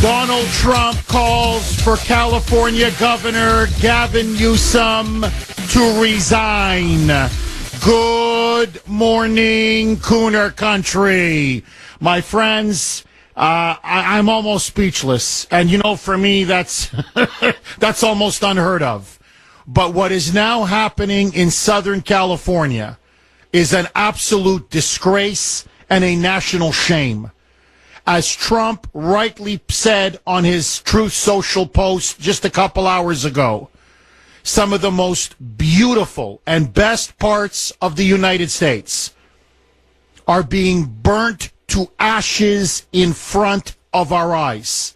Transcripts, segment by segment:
Donald Trump calls for California Governor Gavin Newsom to resign. Good morning, Kuhner country. My friends, I'm almost speechless. And, you know, for me, that's almost unheard of. But what is now happening in Southern California is an absolute disgrace and a national shame. As Trump rightly said on his Truth Social post just a couple hours ago, some of the most beautiful and best parts of the United States are being burnt to ashes in front of our eyes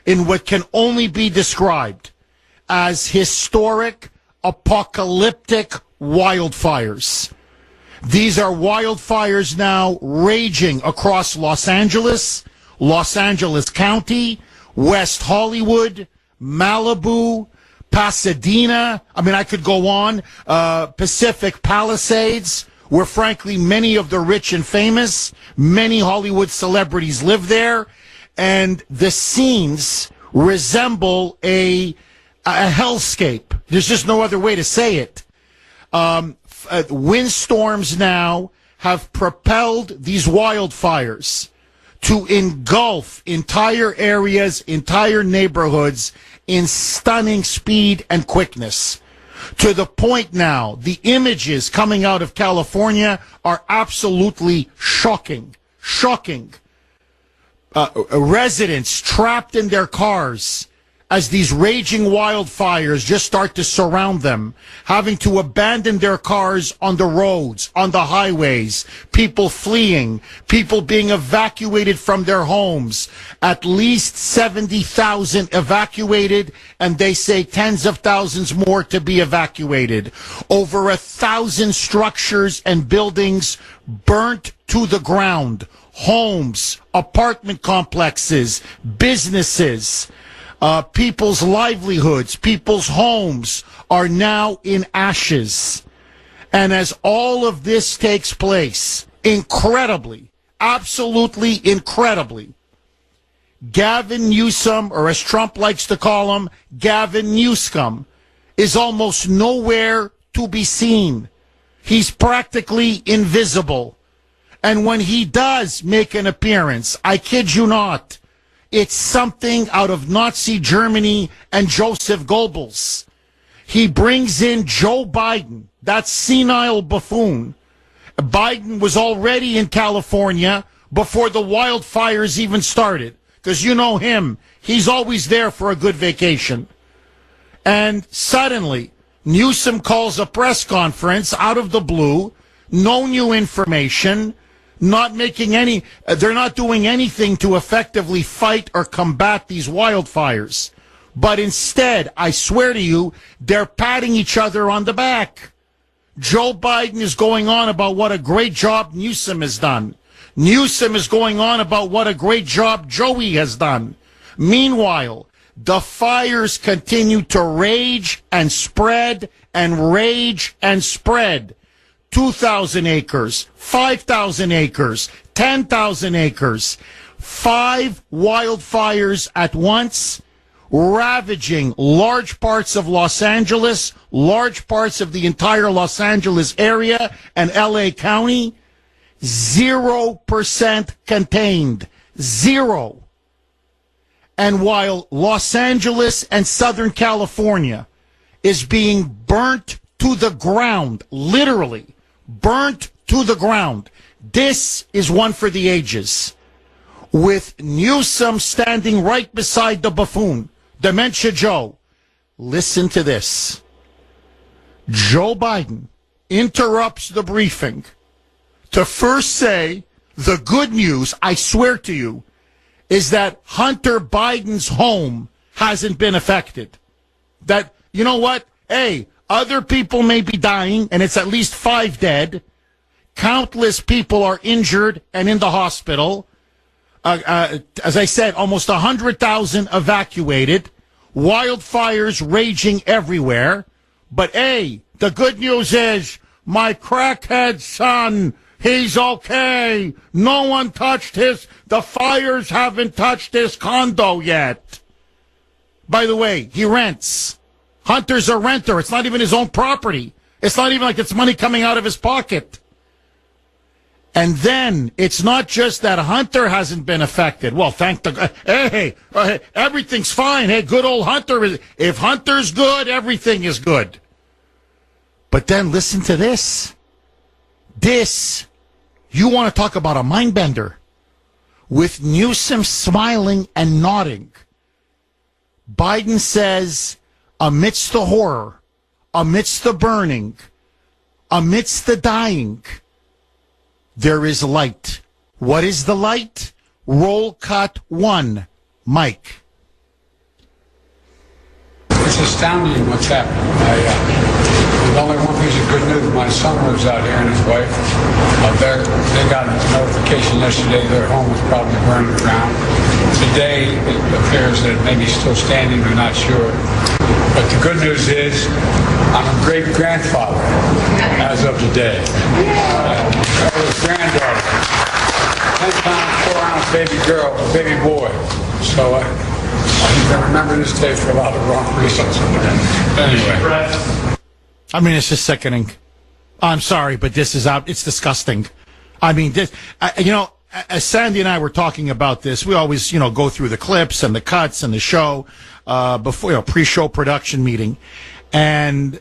in what can only be described as historic, apocalyptic wildfires. These are wildfires now raging across Los Angeles County, West Hollywood, Malibu, Pasadena. I mean, I could go on. Pacific Palisades, where frankly many of the rich and famous, many Hollywood celebrities live there. And the scenes resemble a hellscape. There's just no other way to say it. Windstorms now have propelled these wildfires to engulf entire areas, entire neighborhoods in stunning speed and quickness. To the point now, the images coming out of California are absolutely shocking. Shocking. Residents trapped in their cars as these raging wildfires just start to surround them, having to abandon their cars on the roads, on the highways, people fleeing, people being evacuated from their homes. At least 70,000 evacuated, and they say tens of thousands more to be evacuated. Over 1,000 structures and buildings burnt to the ground. Homes, apartment complexes, businesses. People's livelihoods, people's homes are now in ashes. And as all of this takes place, incredibly, absolutely incredibly, Gavin Newsom, or as Trump likes to call him, Gavin Newsom, is almost nowhere to be seen. He's practically invisible. And when he does make an appearance, I kid you not, it's something out of Nazi Germany and Joseph Goebbels. He brings in Joe Biden, that senile buffoon. Biden was already in California before the wildfires even started. Because you know him, he's always there for a good vacation. And suddenly, Newsom calls a press conference out of the blue, no new information, they're not doing anything to effectively fight or combat these wildfires. But instead, I swear to you, they're patting each other on the back. Joe Biden is going on about what a great job Newsom has done. Newsom is going on about what a great job Joey has done. Meanwhile, the fires continue to rage and spread and rage and spread. 2,000 acres, 5,000 acres, 10,000 acres, 5 wildfires at once, ravaging large parts of Los Angeles, large parts of the entire Los Angeles area and LA County. 0% contained. Zero. And while Los Angeles and Southern California is being burnt to the ground, literally, burnt to the ground. This is one for the ages. With Newsom standing right beside the buffoon, Dementia Joe. Listen to this. Joe Biden interrupts the briefing to first say the good news, I swear to you, is that Hunter Biden's home hasn't been affected. That, you know what? Hey, other people may be dying, and it's at least 5 dead. Countless people are injured and in the hospital. As I said, almost 100,000 evacuated. Wildfires raging everywhere. But, hey, the good news is my crackhead son, He's okay. No one touched the fires haven't touched his condo yet. By the way, he rents. Hunter's a renter. It's not even his own property. It's not even like it's money coming out of his pocket. And then it's not just that Hunter hasn't been affected. Well, thank the hey, everything's fine. Hey, good old Hunter. If Hunter's good, everything is good. But then listen to this. You want to talk about a mind bender? With Newsom smiling and nodding, Biden says, amidst the horror, amidst the burning, amidst the dying, there is light. What is the light? Roll cut 1. Mike. It's astounding what's happening. There's only one piece of good news. My son lives out here and his wife. They got a notification yesterday their home was probably burned to the ground. Today, it appears that it may be still standing. We're not sure. But the good news is I'm a great-grandfather as of today. I was granddaughter. 10-pound, 4-ounce baby girl, baby boy. So I can remember this day for a lot of wrong reasons. Anyway. I mean, it's just sickening. I'm sorry, but this is out. It's disgusting. I mean, as Sandy and I were talking about this, we always, go through the clips and the cuts and the show before, pre-show production meeting. And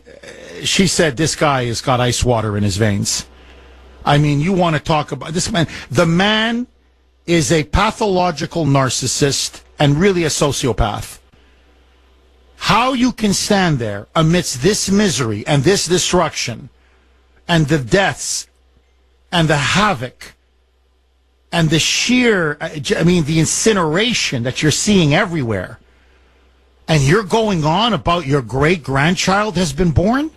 she said, this guy has got ice water in his veins. I mean, you want to talk about this man. The man is a pathological narcissist and really a sociopath. How you can stand there amidst this misery and this destruction and the deaths and the havoc and the sheer, the incineration that you're seeing everywhere, and you're going on about your great-grandchild has been born?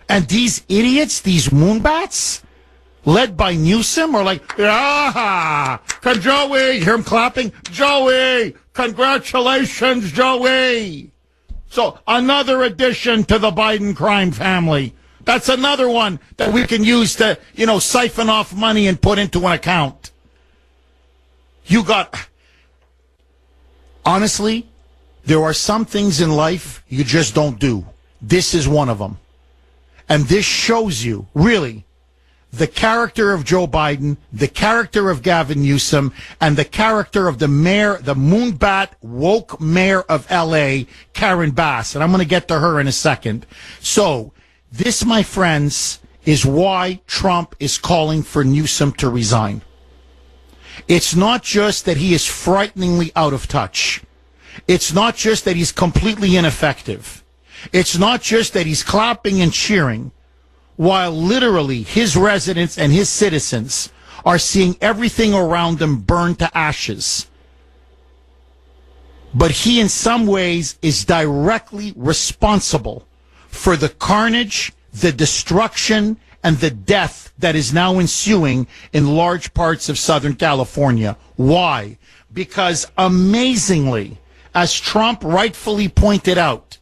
And these idiots, these moonbats, led by Newsom, are like, Joey, hear him clapping? Joey, congratulations, Joey. So another addition to the Biden crime family. That's another one that we can use to, siphon off money and put into an account. Honestly, there are some things in life you just don't do. This is one of them. And this shows you, really, the character of Joe Biden, the character of Gavin Newsom, and the character of the mayor, the moonbat woke mayor of L.A., Karen Bass. And I'm going to get to her in a second. So this, my friends, is why Trump is calling for Newsom to resign. It's not just that he is frighteningly out of touch. It's not just that he's completely ineffective. It's not just that he's clapping and cheering, while literally his residents and his citizens are seeing everything around them burn to ashes. But he, in some ways, is directly responsible for the carnage, the destruction, and the death that is now ensuing in large parts of Southern California. Why? Because amazingly, as Trump rightfully pointed out,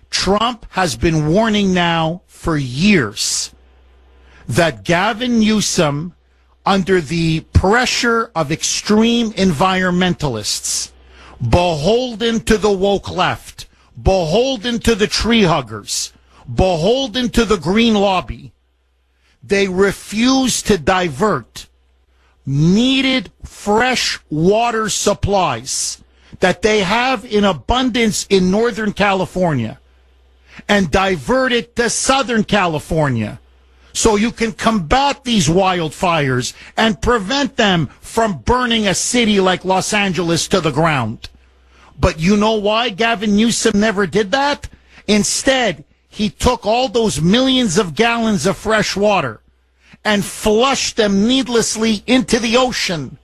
Trump has been warning now for years that Gavin Newsom, under the pressure of extreme environmentalists, beholden to the woke left, beholden to the tree huggers, beholden to the green lobby, they refuse to divert needed fresh water supplies that they have in abundance in Northern California and divert it to Southern California so you can combat these wildfires and prevent them from burning a city like Los Angeles to the ground. But you know why Gavin Newsom never did that? Instead, he took all those millions of gallons of fresh water and flushed them needlessly into the ocean.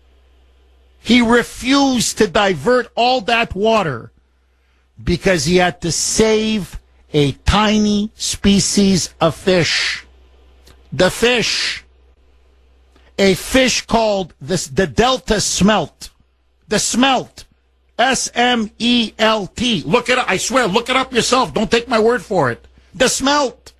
He refused to divert all that water because he had to save a tiny species of fish. The fish. A fish called the Delta smelt. The smelt. S-M-E-L-T. Look it up. I swear, look it up yourself. Don't take my word for it. The smelt.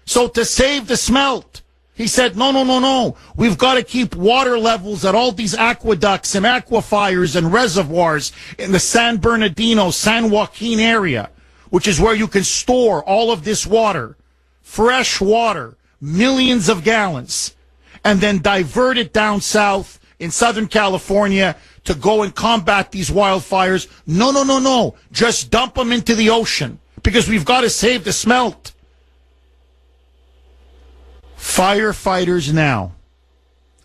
So to save the smelt, He said, no. We've got to keep water levels at all these aqueducts and aquifers and reservoirs in the San Bernardino, San Joaquin area, which is where you can store all of this water, fresh water, millions of gallons, and then divert it down south in Southern California to go and combat these wildfires. No. Just dump them into the ocean because we've got to save the smelt. Firefighters now,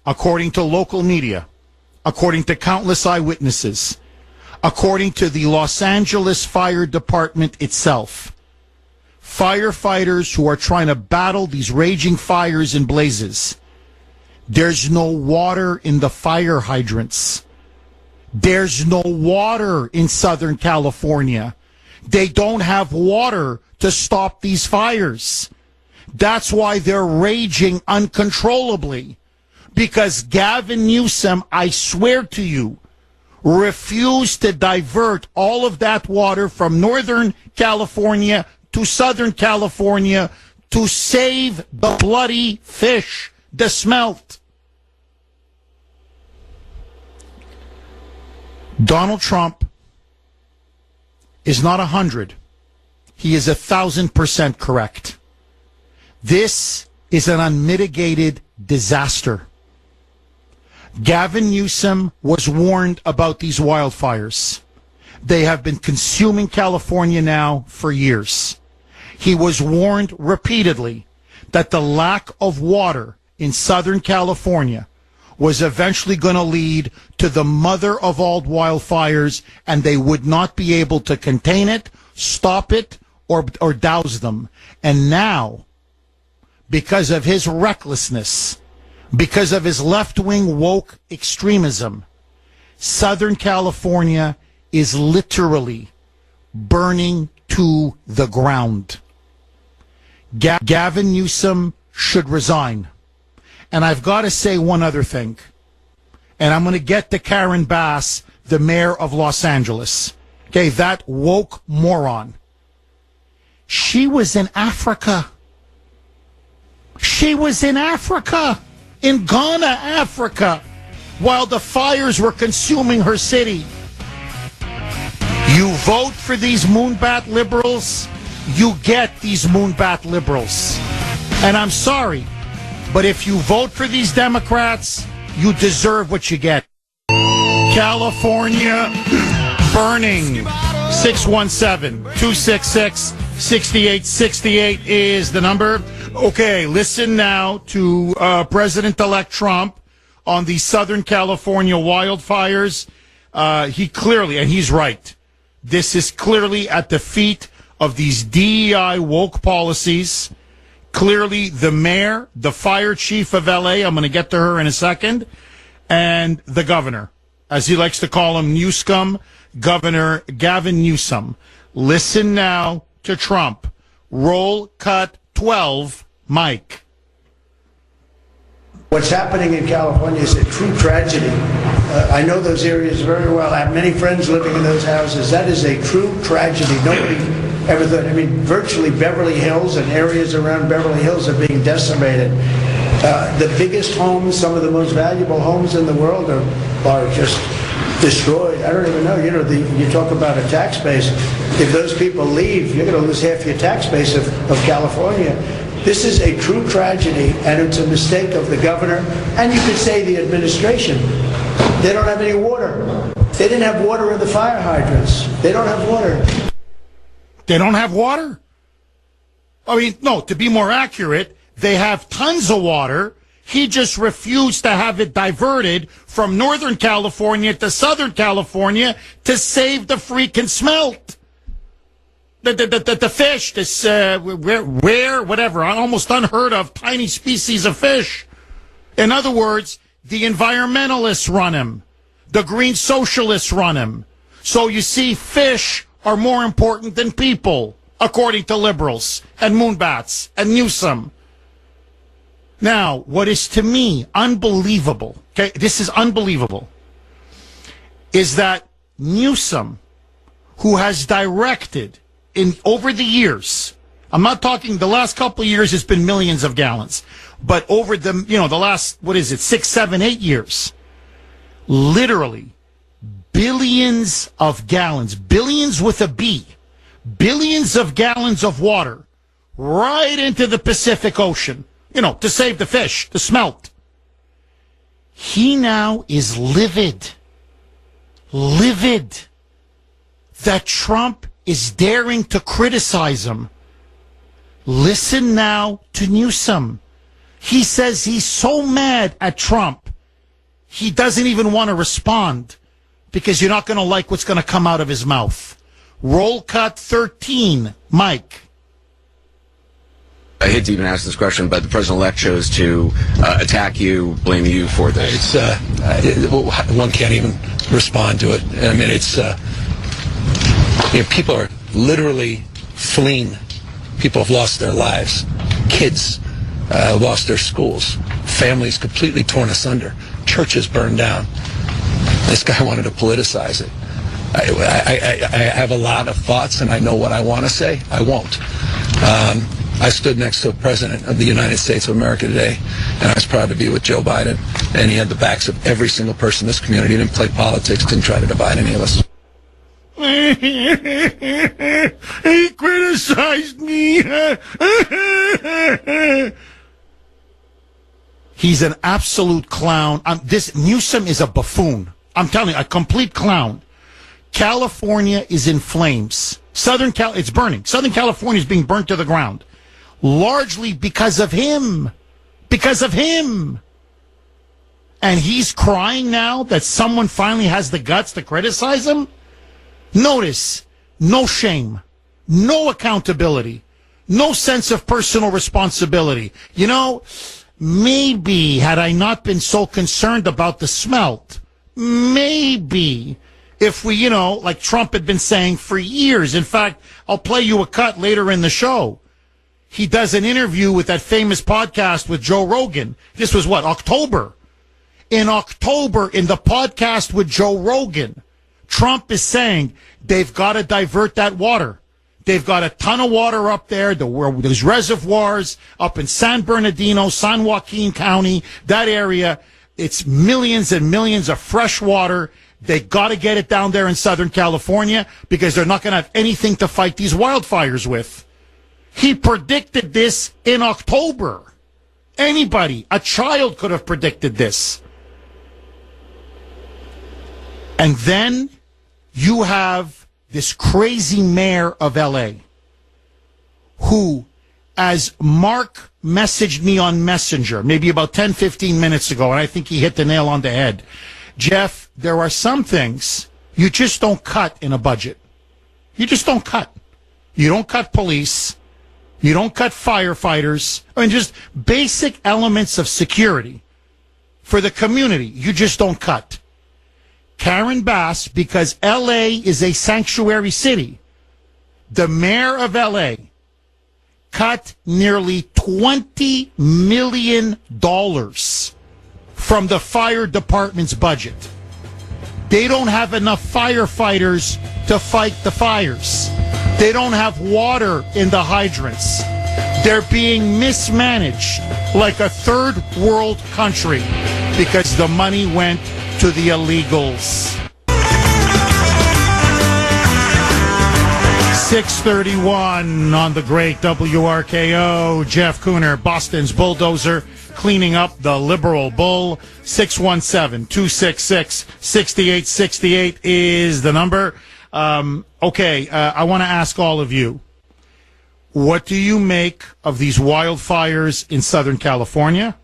according to local media, according to countless eyewitnesses, according to the Los Angeles Fire Department itself, firefighters who are trying to battle these raging fires and blazes, there's no water in the fire hydrants. There's no water in Southern California. They don't have water to stop these fires. That's why they're raging uncontrollably. Because Gavin Newsom, I swear to you, refused to divert all of that water from Northern California to Southern California to save the bloody fish, the smelt. Donald Trump is not 100. He is 1,000% correct. This is an unmitigated disaster. Gavin Newsom was warned about these wildfires. They have been consuming California now for years. He was warned repeatedly that the lack of water in Southern California was eventually going to lead to the mother of all wildfires, and they would not be able to contain it, stop it, or douse them. And now, because of his recklessness, because of his left-wing woke extremism, Southern California is literally burning to the ground. Gavin Newsom should resign. And I've got to say one other thing. And I'm going to get to Karen Bass, the mayor of Los Angeles. Okay, that woke moron. She was in Africa. She was in Africa, in Ghana, Africa, while the fires were consuming her city. You vote for these moonbat liberals, you get these moonbat liberals. And I'm sorry, but if you vote for these Democrats, you deserve what you get. California burning. 617-266-6868 is the number. Okay, listen now to President-elect Trump on the Southern California wildfires. He clearly, and he's right, this is clearly at the feet of these DEI woke policies. Clearly, the mayor, the fire chief of L.A., I'm going to get to her in a second, and the governor, as he likes to call him, Newscum, Governor Gavin Newsom. Listen now to Trump. Roll cut 12, Mike. What's happening in California is a true tragedy. I know those areas very well. I have many friends living in those houses. That is a true tragedy. Nobody ever thought. I mean, virtually Beverly Hills and areas around Beverly Hills are being decimated. The biggest homes, some of the most valuable homes in the world are just destroyed. I don't even know. You know, you talk about a tax base. If those people leave, you're going to lose half your tax base of California. This is a true tragedy, and it's a mistake of the governor, and you could say the administration. They don't have any water. They didn't have water in the fire hydrants. They don't have water. They don't have water? I mean, no, to be more accurate, they have tons of water. He just refused to have it diverted from Northern California to Southern California to save the freaking smelt. The fish, this rare, whatever, almost unheard of, tiny species of fish. In other words, the environmentalists run him. The green socialists run him. So you see, fish are more important than people, according to liberals and moonbats and Newsom. Now, what is to me unbelievable, okay, this is unbelievable, is that Newsom, who has directed over the years I'm not talking the last couple of years, it's been millions of gallons. But over the last, 6, 7, 8 years, literally billions of gallons, billions with a B, billions of gallons of water right into the Pacific Ocean, to save the fish, the smelt. He now is livid that Trump is daring to criticize him. Listen now to Newsom. He says he's so mad at Trump, he doesn't even want to respond because you're not going to like what's going to come out of his mouth. Roll cut 13, Mike. I hate to even ask this question, but the president-elect chose to attack you, blame you for this. One can't even respond to it. I mean, people are literally fleeing. People have lost their lives. Kids lost their schools. Families completely torn asunder. Churches burned down. This guy wanted to politicize it. I have a lot of thoughts, and I know what I want to say. I won't. I stood next to a president of the United States of America today, and I was proud to be with Joe Biden. And he had the backs of every single person in this community. He didn't play politics, didn't try to divide any of us. He criticized me. He's an absolute clown. This Newsom is a buffoon. I'm telling you, a complete clown. California is in flames. It's burning. Southern California is being burnt to the ground. Largely because of him. Because of him. And he's crying now that someone finally has the guts to criticize him? Notice, no shame, no accountability, no sense of personal responsibility. Maybe had I not been so concerned about the smelt, maybe if we, like Trump had been saying for years. In fact, I'll play you a cut later in the show. He does an interview with that famous podcast with Joe Rogan. This was October. In October, in the podcast with Joe Rogan, Trump is saying they've got to divert that water. They've got a ton of water up there. There's reservoirs up in San Bernardino, San Joaquin County, that area. It's millions and millions of fresh water. They got to get it down there in Southern California because they're not going to have anything to fight these wildfires with. He predicted this in October. Anybody, a child could have predicted this. And then you have this crazy mayor of LA who, as Mark messaged me on Messenger maybe about 10, 15 minutes ago, and I think he hit the nail on the head. Jeff, there are some things you just don't cut in a budget. You just don't cut. You don't cut police. You don't cut firefighters. I mean, just basic elements of security for the community. You just don't cut. Karen Bass, because L.A. is a sanctuary city, the mayor of L.A. cut nearly $20 million from the fire department's budget. They don't have enough firefighters to fight the fires. They don't have water in the hydrants. They're being mismanaged like a third world country because the money went to the illegals. 6:31 on the great WRKO. Jeff Kuhner, Boston's bulldozer, cleaning up the liberal bull. 617-266-6868 is the number. I want to ask all of you, what do you make of these wildfires in Southern California?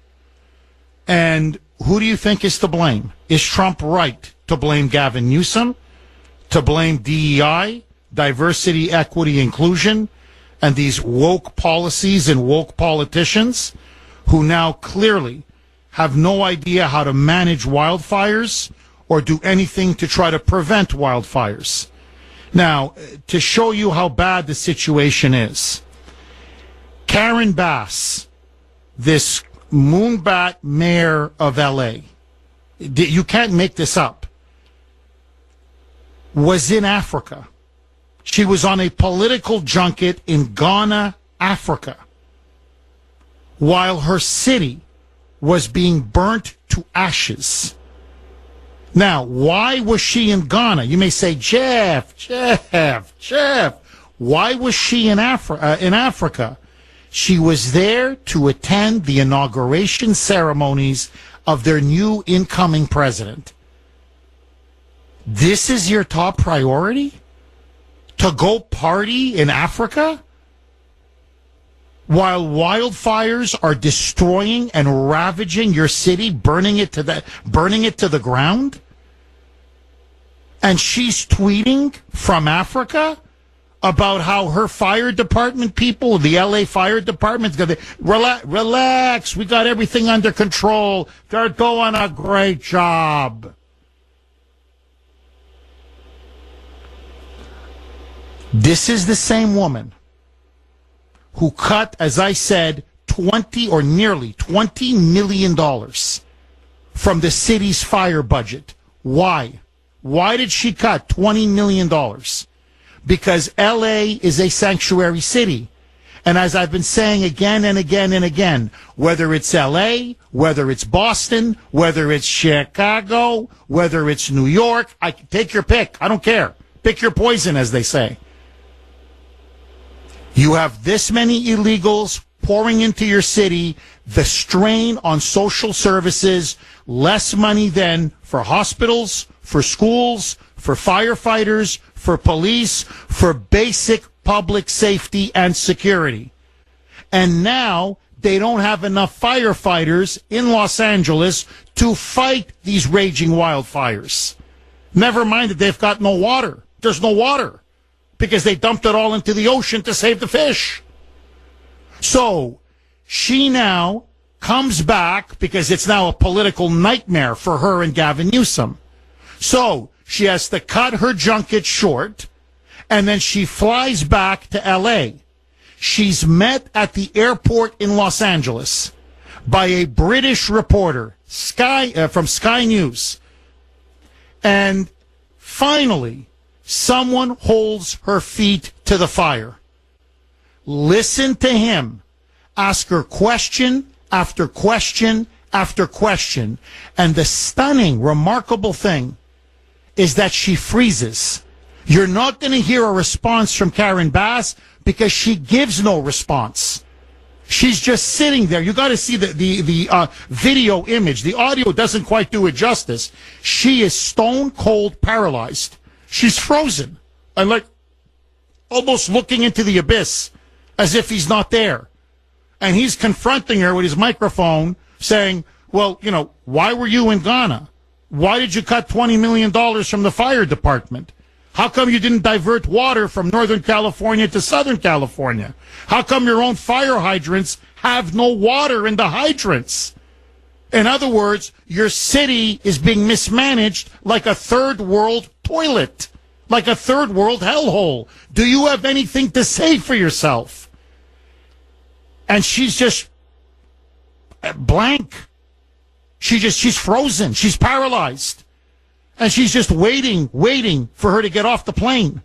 And who do you think is to blame? Is Trump right to blame Gavin Newsom, to blame DEI, diversity, equity, inclusion, and these woke policies and woke politicians who now clearly have no idea how to manage wildfires or do anything to try to prevent wildfires? Now, to show you how bad the situation is, Karen Bass, this moonbat mayor of L.A., you can't make this up, was in Africa. She was on a political junket in Ghana Africa while her city was being burnt to ashes. Now, why was she in Ghana? You may say, Jeff, why was she in Africa? She was there to attend the inauguration ceremonies of their new incoming president. This is your top priority? To go party in Africa? While wildfires are destroying and ravaging your city, burning it to the ground? And she's tweeting from Africa about how her fire department people, the LA fire department's going to relax, we got everything under control. They're doing a great job. This is the same woman who cut, as I said, nearly $20 million from the city's fire budget. Why? Why did she cut $20 million? Because LA is a sanctuary city. And as I've been saying again and again and again, whether it's LA, whether it's Boston, whether it's Chicago, whether it's New York, take your pick. I don't care. Pick your poison, as they say. You have this many illegals pouring into your city, the strain on social services, less money then for hospitals, for schools, for firefighters, for police, for basic public safety and security. And now they don't have enough firefighters in Los Angeles to fight these raging wildfires. Never mind that they've got no water. There's no water because they dumped it all into the ocean to save the fish. So she now comes back because it's now a political nightmare for her and Gavin Newsom. So she has to cut her junket short, and then she flies back to L.A. She's met at the airport in Los Angeles by a British reporter, from Sky News. And finally, someone holds her feet to the fire. Listen to him. Ask her question after question after question. And the stunning, remarkable thing is that she freezes. You're not going to hear a response from Karen Bass because she gives no response. She's just sitting there. You got to see the video image. The audio doesn't quite do it justice. She is stone cold paralyzed. She's frozen and like almost looking into the abyss as if he's not there. And he's confronting her with his microphone saying, well, why were you in Ghana? Why did you cut $20 million from the fire department? How come you didn't divert water from Northern California to Southern California? How come your own fire hydrants have no water in the hydrants? In other words, your city is being mismanaged like a third world toilet, like a third world hellhole. Do you have anything to say for yourself? And she's just blank. She's frozen. She's paralyzed. And she's just waiting for her to get off the plane.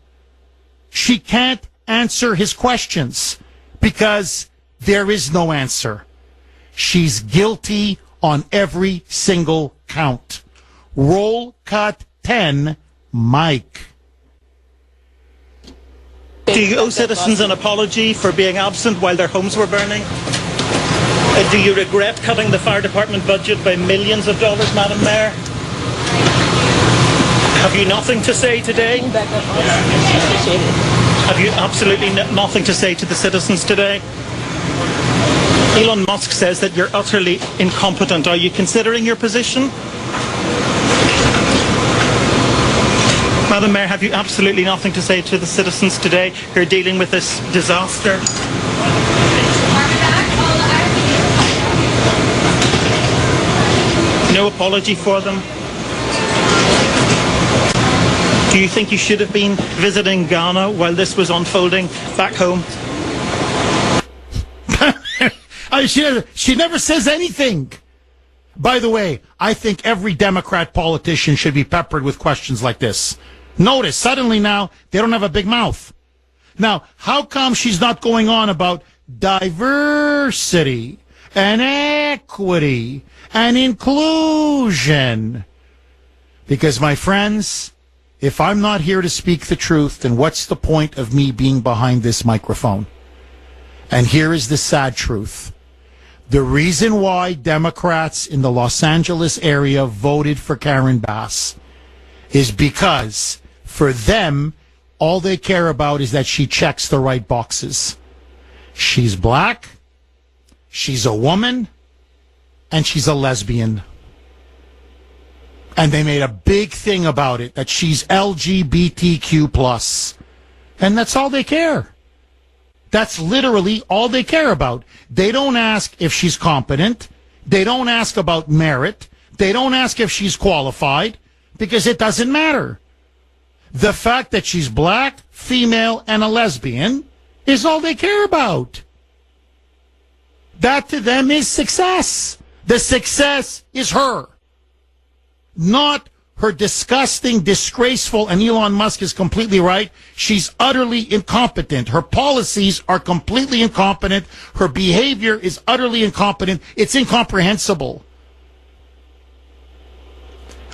She can't answer his questions because there is no answer. She's guilty on every single count. Roll cut 10, Mike. Do you owe citizens an apology for being absent while their homes were burning? Do you regret cutting the fire department budget by millions of dollars, Madam Mayor? Have you nothing to say today? Have you absolutely nothing to say to the citizens today? Elon Musk says that you're utterly incompetent. Are you considering your position? Madam Mayor, have you absolutely nothing to say to the citizens today who are dealing with this disaster? No apology for them? Do you think you should have been visiting Ghana while this was unfolding back home? She never says anything. By the way, I think every Democrat politician should be peppered with questions like this. Notice, suddenly now, they don't have a big mouth. Now, how come she's not going on about diversity and equity and inclusion. Because, my friends, if I'm not here to speak the truth, then what's the point of me being behind this microphone? And here is the sad truth. The reason why Democrats in the Los Angeles area voted for Karen Bass is because, for them, all they care about is that she checks the right boxes. She's black, she's a woman, and she's a lesbian. And they made a big thing about it, that she's LGBTQ+. And that's all they care. That's literally all they care about. They don't ask if she's competent. They don't ask about merit. They don't ask if she's qualified, because it doesn't matter. The fact that she's black, female, and a lesbian is all they care about. That to them is success. The success is her. Not her disgusting, disgraceful, and Elon Musk is completely right, she's utterly incompetent. Her policies are completely incompetent. Her behavior is utterly incompetent. It's incomprehensible.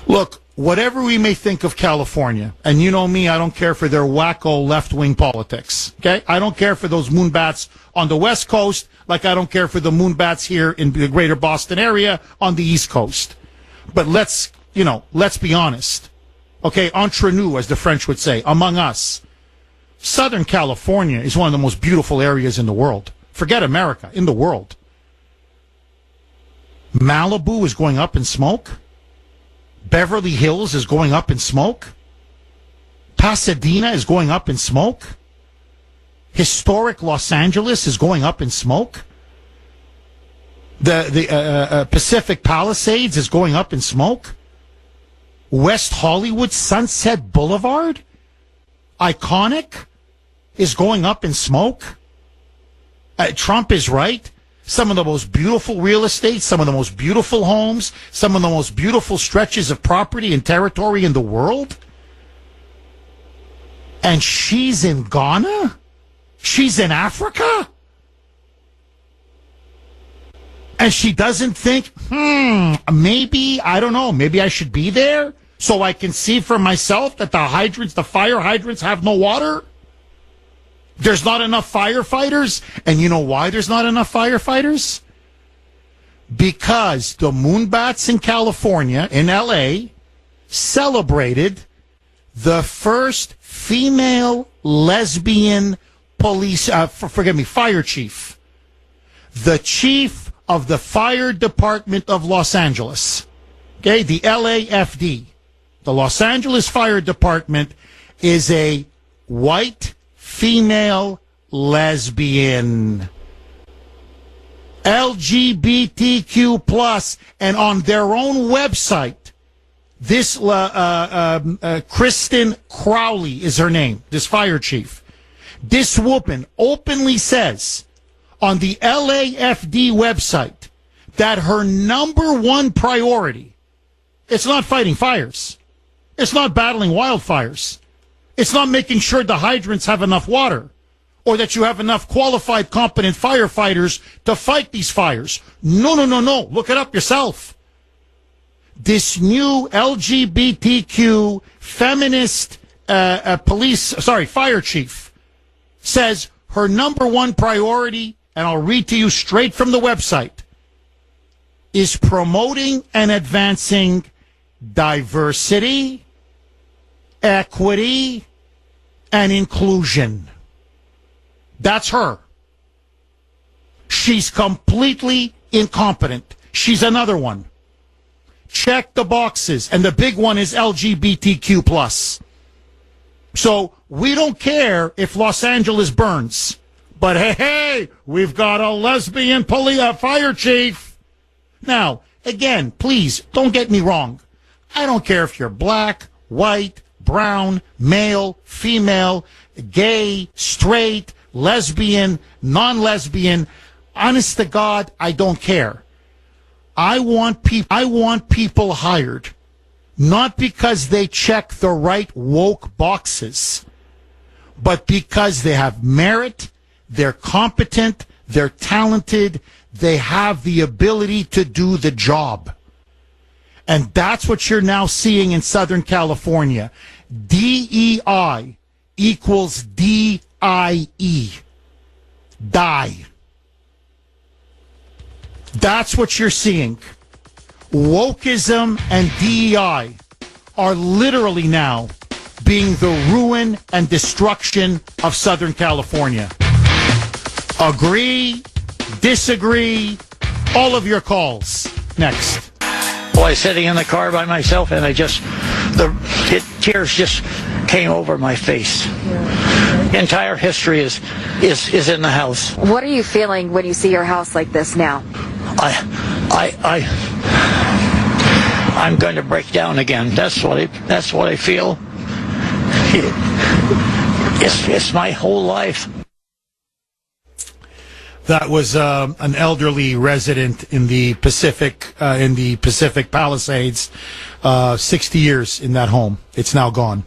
Look, whatever we may think of California, and you know me, I don't care for their wacko left-wing politics, okay? I don't care for those moonbats on the West Coast, like I don't care for the moonbats here in the greater Boston area on the East Coast. But let's be honest. Okay, entre nous, as the French would say, among us. Southern California is one of the most beautiful areas in the world. Forget America, in the world. Malibu is going up in smoke. Beverly Hills is going up in smoke. Pasadena is going up in smoke. Historic Los Angeles is going up in smoke. The Pacific Palisades is going up in smoke. West Hollywood, Sunset Boulevard, iconic, is going up in smoke. Trump is right. Some of the most beautiful real estate, some of the most beautiful homes, some of the most beautiful stretches of property and territory in the world. And she's in Ghana? She's in Africa? And she doesn't think, maybe, I don't know, maybe I should be there so I can see for myself that the fire hydrants have no water? There's not enough firefighters? And you know why there's not enough firefighters? Because the Moonbats in California, in LA, celebrated the first female lesbian fire chief. The chief of the Fire Department of Los Angeles. Okay, the LAFD. The Los Angeles Fire Department is a white female lesbian. LGBTQ+, and on their own website, this Kristen Crowley is her name, this fire chief. This woman openly says on the LAFD website that her number one priority, it's not fighting fires. It's not battling wildfires. It's not making sure the hydrants have enough water or that you have enough qualified, competent firefighters to fight these fires. No. Look it up yourself. This new LGBTQ feminist fire chief says her number one priority, and I'll read to you straight from the website, is promoting and advancing diversity, equity, and inclusion. That's her. She's completely incompetent. She's another one. Check the boxes, and the big one is LGBTQ+. So we don't care if Los Angeles burns, but hey, we've got a lesbian fire chief. Now, again, please, don't get me wrong. I don't care if you're black, white, brown, male, female, gay, straight, lesbian, non-lesbian. Honest to God, I don't care. I want people hired, not because they check the right woke boxes, but because they have merit, they're competent, They're talented. They have the ability to do the job. And that's what you're now seeing in Southern California. DEI equals DIE. Die. That's what you're seeing. Wokeism and DEI are literally now being the ruin and destruction of Southern California. Agree, disagree, all of your calls. Next. Boy, sitting in the car by myself, and tears just came over my face. The entire history is in the house. What are you feeling when you see your house like this now? I'm going to break down again. That's what I feel. It's my whole life. That was an elderly resident in the Pacific Palisades. 60 years in that home. It's now gone.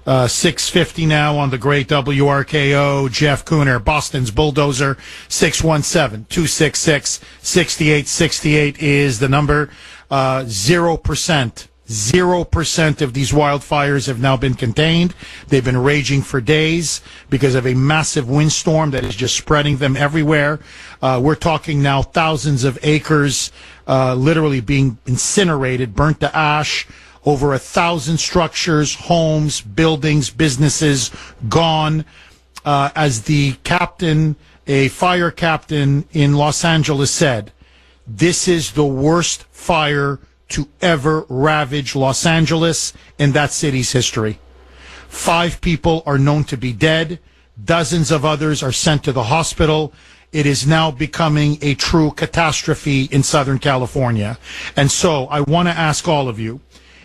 6:50 now on the great WRKO. Jeff Kuhner, Boston's Bulldozer. 617-266-6868 is the number. 0%. 0% of these wildfires have now been contained. They've been raging for days because of a massive windstorm that is just spreading them everywhere. We're talking now thousands of acres literally being incinerated, burnt to ash. Over 1,000 structures, homes, buildings, businesses gone. As the captain, a fire captain in Los Angeles said, this is the worst fire to ever ravage Los Angeles in that city's history. 5 people are known to be dead. Dozens of others are sent to the hospital. It is now becoming a true catastrophe in Southern California. And so I want to ask all of you,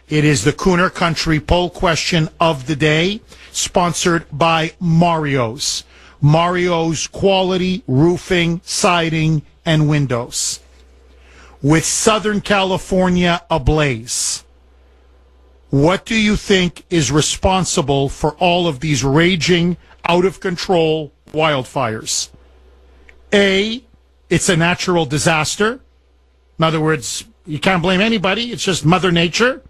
it is the Kuhner Country poll question of the day, sponsored by Mario's. Mario's quality roofing, siding, and windows. With Southern California ablaze, what do you think is responsible for all of these raging, out-of-control wildfires? A, it's a natural disaster. In other words, you can't blame anybody. It's just Mother Nature.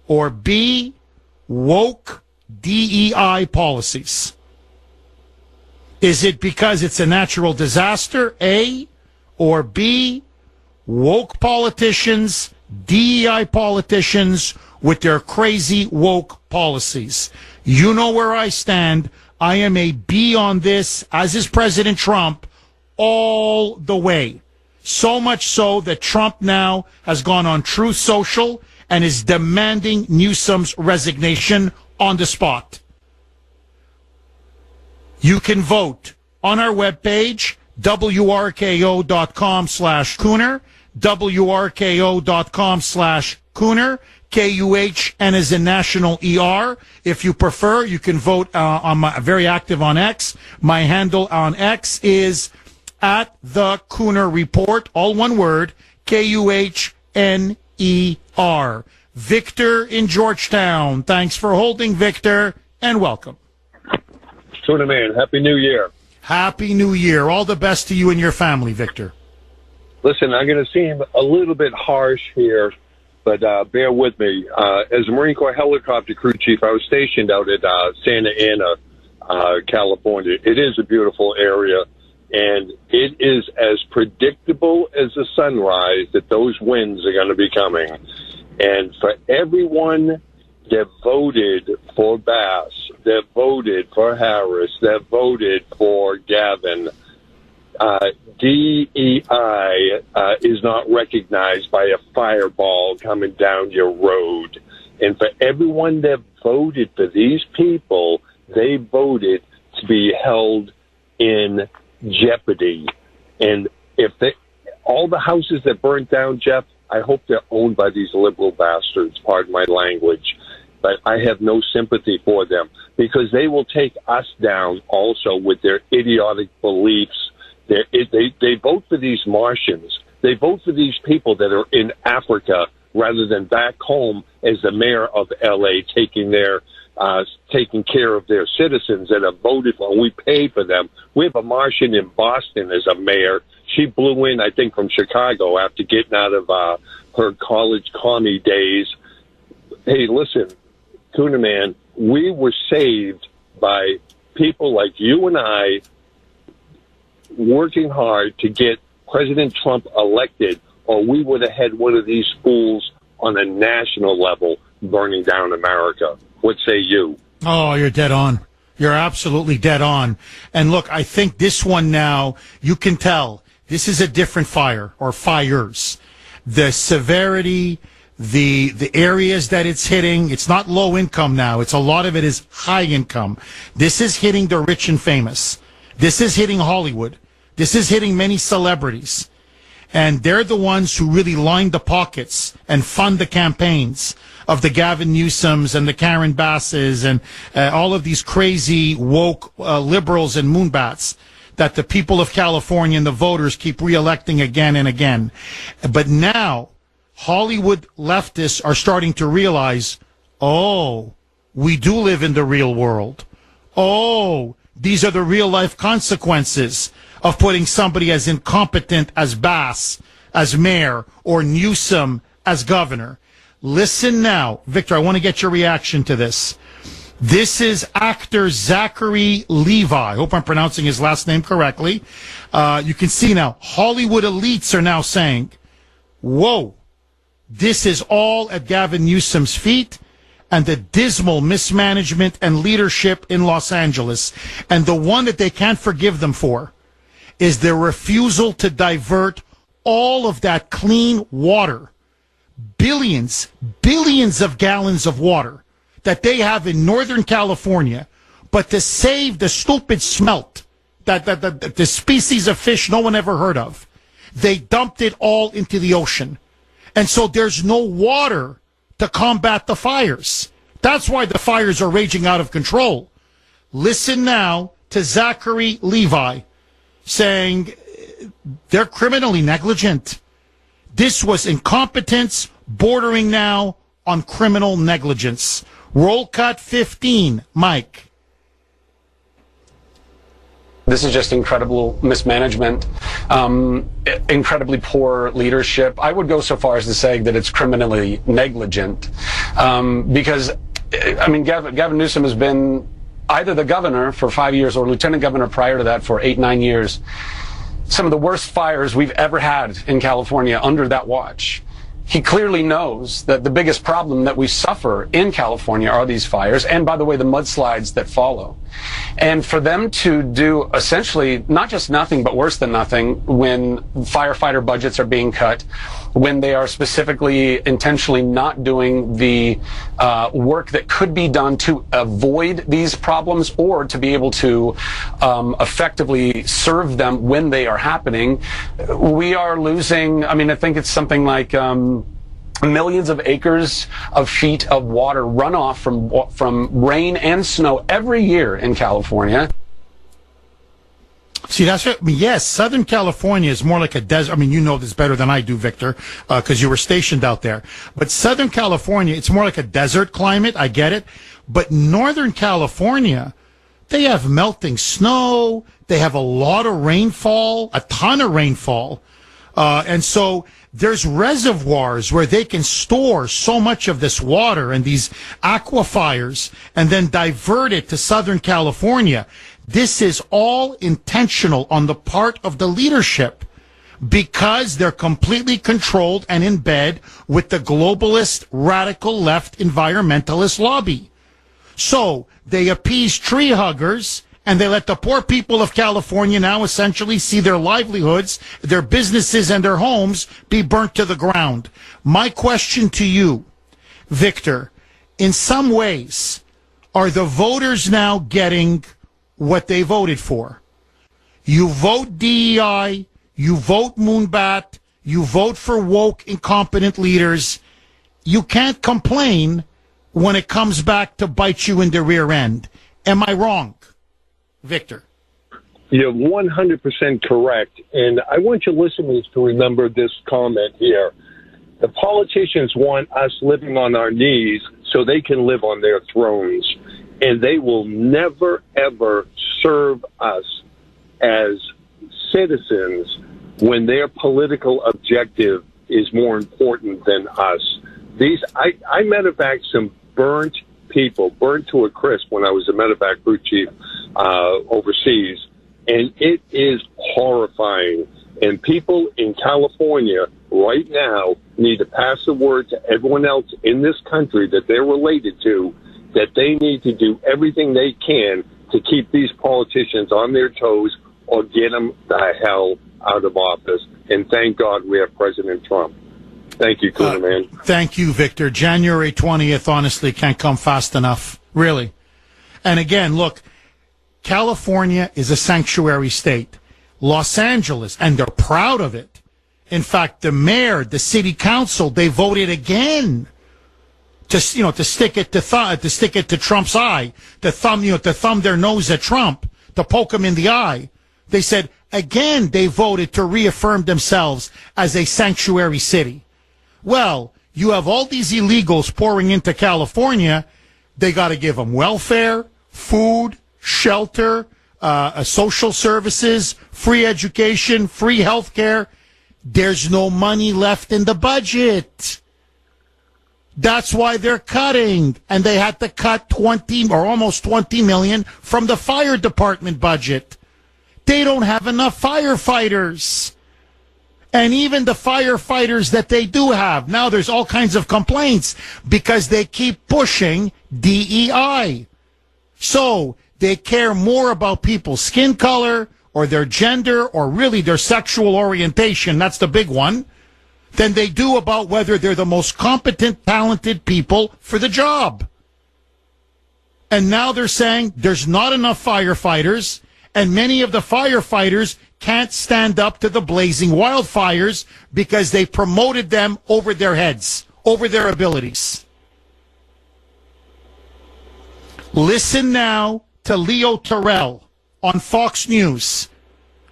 Or B, woke DEI policies. Is it because it's a natural disaster, A, or B, woke politicians, DEI politicians with their crazy woke policies? You know where I stand. I am a B on this, as is President Trump, all the way. So much so that Trump now has gone on Truth Social and is demanding Newsom's resignation on the spot. You can vote on our webpage, wrko.com/Kuhner, wrko.com/Kuhner, KUHN is in national ER. If you prefer, you can vote very active on X. My handle on X is at the Kuhner Report, all one word, KUHNER. Victor in Georgetown. Thanks for holding, Victor, and welcome. Tuna man, Happy New Year. Happy New Year. All the best to you and your family, Victor. Listen, I'm going to seem a little bit harsh here, but bear with me. As a Marine Corps helicopter crew chief, I was stationed out at Santa Ana, California. It is a beautiful area, and it is as predictable as the sunrise that those winds are going to be coming. And for everyone that voted for Bass, that voted for Harris, that voted for Gavin, DEI is not recognized by a fireball coming down your road. And for everyone that voted for these people, they voted to be held in jeopardy. And if all the houses that burnt down, Jeff, I hope they're owned by these liberal bastards, pardon my language. But I have no sympathy for them because they will take us down also with their idiotic beliefs. They vote for these Martians. They vote for these people that are in Africa rather than back home as the mayor of L.A. taking their taking care of their citizens that have voted for them. We pay for them. We have a Martian in Boston as a mayor. She blew in, I think, from Chicago after getting out of her college commie days. Hey, listen, Kuhner man, we were saved by people like you and I working hard to get President Trump elected, or we would have had one of these fools on a national level burning down America. What say you? Oh, you're dead on. You're absolutely dead on. And look, I think this one now, you can tell, this is a different fire, or fires. The severity, the areas that it's hitting, it's not low income now. It's a lot of it is high income. This is hitting the rich and famous. This is hitting Hollywood. This is hitting many celebrities. And they're the ones who really line the pockets and fund the campaigns of the Gavin Newsoms and the Karen Basses and all of these crazy woke liberals and moonbats that the people of California and the voters keep reelecting again and again. But now Hollywood leftists are starting to realize, oh, we do live in the real world. Oh, these are the real life consequences of putting somebody as incompetent as Bass as mayor or Newsom as governor. Listen now, Victor, I want to get your reaction to this. This is actor Zachary Levi. I hope I'm pronouncing his last name correctly. You can see now, Hollywood elites are now saying, whoa, this is all at Gavin Newsom's feet and the dismal mismanagement and leadership in Los Angeles. And the one that they can't forgive them for is their refusal to divert all of that clean water, billions of gallons of water that they have in Northern California, but to save the stupid smelt, that the species of fish no one ever heard of, they dumped it all into the ocean. And so there's no water to combat the fires. That's why the fires are raging out of control. Listen now to Zachary Levi saying they're criminally negligent. This was incompetence bordering now on criminal negligence. Roll cut 15, Mike. This is just incredible mismanagement, incredibly poor leadership. I would go so far as to say that it's criminally negligent because, I mean, Gavin Newsom has been either the governor for 5 years or lieutenant governor prior to that for 8-9 years. Some of the worst fires we've ever had in California under that watch. He clearly knows that the biggest problem that we suffer in California are these fires, and by the way, the mudslides that follow. And for them to do essentially not just nothing, but worse than nothing when firefighter budgets are being cut, when they are specifically intentionally not doing the work that could be done to avoid these problems or to be able to effectively serve them when they are happening, we are losing, I mean, I think it's something like millions of acres of feet of water runoff from rain and snow every year in California. See, that's what, I mean, yes, Southern California is more like a desert. I mean, you know this better than I do, Victor, because you were stationed out there. But Southern California, it's more like a desert climate. I get it. But Northern California, they have melting snow. They have a lot of rainfall, a ton of rainfall. And so there's reservoirs where they can store so much of this water and these aquifers and then divert it to Southern California. This is all intentional on the part of the leadership because they're completely controlled and in bed with the globalist, radical left environmentalist lobby. So they appease tree huggers and they let the poor people of California now essentially see their livelihoods, their businesses, and their homes be burnt to the ground. My question to you, Victor, in some ways, are the voters now getting what they voted for? You vote DEI, you vote Moonbat, you vote for woke, incompetent leaders. You can't complain when it comes back to bite you in the rear end. Am I wrong, Victor? You're 100% correct. And I want your listeners to remember this comment here. The politicians want us living on our knees so they can live on their thrones. And they will never, ever serve us as citizens when their political objective is more important than us. I medevac some burnt people, burnt to a crisp when I was a medevac crew chief overseas, and it is horrifying. And people in California right now need to pass the word to everyone else in this country that they're related to, that they need to do everything they can to keep these politicians on their toes or get them the hell out of office. And thank God we have President Trump. Thank you, Kuhner, man. Thank you, Victor. January 20th, honestly, can't come fast enough. Really. And again, look, California is a sanctuary state. Los Angeles, and they're proud of it. In fact, the mayor, the city council, they voted again to stick it to Trump's eye, to thumb their nose at Trump, to poke him in the eye. They said again they voted to reaffirm themselves as a sanctuary city. Well, you have all these illegals pouring into California. They got to give them welfare, food, shelter, social services, free education, free health care. There's no money left in the budget. That's why they're cutting. And they had to cut 20 or almost 20 million from the fire department budget. They don't have enough firefighters. And even the firefighters that they do have, now there's all kinds of complaints because they keep pushing DEI. So they care more about people's skin color or their gender or really their sexual orientation, that's the big one, than they do about whether they're the most competent, talented people for the job. And now they're saying there's not enough firefighters, and many of the firefighters can't stand up to the blazing wildfires because they promoted them over their heads, over their abilities. Listen now to Leo Terrell on Fox News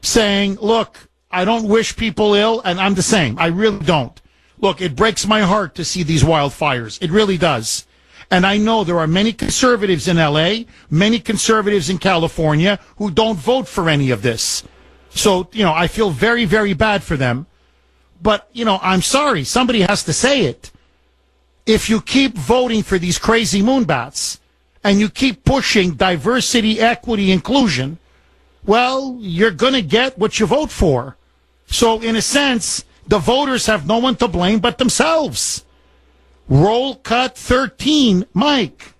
saying, look, I don't wish people ill, and I'm the same. I really don't. Look, it breaks my heart to see these wildfires. It really does. And I know there are many conservatives in L.A., many conservatives in California who don't vote for any of this. So, I feel very, very bad for them. But, I'm sorry. Somebody has to say it. If you keep voting for these crazy moonbats and you keep pushing diversity, equity, inclusion, well, you're going to get what you vote for. So, in a sense, the voters have no one to blame but themselves. Roll cut 13, Mike.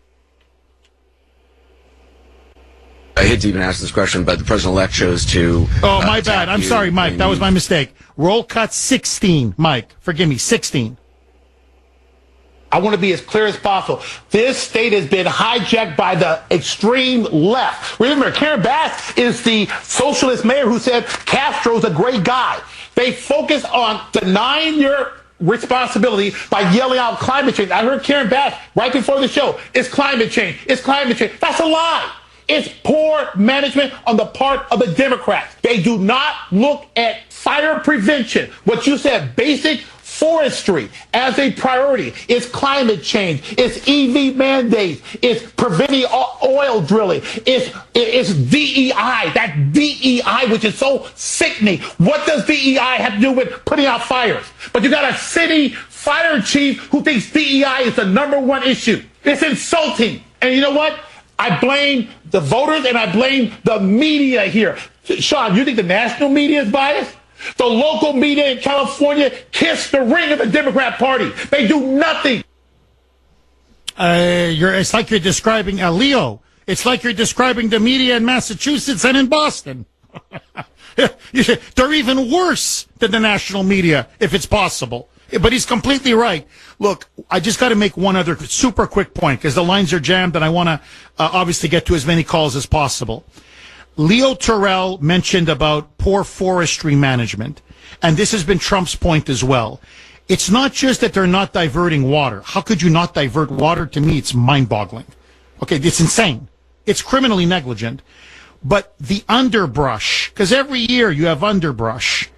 I hate to even ask this question, but the president-elect chose to... Oh, my bad. I'm sorry, Mike. That was my mistake. Roll cut 16, Mike. Forgive me, 16. I want to be as clear as possible. This state has been hijacked by the extreme left. Remember, Karen Bass is the socialist mayor who said Castro's a great guy. They focus on denying your responsibility by yelling out climate change. I heard Karen Bass right before the show. It's climate change. It's climate change. That's a lie. It's poor management on the part of the Democrats. They do not look at fire prevention, what you said, basic forestry as a priority. It's climate change. It's EV mandates. It's preventing oil drilling. It's DEI, that DEI, which is so sickening. What does DEI have to do with putting out fires? But you got a city fire chief who thinks DEI is the number one issue. It's insulting. And you know what? I blame the voters and I blame the media here. Sean, you think the national media is biased? The local media in California kiss the ring of the Democrat Party. They do nothing. It's like you're describing Leo. It's like you're describing the media in Massachusetts and in Boston. They're even worse than the national media, if it's possible. But he's completely right. Look, I just got to make one other super quick point because the lines are jammed and I want to obviously get to as many calls as possible. Leo Terrell mentioned about poor forestry management, and this has been Trump's point as well. It's not just that they're not diverting water. How could you not divert water? To me, it's mind-boggling. Okay, it's insane. It's criminally negligent. But the underbrush, because every year you have underbrush,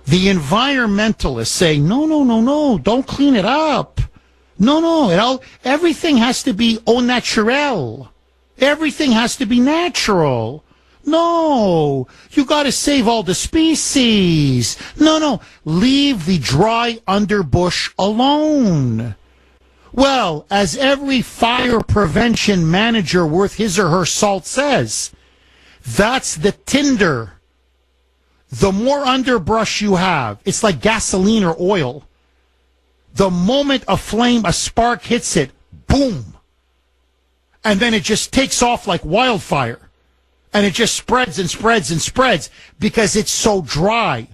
the environmentalists say, no, don't clean it up. No. Everything has to be au naturel. Everything has to be natural. No, you got to save all the species. No, leave the dry underbush alone. Well, as every fire prevention manager worth his or her salt says, that's the tinder. The more underbrush you have, it's like gasoline or oil. The moment a spark hits it, boom. And then it just takes off like wildfire. And it just spreads and spreads and spreads because it's so dry.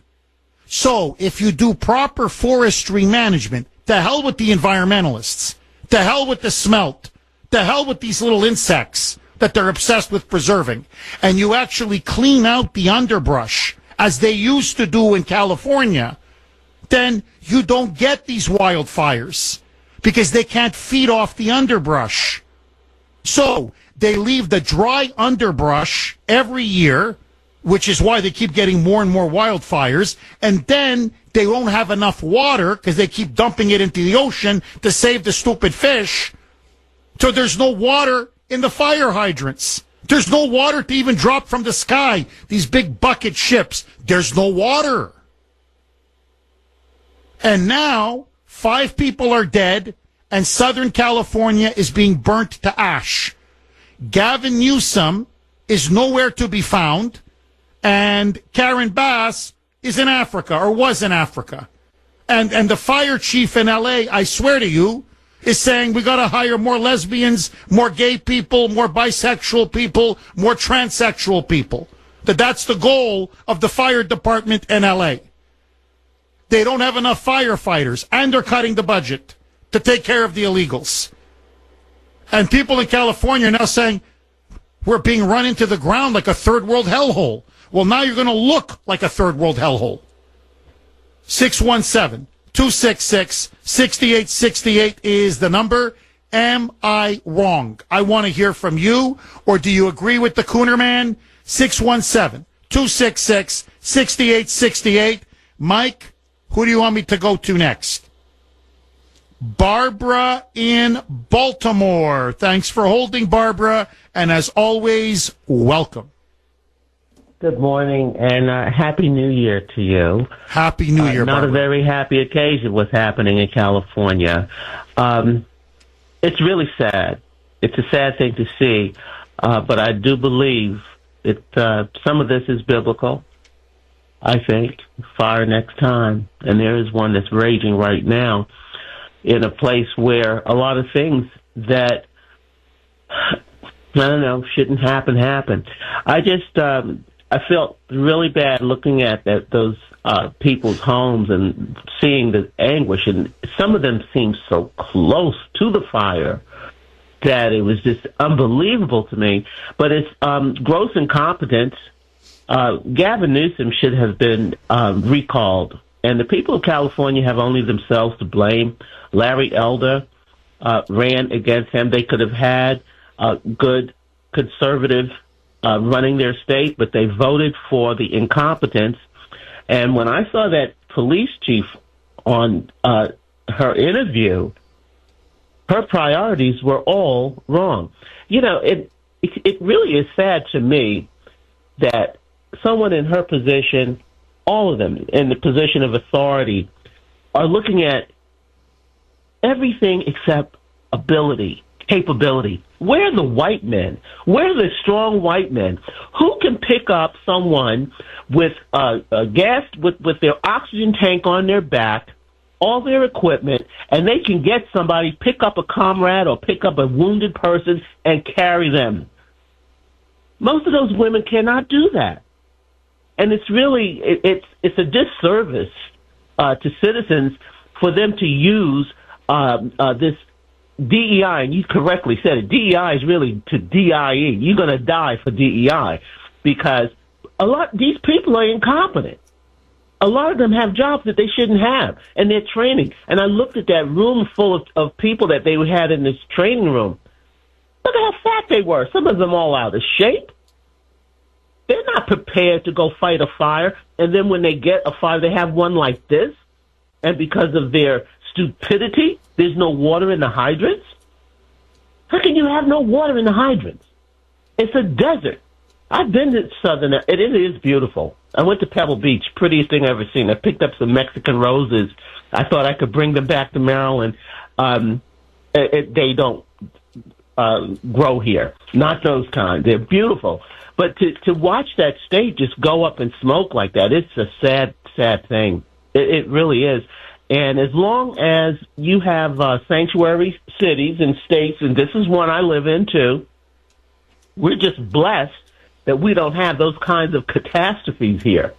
So if you do proper forestry management, to hell with the environmentalists, to hell with the smelt, to hell with these little insects that they're obsessed with preserving, and you actually clean out the underbrush as they used to do in California, then you don't get these wildfires because they can't feed off the underbrush. So they leave the dry underbrush every year, which is why they keep getting more and more wildfires, and then they won't have enough water because they keep dumping it into the ocean to save the stupid fish. So there's no water in the fire hydrants. There's no water to even drop from the sky. These big bucket ships, there's no water. And now 5 people are dead and Southern California is being burnt to ash. Gavin Newsom is nowhere to be found, and Karen Bass is in Africa, or was in Africa. And the fire chief in L.A., I swear to you, is saying we got to hire more lesbians, more gay people, more bisexual people, more transsexual people. That's the goal of the fire department in L.A. They don't have enough firefighters, and they're cutting the budget to take care of the illegals. And people in California are now saying, we're being run into the ground like a third world hellhole. Well, now you're going to look like a third world hellhole. 617-266-6868 is the number. Am I wrong? I want to hear from you. Or do you agree with the Kuhner man? 617-266-6868. Mike, who do you want me to go to next? Barbara in Baltimore. Thanks for holding, Barbara. And as always, welcome. Good morning and Happy New Year to you. Happy New Year, Not Barbara. a very happy occasion what's happening in California. It's really sad. It's a sad thing to see, but I do believe some of this is biblical. I think fire next time, and there is one that's raging right now in a place where a lot of things that, I don't know, shouldn't happen. I just, I felt really bad looking at those people's homes and seeing the anguish, and some of them seemed so close to the fire that it was just unbelievable to me. But it's gross incompetence. Gavin Newsom should have been recalled, and the people of California have only themselves to blame. Larry Elder ran against him. They could have had good conservative running their state, but they voted for the incompetence. And when I saw that police chief on her interview, her priorities were all wrong. You know, it really is sad to me that someone in her position, all of them in the position of authority, are looking at everything except ability, capability. Where are the white men? Where are the strong white men? Who can pick up someone with gas, with their oxygen tank on their back, all their equipment, and they can get somebody, pick up a comrade or pick up a wounded person and carry them? Most of those women cannot do that. And it's really, it's a disservice to citizens for them to use this DEI, and you correctly said it. DEI is really to DIE. You're going to die for DEI because these people are incompetent. A lot of them have jobs that they shouldn't have, and they're training. And I looked at that room full of people that they had in this training room. Look at how fat they were. Some of them all out of shape. They're not prepared to go fight a fire, and then when they get a fire, they have one like this, and because of their stupidity, There's no water in the hydrants? How can you have no water in the hydrants? It's a desert. I've been to southern, and it is beautiful. I went to Pebble Beach, prettiest thing I've ever seen. I picked up some Mexican roses. I thought I could bring them back to Maryland. They don't grow here. Not those kind. They're beautiful. But to watch that state just go up in smoke like that, it's a sad, sad thing. It really is. And as long as you have sanctuary cities and states, and this is one I live in too, we're just blessed that we don't have those kinds of catastrophes here.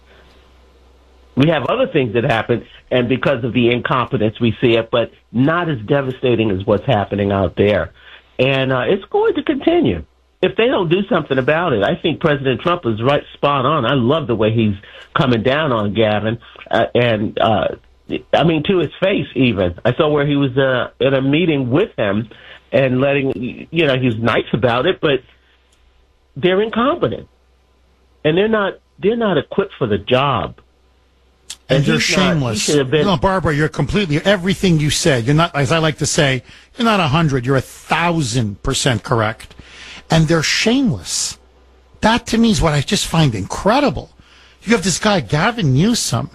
We have other things that happen, and because of the incompetence we see it, but not as devastating as what's happening out there. And it's going to continue if they don't do something about it. I think President Trump is right spot on. I love the way he's coming down on Gavin, I mean, to his face even. I saw where he was in a meeting with him and he's nice about it, but they're incompetent. And they're not equipped for the job. And they're shameless. No, Barbara, you're completely, everything you said, you're not, as I like to say, you're not 100, you're 1,000% correct. And they're shameless. That to me is what I just find incredible. You have this guy, Gavin Newsom.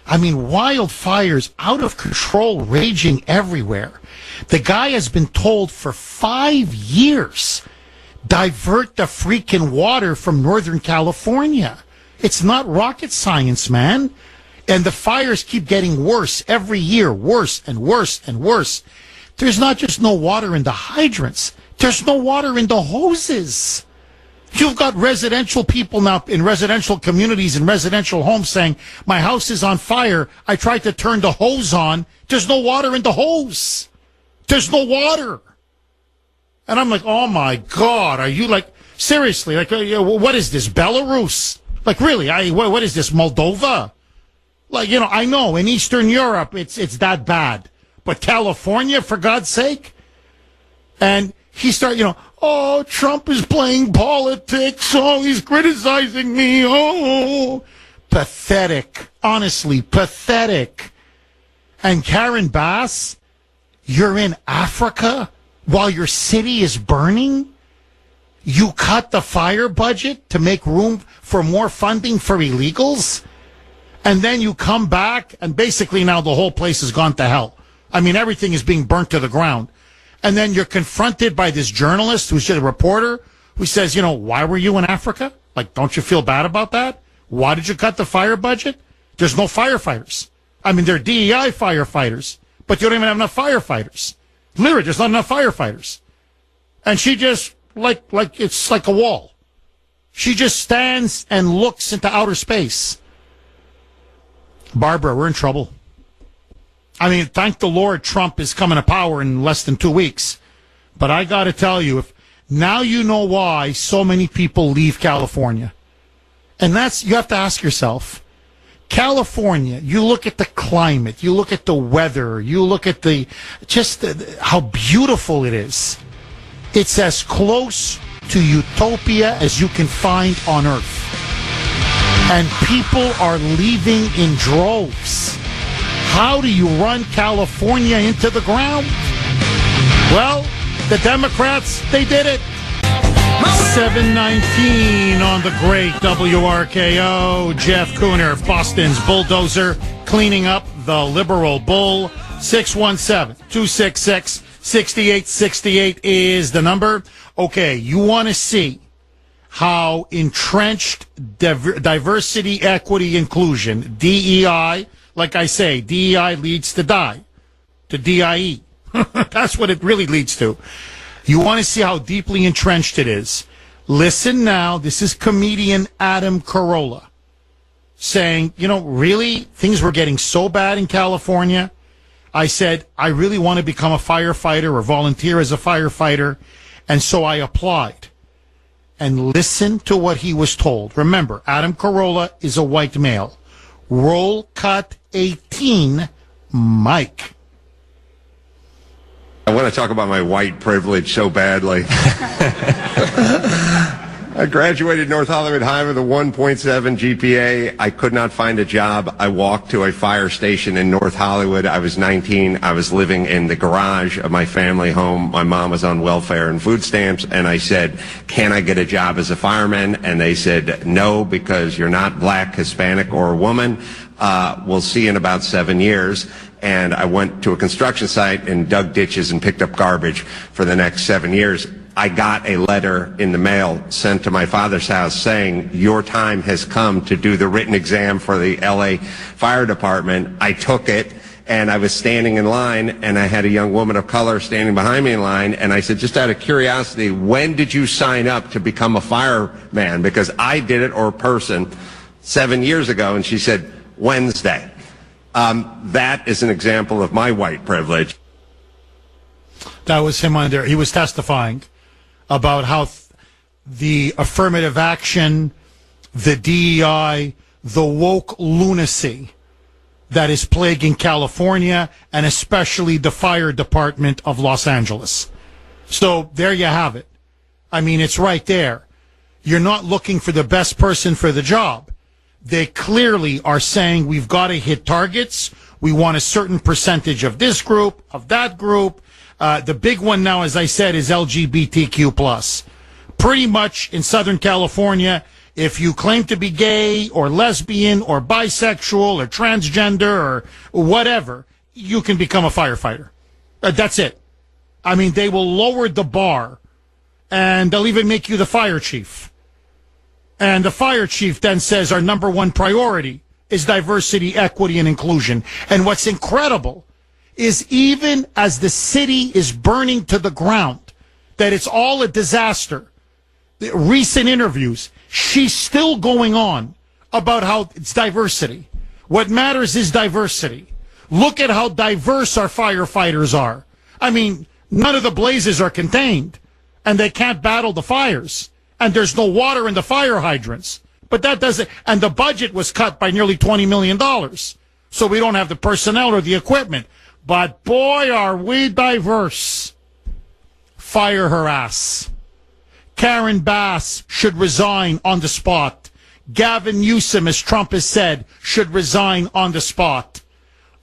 I mean, wildfires out of control, raging everywhere. The guy has been told for 5 years, divert the freaking water from Northern California. It's not rocket science, man. And the fires keep getting worse every year, worse and worse and worse. There's not just no water in the hydrants. There's no water in the hoses. You've got residential people now in residential communities and residential homes saying, my house is on fire. I tried to turn the hose on. There's no water in the hose. There's no water. And I'm like, oh my God, are you like, seriously, like, what is this, Belarus? Like, really, what is this, Moldova? Like, I know in Eastern Europe it's that bad. But California, for God's sake? And he started, oh, Trump is playing politics. Oh, he's criticizing me. Oh, pathetic. Honestly, pathetic. And Karen Bass, you're in Africa while your city is burning? You cut the fire budget to make room for more funding for illegals? And then you come back, and basically now the whole place has gone to hell. I mean, everything is being burnt to the ground. And then you're confronted by this journalist who's just a reporter who says, why were you in Africa? Like, don't you feel bad about that? Why did you cut the fire budget? There's no firefighters. I mean, they're DEI firefighters, but you don't even have enough firefighters. Literally, there's not enough firefighters. And she just, like it's like a wall. She just stands and looks into outer space. Barbara, we're in trouble. I mean, thank the Lord Trump is coming to power in less than 2 weeks. But I got to tell you, now you know why so many people leave California. And you have to ask yourself, California, you look at the climate, you look at the weather, you look at how beautiful it is. It's as close to utopia as you can find on Earth. And people are leaving in droves. How do you run California into the ground? Well, the Democrats, they did it. 7:19 on the great WRKO. Jeff Kuhner, Boston's bulldozer, cleaning up the liberal bull. 617-266-6868 is the number. Okay, you want to see how entrenched diversity, equity, inclusion, DEI, like I say, DEI leads to die, to DIE. That's what it really leads to. You want to see how deeply entrenched it is. Listen now, this is comedian Adam Carolla saying, really, things were getting so bad in California. I said, I really want to become a firefighter or volunteer as a firefighter, and so I applied. And listen to what he was told. Remember, Adam Carolla is a white male. Roll cut 18, Mike. I want to talk about my white privilege so badly. I graduated North Hollywood High with a 1.7 GPA. I could not find a job. I walked to a fire station in North Hollywood. I was 19. I was living in the garage of my family home. My mom was on welfare and food stamps, and I said, can I get a job as a fireman? And they said, no, because you're not black, Hispanic, or a woman. We'll see in about 7 years. And I went to a construction site and dug ditches and picked up garbage for the next 7 years. I got a letter in the mail sent to my father's house saying, your time has come to do the written exam for the LA Fire Department. I took it, and I was standing in line, and I had a young woman of color standing behind me in line, and I said, just out of curiosity, when did you sign up to become a fireman? Because I did it, or a person, 7 years ago, and she said, Wednesday. That is an example of my white privilege. That was him on there. He was testifying about how the affirmative action, the DEI, the woke lunacy that is plaguing California and especially the fire department of Los Angeles. So there you have it. I mean, it's right there. You're not looking for the best person for the job. They clearly are saying we've got to hit targets. We want a certain percentage of this group, of that group. The big one now, as I said, is LGBTQ+. Pretty much in Southern California, if you claim to be gay or lesbian or bisexual or transgender or whatever, you can become a firefighter. That's it. I mean, they will lower the bar, and they'll even make you the fire chief. And the fire chief then says our number one priority is diversity, equity, and inclusion. And what's incredible is even as the city is burning to the ground, that it's all a disaster. The recent interviews, she's still going on about how it's diversity. What matters is diversity. Look at how diverse our firefighters are. I mean, none of the blazes are contained, and they can't battle the fires. And there's no water in the fire hydrants. But that doesn't, and the budget was cut by nearly $20 million. So we don't have the personnel or the equipment. But boy, are we diverse. Fire her ass. Karen Bass should resign on the spot. Gavin Newsom, as Trump has said, should resign on the spot.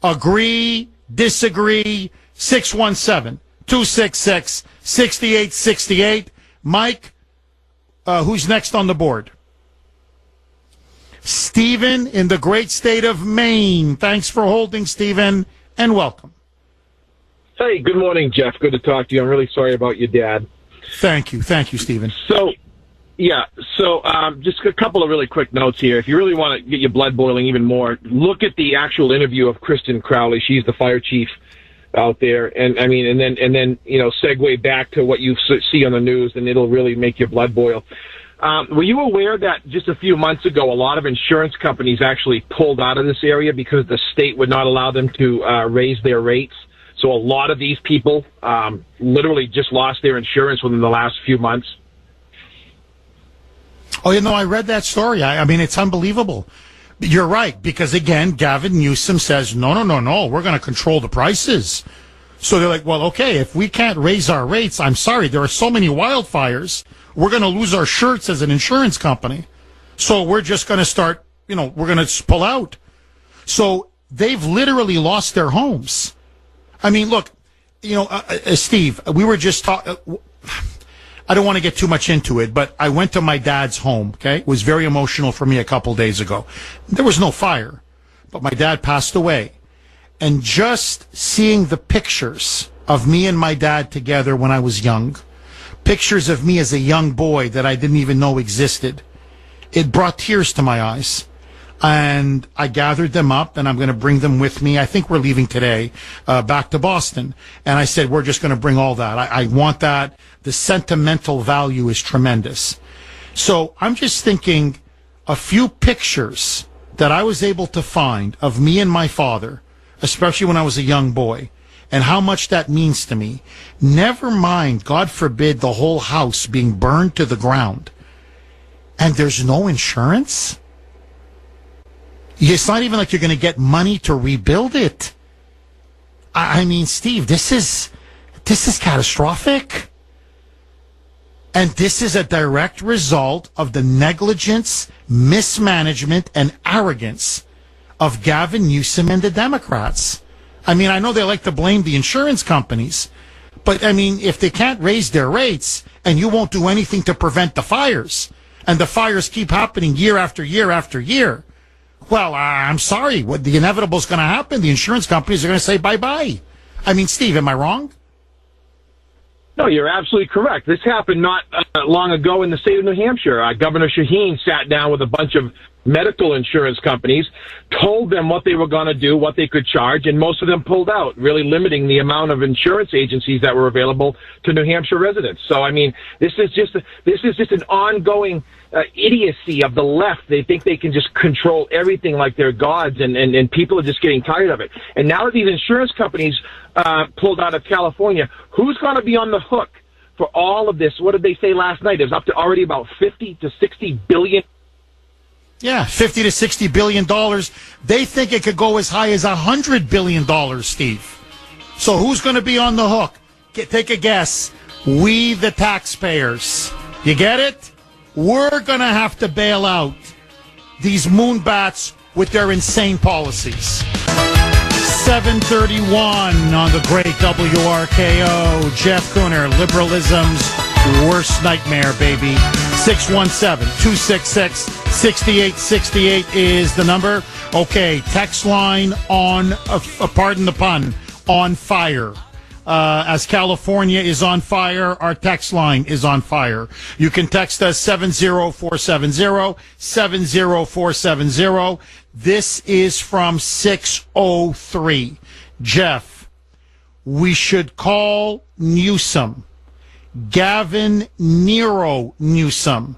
Agree, disagree, 617-266-6868. Mike, who's next on the board? Stephen in the great state of Maine. Thanks for holding, Stephen, and welcome. Hey, good morning, Jeff. Good to talk to you. I'm really sorry about your dad. Thank you, Stephen. So just a couple of really quick notes here. If you really want to get your blood boiling even more, look at the actual interview of Kristen Crowley. She's the fire chief out there, and I mean, and then segue back to what you see on the news, and it'll really make your blood boil. Were you aware that just a few months ago, a lot of insurance companies actually pulled out of this area because the state would not allow them to raise their rates? So a lot of these people literally just lost their insurance within the last few months. Oh, I read that story. I mean, it's unbelievable. You're right, because again, Gavin Newsom says, no, we're going to control the prices. So they're like, well, okay, if we can't raise our rates, I'm sorry, there are so many wildfires, we're going to lose our shirts as an insurance company. So we're just going to start, we're going to pull out. So they've literally lost their homes. I mean, look, Steve, we were just talking. I don't want to get too much into it, but I went to my dad's home, okay? It was very emotional for me a couple days ago. There was no fire, but my dad passed away. And just seeing the pictures of me and my dad together when I was young, pictures of me as a young boy that I didn't even know existed, it brought tears to my eyes. And I gathered them up, and I'm going to bring them with me. I think we're leaving today back to Boston. And I said, we're just going to bring all that. I want that. The sentimental value is tremendous. So I'm just thinking a few pictures that I was able to find of me and my father, especially when I was a young boy, and how much that means to me. Never mind, God forbid, the whole house being burned to the ground. And there's no insurance? It's not even like you're going to get money to rebuild it. I mean, Steve, this is catastrophic. And this is a direct result of the negligence, mismanagement, and arrogance of Gavin Newsom and the Democrats. I mean, I know they like to blame the insurance companies, but I mean, if they can't raise their rates and you won't do anything to prevent the fires, and the fires keep happening year after year after year, well, I'm sorry, what the inevitable is going to happen. The insurance companies are going to say bye-bye. I mean, Steve, am I wrong? No, you're absolutely correct. This happened not long ago in the state of New Hampshire. Governor Shaheen sat down with a bunch of medical insurance companies, told them what they were going to do, what they could charge, and most of them pulled out, really limiting the amount of insurance agencies that were available to New Hampshire residents. So, I mean, this is just an ongoing idiocy of the left. They think they can just control everything like they're gods, and people are just getting tired of it. And now that these insurance companies pulled out of California, who's going to be on the hook for all of this? What did they say last night? It was up to already about 50 to 60 billion. Yeah, $50 to $60 billion. They think it could go as high as $100 billion, Steve. So who's going to be on the hook? Take a guess. We, the taxpayers. You get it? We're going to have to bail out these moonbats with their insane policies. 7:31 on the great WRKO. Jeff Kuhner, Liberalism's worst nightmare, baby. 617-266-6868 is the number. Okay, text line on, pardon the pun, on fire. As California is on fire, our text line is on fire. You can text us 70470. This is from 603. Jeff, we should call Newsom Gavin Newsom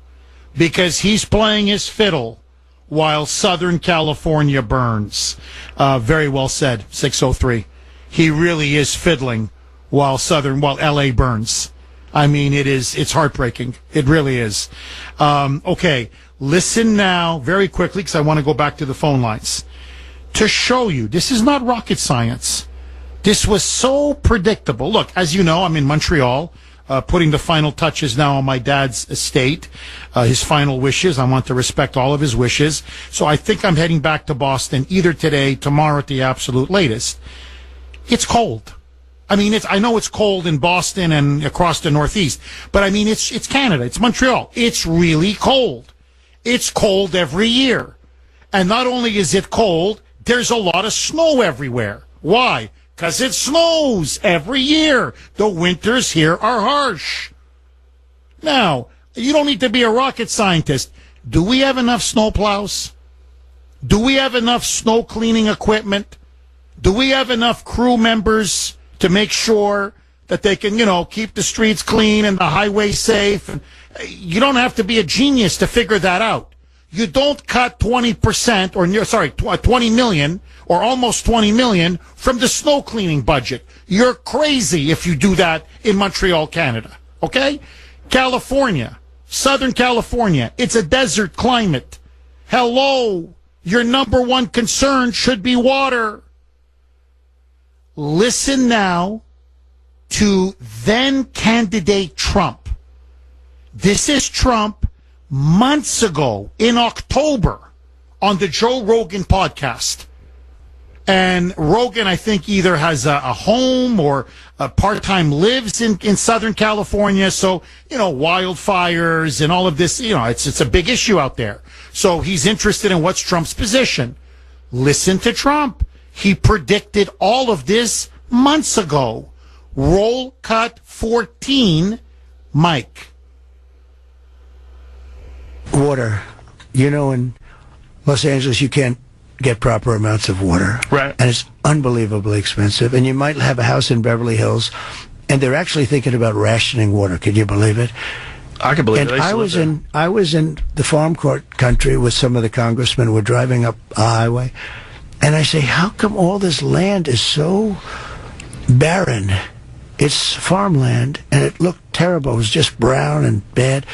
because he's playing his fiddle while Southern California burns. Very well said, 603. He really is fiddling while LA burns. I mean, it's heartbreaking. It really is. Okay, listen now very quickly because I want to go back to the phone lines to show you this is not rocket science. This was so predictable. Look, as you know, I'm in Montreal, putting the final touches now on my dad's estate, his final wishes. I want to respect all of his wishes. So I think I'm heading back to Boston either today, tomorrow at the absolute latest. It's cold. I mean, I know it's cold in Boston and across the Northeast, but I mean, it's Canada. It's Montreal. It's really cold. It's cold every year. And not only is it cold, there's a lot of snow everywhere. Why? Because it snows every year. The winters here are harsh. Now, you don't need to be a rocket scientist. Do we have enough snow plows? Do we have enough snow cleaning equipment? Do we have enough crew members to make sure that they can, keep the streets clean and the highway safe? You don't have to be a genius to figure that out. You don't cut 20% 20 million or almost 20 million from the snow cleaning budget. You're crazy if you do that in Montreal, Canada. Okay? California, Southern California, it's a desert climate. Hello, your number one concern should be water. Listen now to then candidate Trump. This is Trump months ago in October on the Joe Rogan podcast. And Rogan, I think, either has a home or part-time lives in Southern California. So, wildfires and all of this, it's a big issue out there. So he's interested in what's Trump's position. Listen to Trump. He predicted all of this months ago. Roll cut 14, Mike. Water. In Los Angeles, you can't get proper amounts of water. Right. And it's unbelievably expensive. And you might have a house in Beverly Hills, and they're actually thinking about rationing water. Can you believe it? I can believe and it. I was in the farm court country with some of the congressmen. We're driving up a highway, and I say, how come all this land is so barren? It's farmland, and it looked terrible. It was just brown and bad.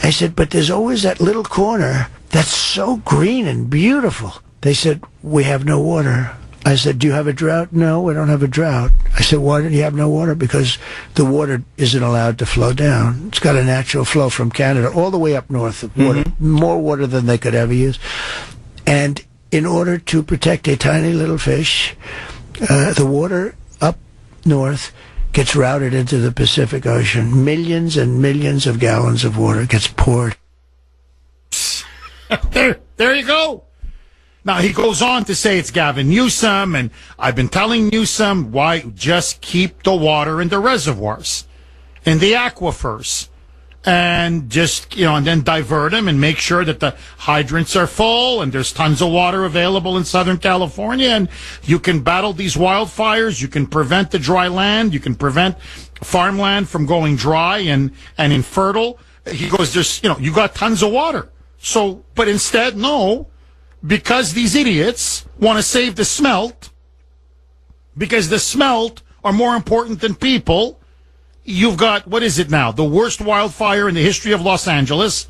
I said, but there's always that little corner that's so green and beautiful. They said, we have no water. I said, do you have a drought? No, we don't have a drought. I said, why do you have no water? Because the water isn't allowed to flow down. It's got a natural flow from Canada all the way up north of water, more water than they could ever use. And in order to protect a tiny little fish, the water up north gets routed into the Pacific Ocean. Millions and millions of gallons of water gets poured. There you go. Now, he goes on to say it's Gavin Newsom, and I've been telling Newsom, why just keep the water in the reservoirs, in the aquifers, and just, and then divert them and make sure that the hydrants are full and there's tons of water available in Southern California, and you can battle these wildfires, you can prevent the dry land, you can prevent farmland from going dry and infertile. He goes, you got tons of water. So, but instead, no. Because these idiots want to save the smelt, because the smelt are more important than people, you've got, what is it now, the worst wildfire in the history of Los Angeles,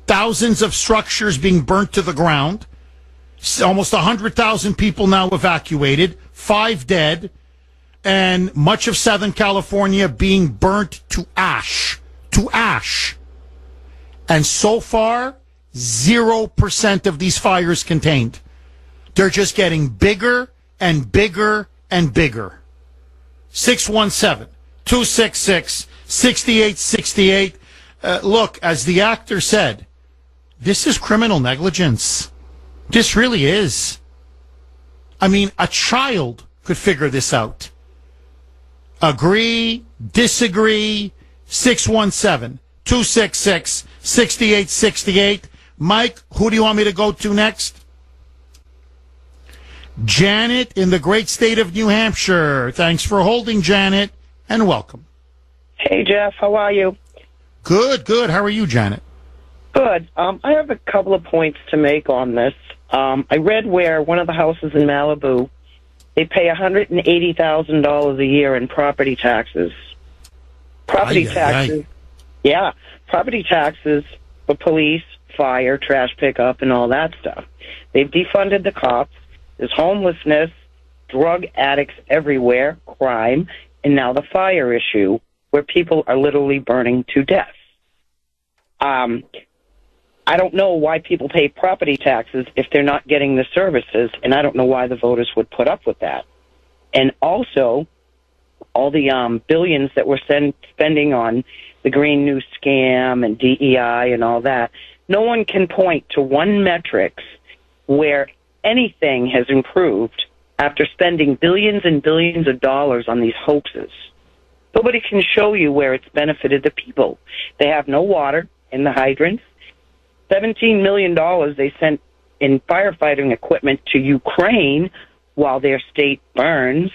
thousands of structures being burnt to the ground, almost 100,000 people now evacuated, 5 dead, and much of Southern California being burnt to ash. To ash. And so far, 0% of these fires contained. They're just getting bigger and bigger and bigger. 617-266-6868. Look, as the actor said, this is criminal negligence. This really is. I mean, a child could figure this out. Agree, disagree, 617-266-6868. Mike, who do you want me to go to next? Janet in the great state of New Hampshire. Thanks for holding, Janet, and welcome. Hey, Jeff. How are you? Good. How are you, Janet? Good. I have a couple of points to make on this. I read where one of the houses in Malibu, they pay $180,000 a year in property taxes. Property taxes for police, fire, trash pickup, and all that stuff. They've defunded the cops. There's homelessness, drug addicts everywhere, crime, and now the fire issue where people are literally burning to death. I don't know why people pay property taxes if they're not getting the services, and I don't know why the voters would put up with that. And also, all the billions that we're spending on the Green New Scam and DEI and all that, no one can point to one metrics where anything has improved after spending billions and billions of dollars on these hoaxes. Nobody can show you where it's benefited the people. They have no water in the hydrants. $17 million they sent in firefighting equipment to Ukraine while their state burns.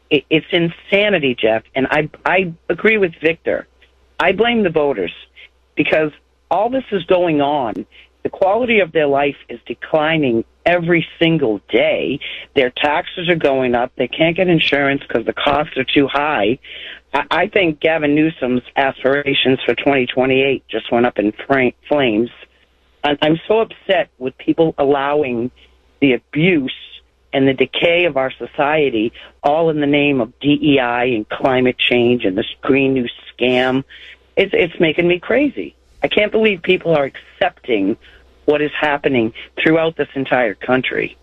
It's insanity, Jeff. And I agree with Victor. I blame the voters because all this is going on. The quality of their life is declining every single day. Their taxes are going up. They can't get insurance because the costs are too high. I think Gavin Newsom's aspirations for 2028 just went up in flames. I'm so upset with people allowing the abuse and the decay of our society, all in the name of DEI and climate change and this Green New Scam. It's making me crazy. I can't believe people are accepting what is happening throughout this entire country.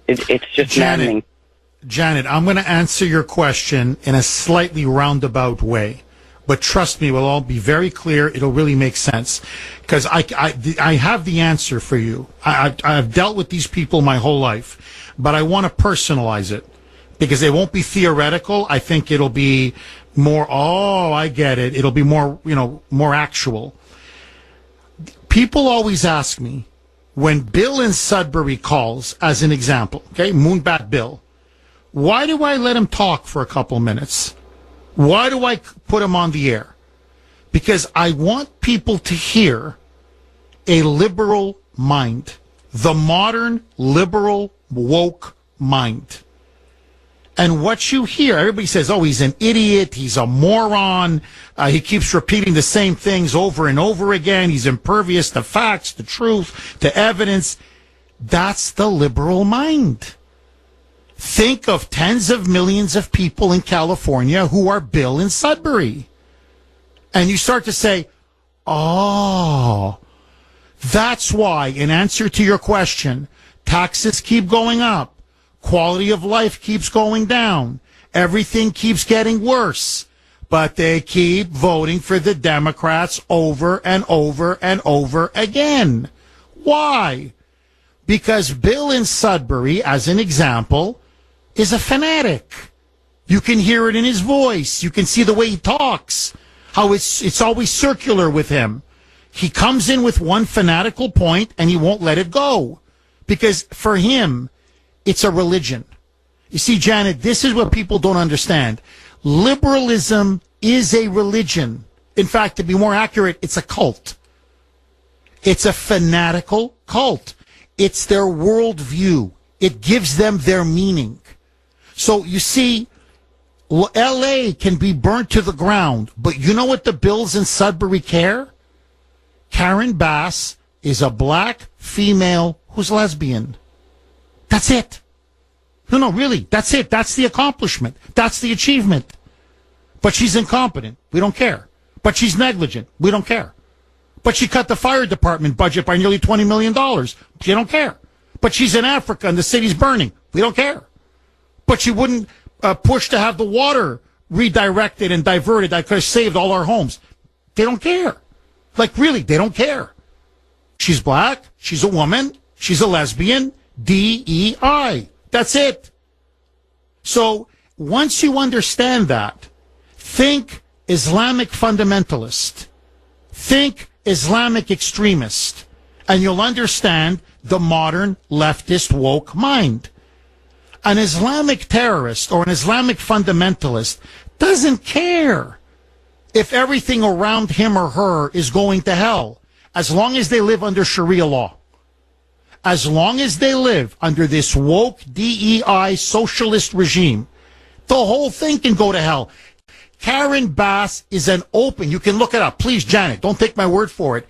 It's just maddening. Janet, I'm going to answer your question in a slightly roundabout way. But trust me, we'll all be very clear. It'll really make sense. Because I have the answer for you. I've dealt with these people my whole life. But I want to personalize it. Because it won't be theoretical. I think it'll be more, I get it. It'll be more, more actual. People always ask me, when Bill in Sudbury calls, as an example, okay, Moonbat Bill, why do I let him talk for a couple minutes? Why do I put him on the air? Because I want people to hear a liberal mind, the modern liberal woke mind. And what you hear, everybody says, he's an idiot, he's a moron, he keeps repeating the same things over and over again, he's impervious to facts, to truth, to evidence. That's the liberal mind. Think of tens of millions of people in California who are Bill and Sudbury. And you start to say, oh, that's why, in answer to your question, taxes keep going up, quality of life keeps going down, everything keeps getting worse, but they keep voting for the Democrats over and over and over again. Why? Because Bill in Sudbury, as an example, is a fanatic. You can hear it in his voice. You can see the way he talks, how it's always circular with him. He comes in with one fanatical point and he won't let it go. Because for him, it's a religion. You see, Janet, this is what people don't understand. Liberalism is a religion. In fact, to be more accurate, it's a cult. It's a fanatical cult. It's their worldview. It gives them their meaning. So you see, L.A. can be burnt to the ground, but you know what the Bills in Sudbury care? Karen Bass is a black female who's lesbian. That's it. No, really, that's it. That's the accomplishment. That's the achievement. But she's incompetent. We don't care. But she's negligent. We don't care. But she cut the fire department budget by nearly $20 million. You don't care. But she's in Africa and the city's burning. We don't care. But she wouldn't push to have the water redirected and diverted. That could have saved all our homes. They don't care. Like, really, they don't care. She's black. She's a woman. She's a lesbian. DEI. That's it. So once you understand that, think Islamic fundamentalist. Think Islamic extremist. And you'll understand the modern leftist woke mind. An Islamic terrorist or an Islamic fundamentalist doesn't care if everything around him or her is going to hell, as long as they live under Sharia law. As long as they live under this woke DEI socialist regime, the whole thing can go to hell. Karen Bass is an open, you can look it up. Please, Janet, don't take my word for it.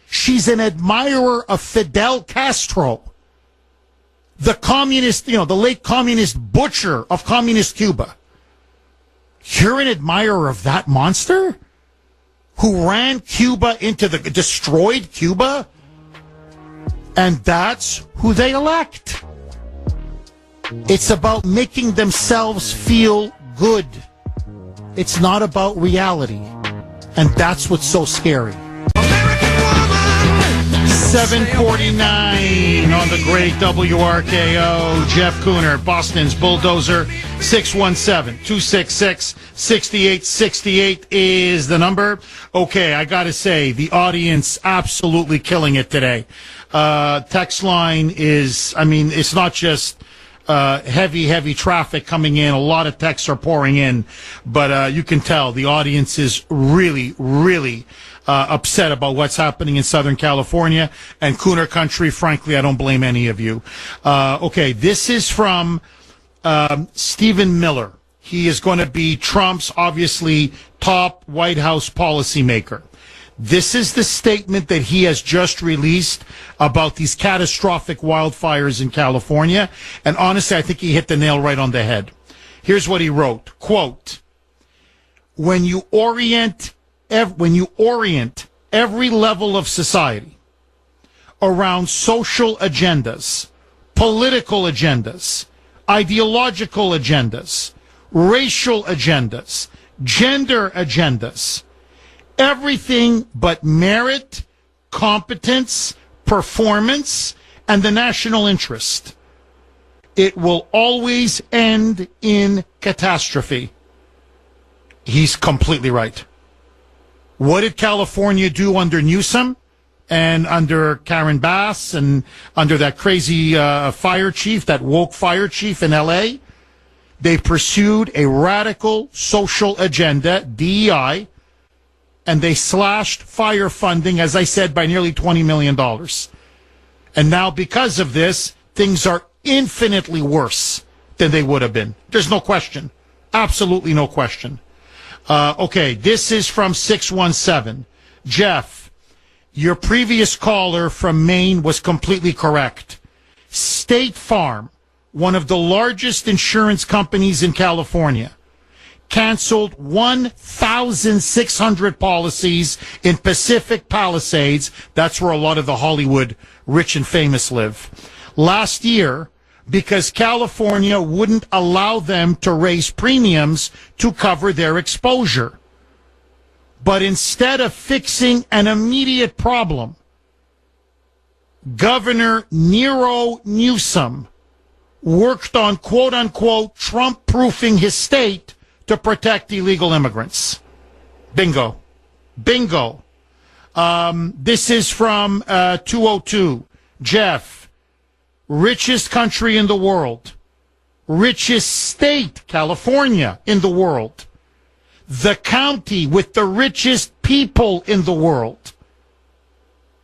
She's an admirer of Fidel Castro, the communist, the late communist butcher of communist Cuba. You're an admirer of that monster who ran Cuba destroyed Cuba? And that's who they elect. It's about making themselves feel good. It's not about reality. And that's what's so scary. 7:49 on the great WRKO. Jeff Kuhner, Boston's Bulldozer. 617-266-6868 is the number. Okay, I got to say, the audience absolutely killing it today. Text line is, it's not just heavy traffic coming in. A lot of texts are pouring in, but you can tell the audience is really, really upset about what's happening in Southern California and Kuhner country. Frankly, I don't blame any of you. Okay, this is from Stephen Miller. He is going to be Trump's, obviously, top White House policymaker. This is the statement that he has just released about these catastrophic wildfires in California. And honestly, I think he hit the nail right on the head. Here's what he wrote. Quote, when you orient every level of society around social agendas, political agendas, ideological agendas, racial agendas, gender agendas, everything but merit, competence, performance, and the national interest, it will always end in catastrophe. He's completely right. What did California do under Newsom and under Karen Bass and under that crazy fire chief, that woke fire chief in L.A.? They pursued a radical social agenda, DEI, and they slashed fire funding, as I said, by nearly $20 million. And now, because of this, things are infinitely worse than they would have been. There's no question. Absolutely no question. Okay, this is from 617. Jeff, your previous caller from Maine was completely correct. State Farm one of the largest insurance companies in California, canceled 1,600 policies in Pacific Palisades. That's where a lot of the Hollywood rich and famous live. Last year, because California wouldn't allow them to raise premiums to cover their exposure. But instead of fixing an immediate problem, Governor Newsom worked on, quote-unquote, Trump-proofing his state to protect illegal immigrants. Bingo. Bingo. This is from 202. Jeff, richest country in the world, richest state, California, in the world, the county with the richest people in the world,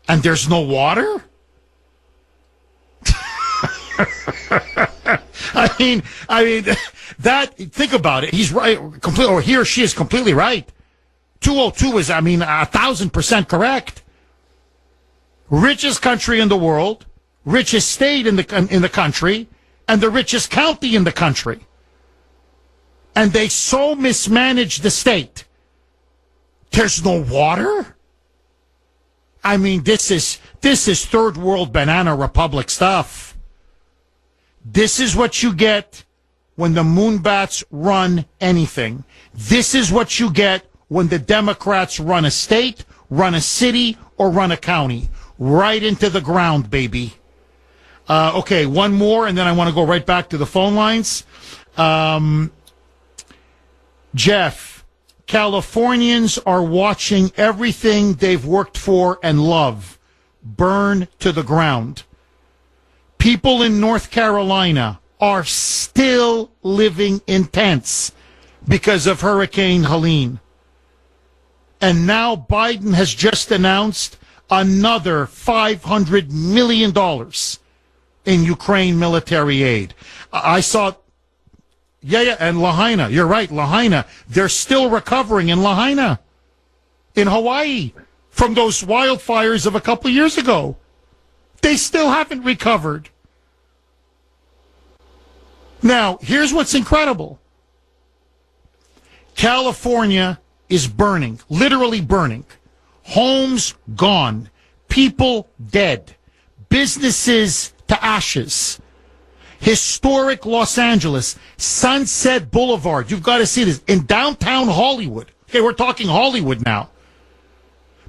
and there's no water? I mean, that, think about it. He's right, completely, or he or she is completely right. 202 is, 1,000% correct. Richest country in the world, richest state in the country, and the richest county in the country. And they so mismanage the state. There's no water? I mean, this is third world banana republic stuff. This is what you get when the Moonbats run anything. This is what you get when the Democrats run a state, run a city, or run a county. Right into the ground, baby. Okay, one more, and then I want to go right back to the phone lines. Jeff, Californians are watching everything they've worked for and love burn to the ground. People in North Carolina are still living in tents because of Hurricane Helene. And now Biden has just announced another $500 million in Ukraine military aid. I saw, and Lahaina, you're right, Lahaina, they're still recovering in Lahaina, in Hawaii, from those wildfires of a couple years ago. They still haven't recovered. Now, here's what's incredible. California is burning, literally burning. Homes gone, people dead, businesses to ashes. Historic Los Angeles, Sunset Boulevard, you've got to see this, in downtown Hollywood. Okay, we're talking Hollywood now.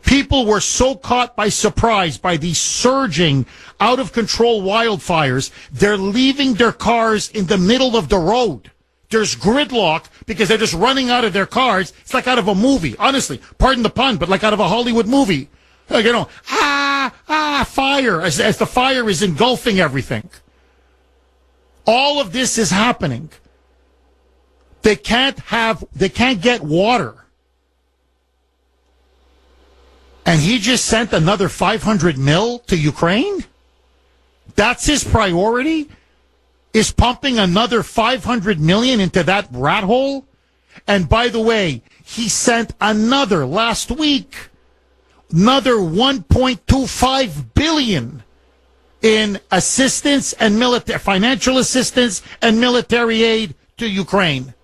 People were so caught by surprise by these surging, out-of-control wildfires, they're leaving their cars in the middle of the road. There's gridlock because they're just running out of their cars. It's like out of a movie, honestly. Pardon the pun, but like out of a Hollywood movie. Like, fire, as the fire is engulfing everything. All of this is happening. They can't get water. And he just sent another $500 million to Ukraine? That's his priority? Is pumping another $500 million into that rat hole? And by the way, he sent another last week, another $1.25 billion in assistance and financial assistance and military aid to Ukraine.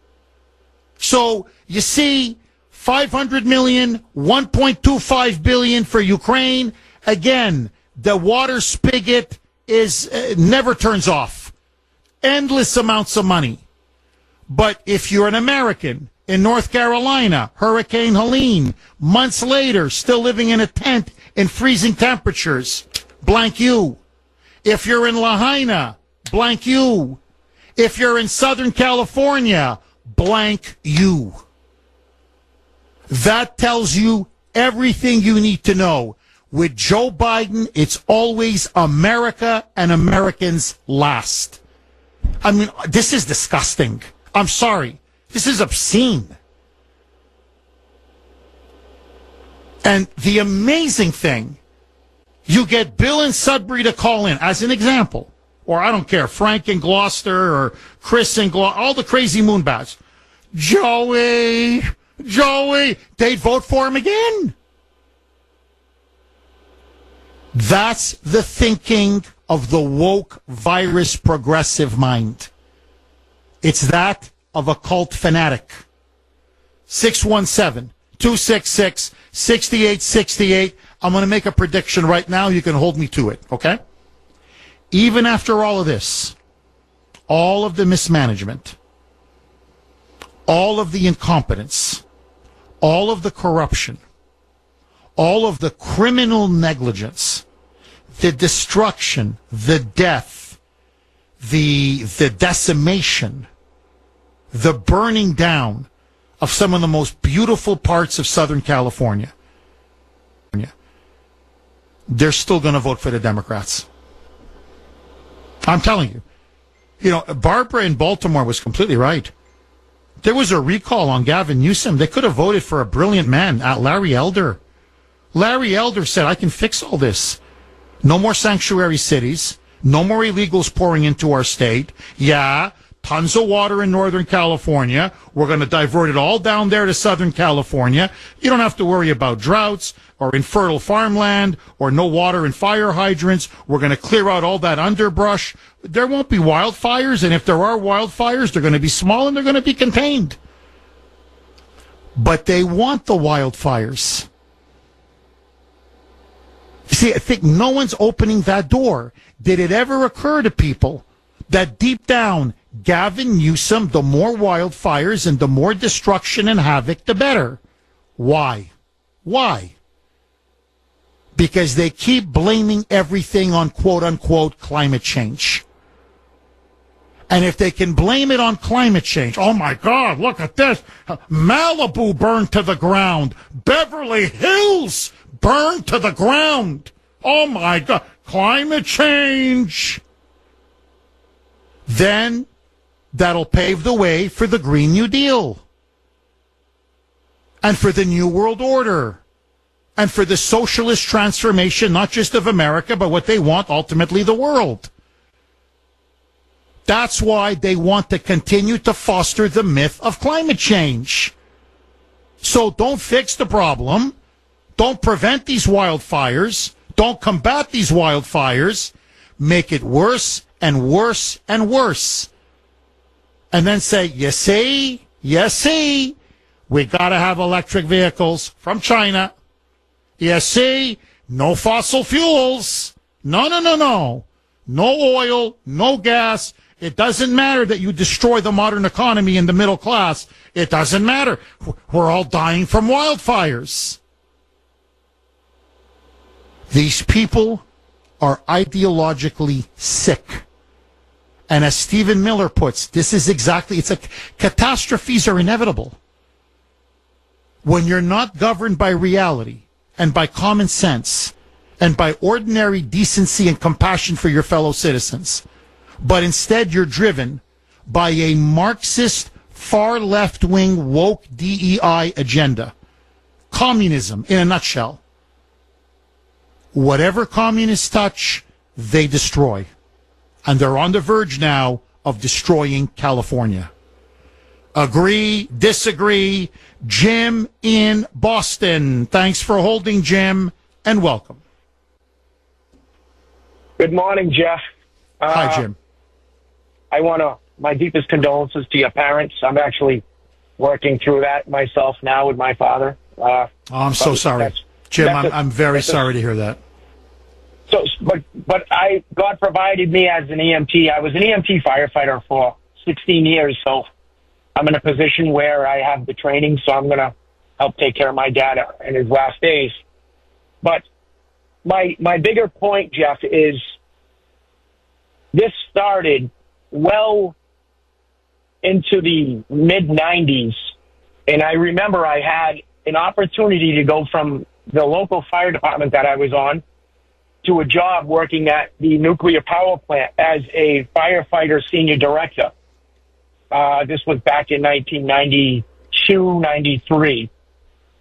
So you see, $500 million, $1.25 billion for Ukraine. Again, the water spigot is never turns off. Endless amounts of money. But if you're an American in North Carolina, Hurricane Helene, months later, still living in a tent in freezing temperatures, blank you. If you're in Lahaina, blank you. If you're in Southern California, blank you. That tells you everything you need to know. With Joe Biden, it's always America and Americans last. I mean, this is disgusting. I'm sorry. This is obscene. And the amazing thing, you get Bill and Sudbury to call in, as an example. Or I don't care, Frank in Gloucester or Chris in Gloucester, all the crazy moonbats. Joey, they'd vote for him again. That's the thinking of the woke virus progressive mind. It's that of a cult fanatic. 617-266-6868. I'm going to make a prediction right now. You can hold me to it, okay? Even after all of this, all of the mismanagement, all of the incompetence, all of the corruption, all of the criminal negligence, the destruction, the death, the decimation, the burning down of some of the most beautiful parts of Southern California, they're still going to vote for the Democrats. I'm telling you. You know, Barbara in Baltimore was completely right. There was a recall on Gavin Newsom. They could have voted for a brilliant man, Larry Elder. Larry Elder said, I can fix all this. No more sanctuary cities. No more illegals pouring into our state. Yeah, tons of water in Northern California. We're going to divert it all down there to Southern California. You don't have to worry about droughts or infertile farmland or no water in fire hydrants. We're going to clear out all that underbrush. There won't be wildfires, and if there are wildfires, they're going to be small and they're going to be contained. But they want the wildfires. See, I think no one's opening that door. Did it ever occur to people that deep down, Gavin Newsom, the more wildfires and the more destruction and havoc, the better? Why? Why? Because they keep blaming everything on quote-unquote climate change. And if they can blame it on climate change, oh my God, look at this. Malibu burned to the ground. Beverly Hills burned to the ground. Oh my God, climate change. Then that'll pave the way for the Green New Deal. And for the New World Order. And for the socialist transformation, not just of America, but what they want, ultimately the world. That's why they want to continue to foster the myth of climate change. So don't fix the problem. Don't prevent these wildfires. Don't combat these wildfires. Make it worse and worse and worse. And then say, you see, we got to have electric vehicles from China. You see, no fossil fuels. No. No oil, no gas. It doesn't matter that you destroy the modern economy and the middle class. It doesn't matter. We're all dying from wildfires. These people are ideologically sick. And as Stephen Miller puts, this is exactly, it's like catastrophes are inevitable. When you're not governed by reality and by common sense and by ordinary decency and compassion for your fellow citizens, but instead you're driven by a Marxist, far left-wing, woke DEI agenda. Communism, in a nutshell. Whatever communists touch, they destroy. And they're on the verge now of destroying California. Agree, disagree. Jim in Boston. Thanks for holding, Jim, and welcome. Good morning, Jeff. Hi, Jim. I want my deepest condolences to your parents. I'm actually working through that myself now with my father. I'm so sorry. Jim, I'm very sorry to hear that. So, but God provided me as an EMT. I was an EMT firefighter for 16 years, so I'm in a position where I have the training, so I'm going to help take care of my dad in his last days. But my bigger point, Jeff, is this started well into the mid-'90s, and I remember I had an opportunity to go from the local fire department that I was on to a job working at the nuclear power plant as a firefighter senior director. This was back in 1992, 93.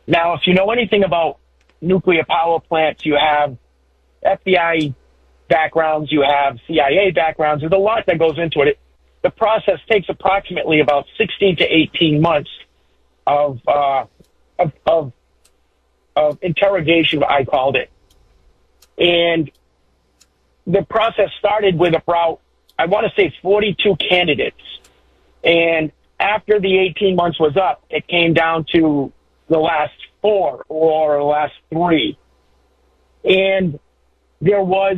Now, if you know anything about nuclear power plants, you have FBI backgrounds, you have CIA backgrounds. There's a lot that goes into it. The process takes approximately about 16 to 18 months of interrogation, I called it. And the process started with about, I want to say 42 candidates. And after the 18 months was up, it came down to the last 4 or last 3. And there was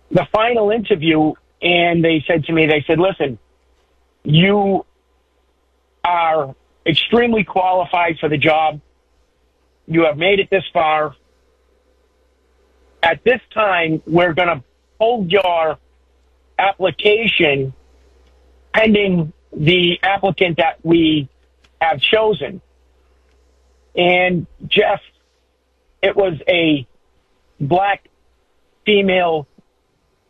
the final interview, and they said to me, listen, you are extremely qualified for the job. You have made it this far. At this time, we're going to hold your application pending the applicant that we have chosen. And Jeff, it was a black female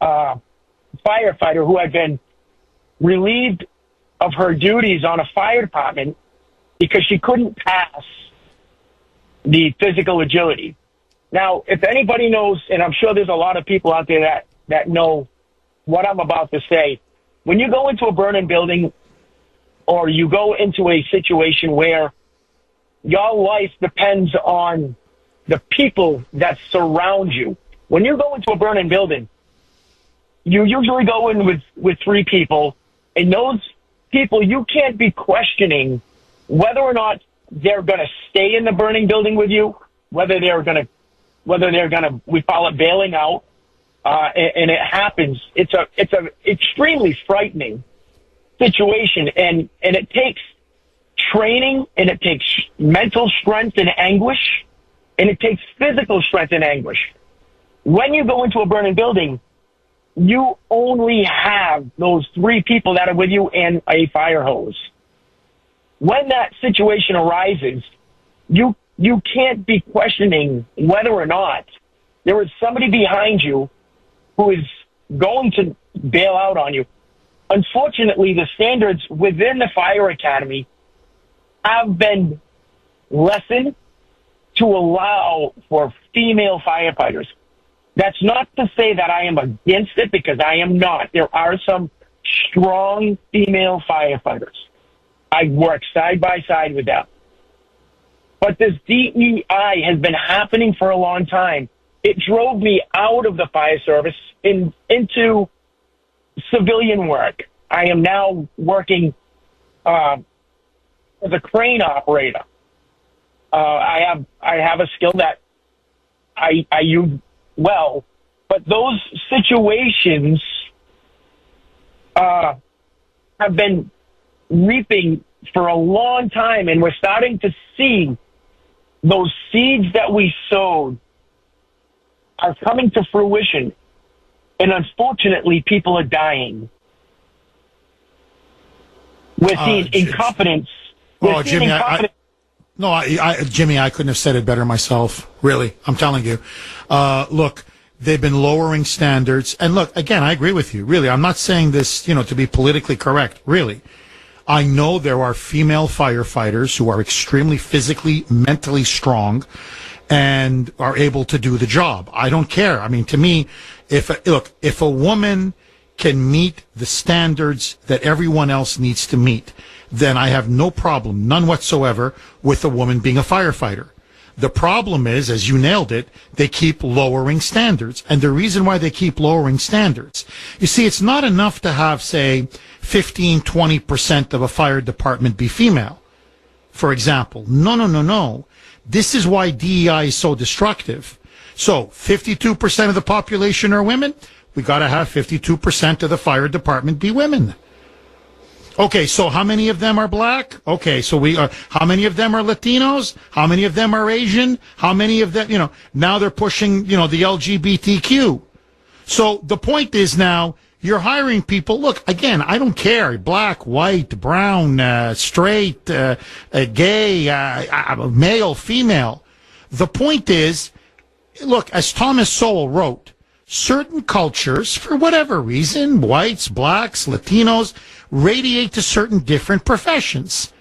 firefighter who had been relieved of her duties on a fire department because she couldn't pass the physical agility. Now, if anybody knows, and I'm sure there's a lot of people out there that know what I'm about to say, when you go into a burning building or you go into a situation where your life depends on the people that surround you, when you go into a burning building, you usually go in with 3 people, and those people, you can't be questioning whether or not they're going to stay in the burning building with you, whether they're going to, we call it bailing out, and it happens. It's a extremely frightening situation, and it takes training, and it takes mental strength and anguish, and it takes physical strength and anguish. When you go into a burning building, you only have those 3 people that are with you and a fire hose. When that situation arises, you can't be questioning whether or not there is somebody behind you who is going to bail out on you. Unfortunately, the standards within the fire academy have been lessened to allow for female firefighters. That's not to say that I am against it, because I am not. There are some strong female firefighters. I work side by side with them. But this DEI has been happening for a long time. It drove me out of the fire service into civilian work. I am now working as a crane operator. I have a skill that I use well, but those situations have been reaping for a long time, and we're starting to see those seeds that we sowed are coming to fruition, and unfortunately, people are dying. We're seeing incompetence. Oh, Jimmy, Jimmy, I couldn't have said it better myself. Really, I'm telling you. Look, they've been lowering standards. And look, again, I agree with you. Really, I'm not saying this, to be politically correct. Really. I know there are female firefighters who are extremely physically, mentally strong and are able to do the job. I don't care. I mean, to me, if a woman can meet the standards that everyone else needs to meet, then I have no problem, none whatsoever, with a woman being a firefighter. The problem is, as you nailed it, they keep lowering standards. And the reason why they keep lowering standards, you see, it's not enough to have, say, 15, 20% of a fire department be female, for example. No. This is why DEI is so destructive. So 52% of the population are women. We got to have 52% of the fire department be women. Okay, so how many of them are black? Okay, so how many of them are Latinos? How many of them are Asian? How many of them, now they're pushing, the LGBTQ. So the point is now, you're hiring people. Look, again, I don't care. Black, white, brown, straight, gay, male, female. The point is, look, as Thomas Sowell wrote, certain cultures, for whatever reason, whites, blacks, Latinos, radiate to certain different professions.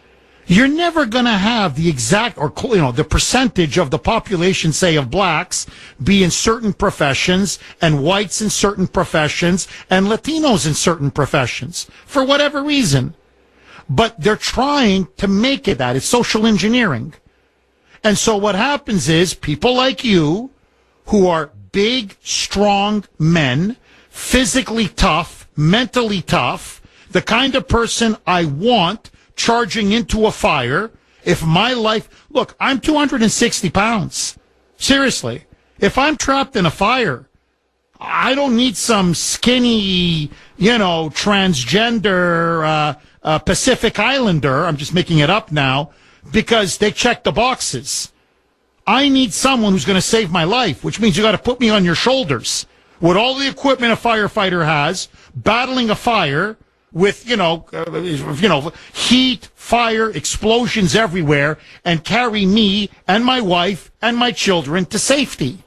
You're never going to have the exact, or the percentage of the population, say, of blacks be in certain professions, and whites in certain professions, and Latinos in certain professions, for whatever reason. But they're trying to make it that. It's social engineering. And so what happens is people like you, who are big, strong men, physically tough, mentally tough, the kind of person I want charging into a fire. If my life, look, I'm 260 pounds. Seriously. If I'm trapped in a fire, I don't need some skinny, transgender, Pacific Islander. I'm just making it up now because they check the boxes. I need someone who's going to save my life, which means you got to put me on your shoulders with all the equipment a firefighter has, battling a fire with, heat, fire, explosions everywhere, and carry me and my wife and my children to safety.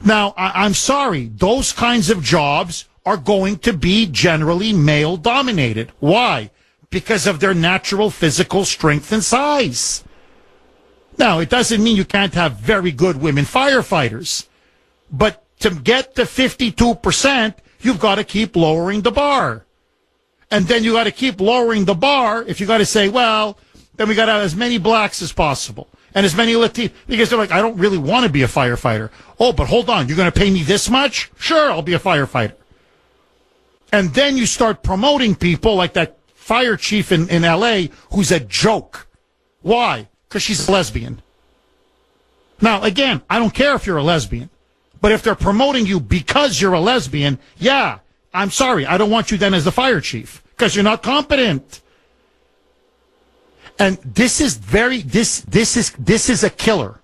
Now, I'm sorry, those kinds of jobs are going to be generally male-dominated. Why? Because of their natural physical strength and size. Now, it doesn't mean you can't have very good women firefighters. But to get to 52%, you've got to keep lowering the bar. And then you got to keep lowering the bar if you got to say, well, then we got to have as many blacks as possible. And as many Latinos, because they're like, I don't really want to be a firefighter. Oh, but hold on, you're going to pay me this much? Sure, I'll be a firefighter. And then you start promoting people like that fire chief in L.A. who's a joke. Why? Because she's a lesbian. Now, again, I don't care if you're a lesbian. But if they're promoting you because you're a lesbian, yeah, I'm sorry, I don't want you then as the fire chief because you're not competent. And this is this is a killer.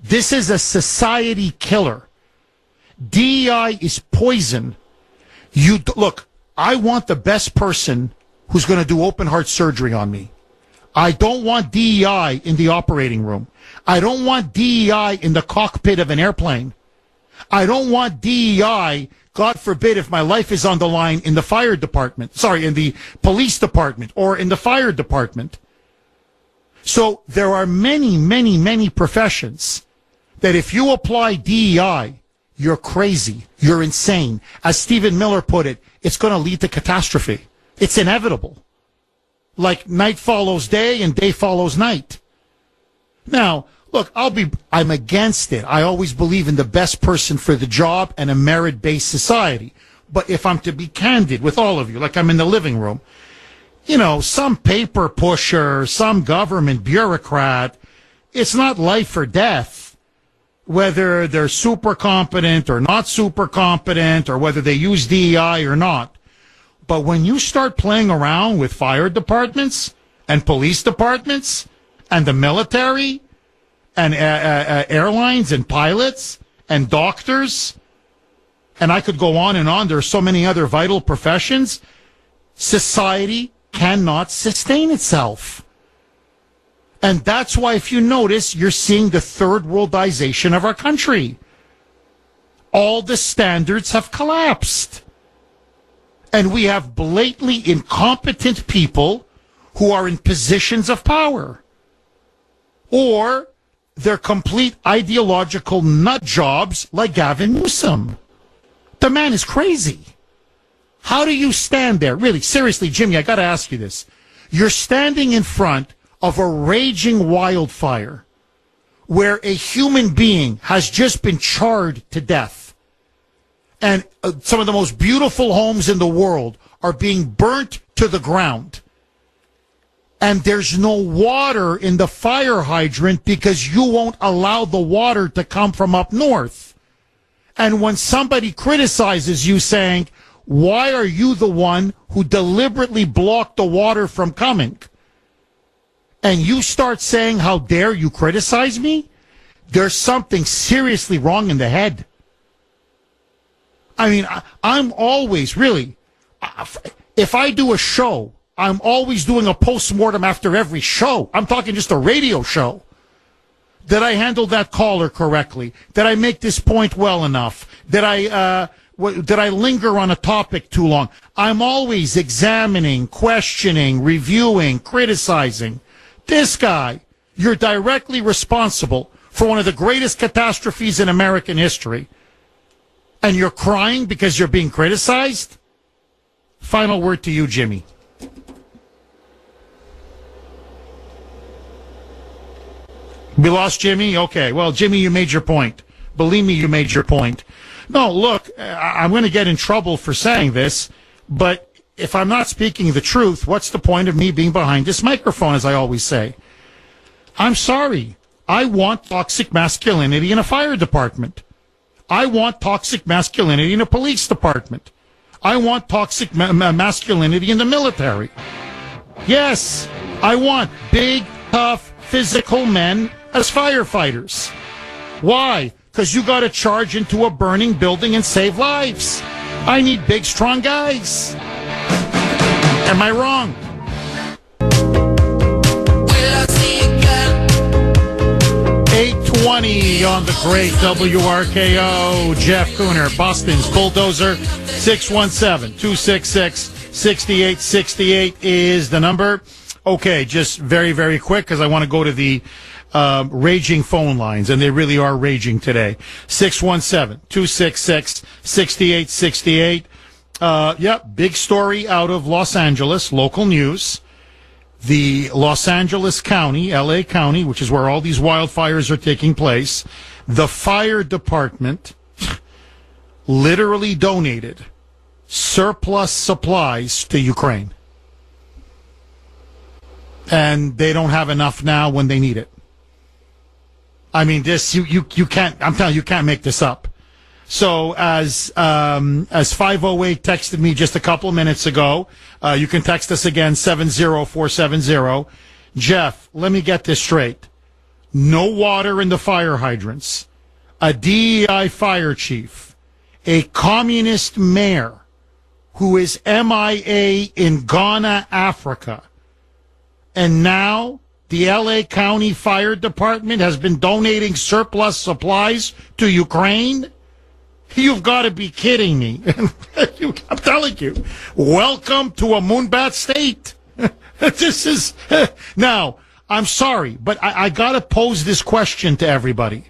This is a society killer. DEI is poison. Look, I want the best person who's going to do open heart surgery on me. I don't want DEI in the operating room. I don't want DEI in the cockpit of an airplane. I don't want DEI, God forbid, if my life is on the line in the fire department, in the police department or in the fire department. So there are many, many, many professions that if you apply DEI, you're crazy, you're insane. As Stephen Miller put it, it's going to lead to catastrophe. It's inevitable. Like night follows day and day follows night. Now, look, I'm against it. I always believe in the best person for the job and a merit-based society. But if I'm to be candid with all of you, like I'm in the living room, some paper pusher, some government bureaucrat, it's not life or death, whether they're super competent or not super competent or whether they use DEI or not. But when you start playing around with fire departments and police departments and the military and airlines and pilots and doctors, and I could go on and on, there are so many other vital professions, society cannot sustain itself. And that's why, if you notice, you're seeing the third worldization of our country. All the standards have collapsed. And we have blatantly incompetent people who are in positions of power. Or they're complete ideological nut jobs like Gavin Newsom. The man is crazy. How do you stand there? Really, seriously, Jimmy, I got to ask you this. You're standing in front of a raging wildfire where a human being has just been charred to death. And some of the most beautiful homes in the world are being burnt to the ground. And there's no water in the fire hydrant because you won't allow the water to come from up north. And when somebody criticizes you saying, why are you the one who deliberately blocked the water from coming? And you start saying, how dare you criticize me? There's something seriously wrong in the head. I mean, I'm always, really, if I do a show, I'm always doing a postmortem after every show. I'm talking just a radio show. Did I handle that caller correctly? Did I make this point well enough? Did I linger on a topic too long? I'm always examining, questioning, reviewing, criticizing. This guy, you're directly responsible for one of the greatest catastrophes in American history. And you're crying because you're being criticized? Final word to you, Jimmy. We lost Jimmy? Okay. Well, Jimmy, you made your point. Believe me, you made your point. No, look, I'm going to get in trouble for saying this, but if I'm not speaking the truth, what's the point of me being behind this microphone, as I always say? I'm sorry. I want toxic masculinity in a fire department. I want toxic masculinity in a police department. I want toxic masculinity in the military. Yes, I want big, tough, physical men as firefighters. Why? Because you got to charge into a burning building and save lives. I need big, strong guys. Am I wrong? 8:20 on the great WRKO. Jeff Kuhner, Boston's Bulldozer. 617-266-6868 is the number. Okay, just very, very quick, because I want to go to the raging phone lines, and they really are raging today. 617-266-6868. Big story out of Los Angeles, local news. The Los Angeles County, LA County, which is where all these wildfires are taking place, the fire department literally donated surplus supplies to Ukraine. And they don't have enough now when they need it. I mean, this, you can't, I'm telling you, you can't make this up. So as 508 texted me just a couple of minutes ago, you can text us again, 70470. Jeff, let me get this straight. No water in the fire hydrants. A DEI fire chief. A communist mayor who is MIA in Ghana, Africa. And now the LA County Fire Department has been donating surplus supplies to Ukraine? You've got to be kidding me. I'm telling you. Welcome to a moonbat state. This is... Now, I'm sorry, but I got to pose this question to everybody.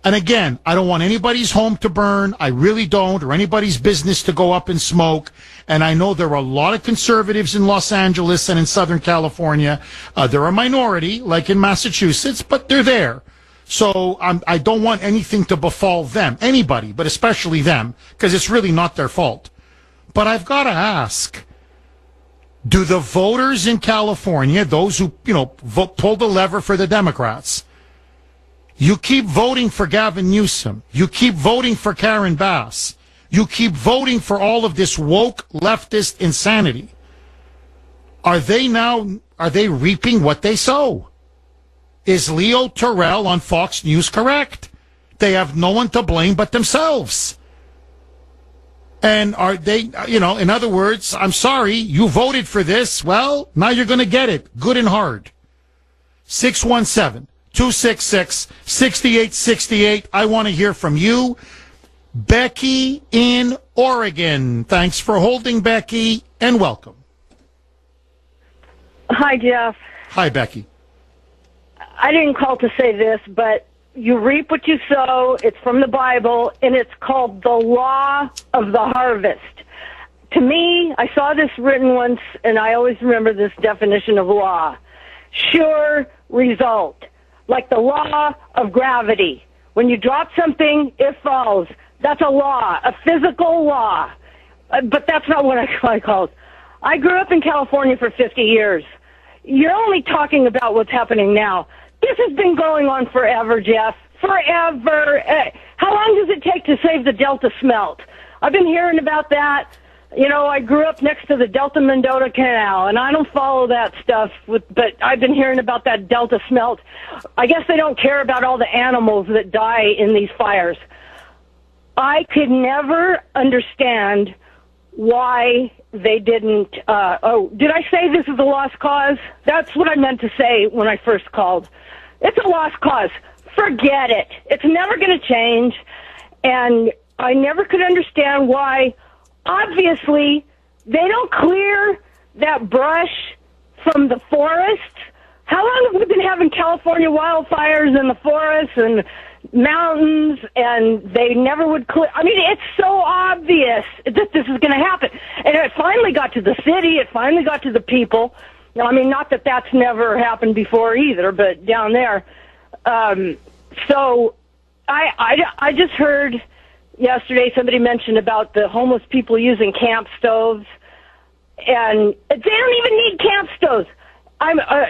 And again, I don't want anybody's home to burn. I really don't, or anybody's business to go up in smoke. And I know there are a lot of conservatives in Los Angeles and in Southern California. They're a minority, like in Massachusetts, but they're there. So I don't want anything to befall them, anybody, but especially them, because it's really not their fault. But I've got to ask, do the voters in California, those who, pull the lever for the Democrats, you keep voting for Gavin Newsom, you keep voting for Karen Bass, you keep voting for all of this woke leftist insanity, are they reaping what they sow? Is Leo Terrell on Fox News correct? They have no one to blame but themselves. And are they, in other words, I'm sorry, you voted for this. Well, now you're going to get it good and hard. 617-266-6868. I want to hear from you. Becky in Oregon. Thanks for holding, Becky, and welcome. Hi, Jeff. Hi, Becky. I didn't call to say this, but you reap what you sow. It's from the Bible, and it's called the law of the harvest. To me, I saw this written once, and I always remember this definition of law. Sure result. Like the law of gravity. When you drop something, it falls. That's a law, a physical law. But that's not what I call it. I grew up in California for 50 years. You're only talking about what's happening now. This has been going on forever, Jeff. Forever. How long does it take to save the Delta smelt? I've been hearing about that. I grew up next to the Delta Mendota Canal, and I don't follow that stuff, but I've been hearing about that Delta smelt. I guess they don't care about all the animals that die in these fires. I could never understand why they didn't... did I say this is a lost cause? That's what I meant to say when I first called. It's a lost cause. Forget it. It's never going to change. And I never could understand why, obviously, they don't clear that brush from the forests. How long have we been having California wildfires in the forests and mountains, and they never would clear? I mean, it's so obvious that this is going to happen. And it finally got to the city. It finally got to the people. I mean, not that that's never happened before either, but down there. So I just heard yesterday somebody mentioned about the homeless people using camp stoves, and they don't even need camp stoves.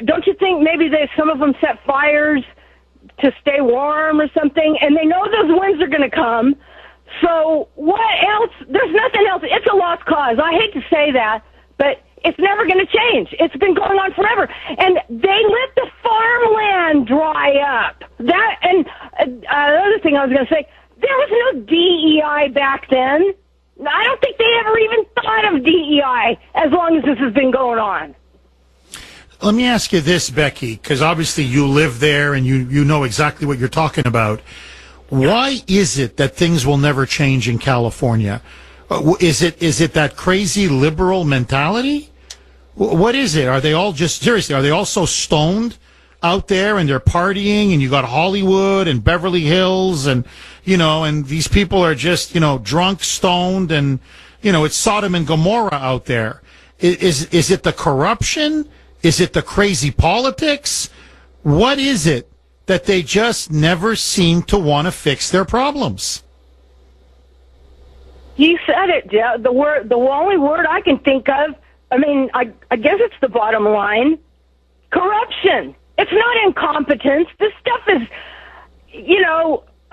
Don't you think maybe some of them set fires to stay warm or something, and they know those winds are going to come? So what else? There's nothing else. It's a lost cause. I hate to say that, but it's never going to change. It's been going on forever. And they let the farmland dry up. That, and another thing I was going to say, there was no DEI back then. I don't think they ever even thought of DEI as long as this has been going on. Let me ask you this, Becky, because obviously you live there and you know exactly what you're talking about. Why is it that things will never change in California? Is it that crazy liberal mentality? What is it? Are they all so stoned out there and they're partying, and you got Hollywood and Beverly Hills and these people are just, drunk, stoned, and, it's Sodom and Gomorrah out there. Is it the corruption? Is it the crazy politics? What is it that they just never seem to want to fix their problems? You said it, Jeff. The only word I can think of, I guess it's the bottom line. Corruption. It's not incompetence. This stuff is,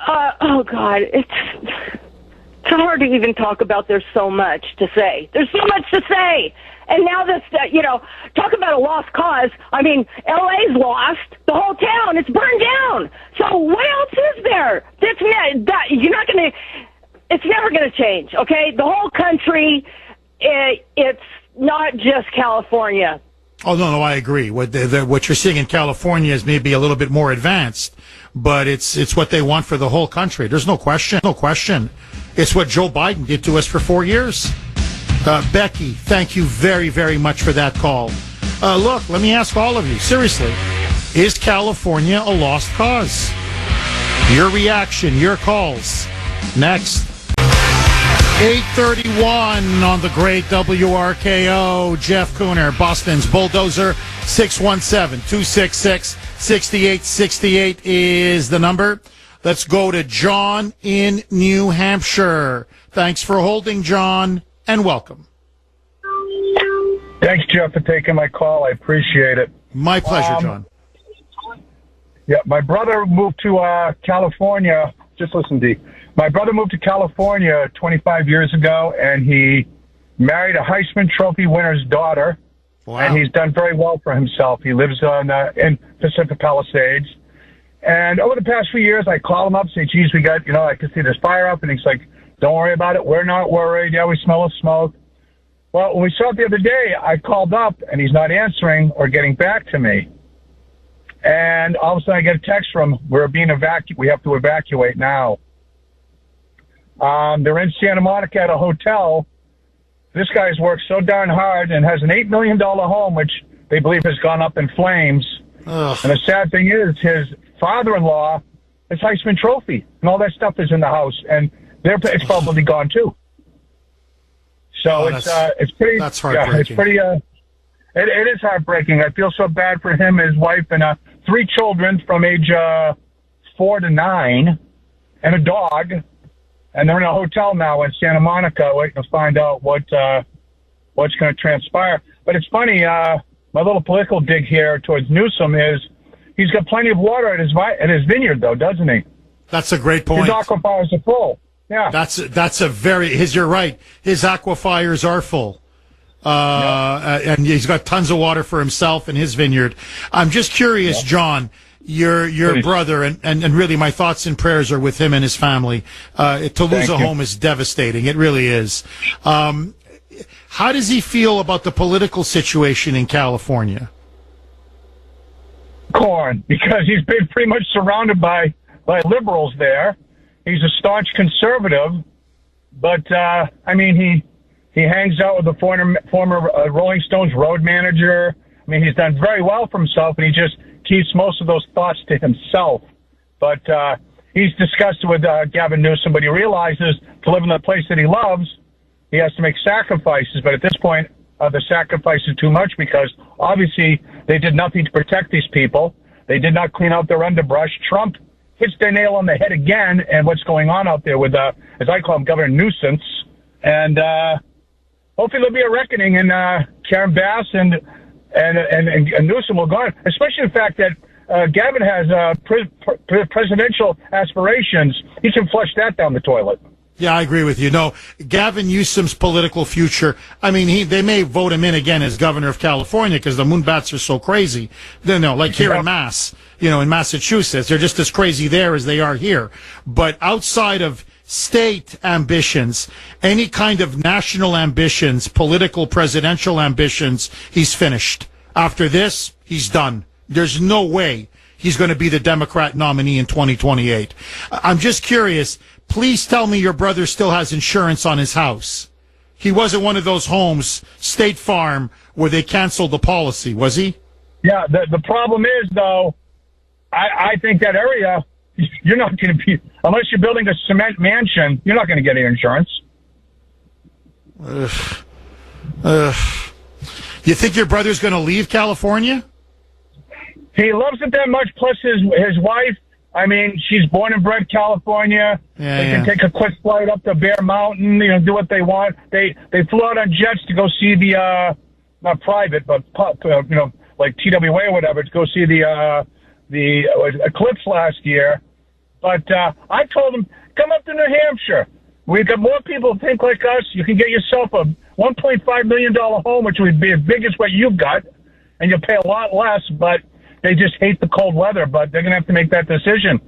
oh God, it's hard to even talk about. There's so much to say. There's so much to say. And now this, talk about a lost cause. LA's lost. The whole town, it's burned down. So what else is there? It's never going to change, okay? The whole country, it's not just California. Oh, no, I agree. What you're seeing in California is maybe a little bit more advanced, but it's what they want for the whole country. There's no question. No question. It's what Joe Biden did to us for 4 years. Becky, thank you very, very much for that call. Look, let me ask all of you, seriously, is California a lost cause? Your reaction, your calls. Next. 8:31 on the great WRKO. Jeff Kuhner, Boston's Bulldozer. 617-266-6868 is the number. Let's go to John in New Hampshire. Thanks for holding, John, and welcome. Thanks, Jeff, for taking my call. I appreciate it. My pleasure, John. Yeah, my brother moved to California. Just listen, D. My brother moved to California 25 years ago, and he married a Heisman Trophy winner's daughter. Wow. And he's done very well for himself. He lives in Pacific Palisades. And over the past few years, I call him up and say, geez, we got, I can see there's fire up. And he's like, don't worry about it. We're not worried. Yeah, we smell the smoke. Well, when we saw it the other day, I called up, and he's not answering or getting back to me. And all of a sudden, I get a text from, we have to evacuate now. They're in Santa Monica at a hotel. This guy's worked so darn hard and has an $8 million home, which they believe has gone up in flames. Ugh. And the sad thing is, his father-in-law, his Heisman Trophy, and all that stuff is in the house, and it's probably gone too. So it's pretty. That's heartbreaking. Yeah, it's pretty. It is heartbreaking. I feel so bad for him, his wife, and 3 children from age 4 to 9, and a dog. And they're in a hotel now in Santa Monica, waiting to find out what's going to transpire. But it's funny. My little political dig here towards Newsom is he's got plenty of water at his vineyard, though, doesn't he? That's a great point. His aquifers are full. Yeah, you're right. His aquifers are full. And he's got tons of water for himself and his vineyard. I'm just curious, John, your brother, and really my thoughts and prayers are with him and his family. To lose a home is devastating. It really is. How does he feel about the political situation in California? Corn, because he's been pretty much surrounded by liberals there. He's a staunch conservative, but he hangs out with the former Rolling Stones road manager. He's done very well for himself, and he just keeps most of those thoughts to himself. But he's discussed it with Gavin Newsom, but he realizes to live in the place that he loves, he has to make sacrifices. But at this point, the sacrifice is too much because obviously they did nothing to protect these people. They did not clean out their underbrush. Trump hits the nail on the head again and what's going on out there with, as I call him, Governor Nuisance. And hopefully there'll be a reckoning, and Karen Bass and Newsom will go on, especially the fact that Gavin has presidential aspirations. He should flush that down the toilet. Yeah, I agree with you. No, Gavin Newsom's political future, I mean, they may vote him in again as governor of California because the Moonbats are so crazy. Like here in Mass, in Massachusetts, they're just as crazy there as they are here. But outside of state ambitions, any kind of national ambitions, political, presidential ambitions, he's finished. After this, he's done. There's no way he's going to be the Democrat nominee in 2028. I'm just curious. Please tell me your brother still has insurance on his house. He wasn't one of those homes, State Farm, where they canceled the policy, was he? Yeah, the problem is, though, I think that area, you're not going to be, unless you're building a cement mansion, you're not going to get any insurance. You think your brother's going to leave California? He loves it that much, plus his wife. I mean, she's born and bred California. They can take a quick flight up to Bear Mountain, do what they want. They flew out on jets to go see the, not private, but, like TWA or whatever, to go see the eclipse last year. But I told them, come up to New Hampshire. We've got more people who think like us. You can get yourself a $1.5 million home, which would be as big as what you've got, and you'll pay a lot less, but they just hate the cold weather, but they're going to have to make that decision.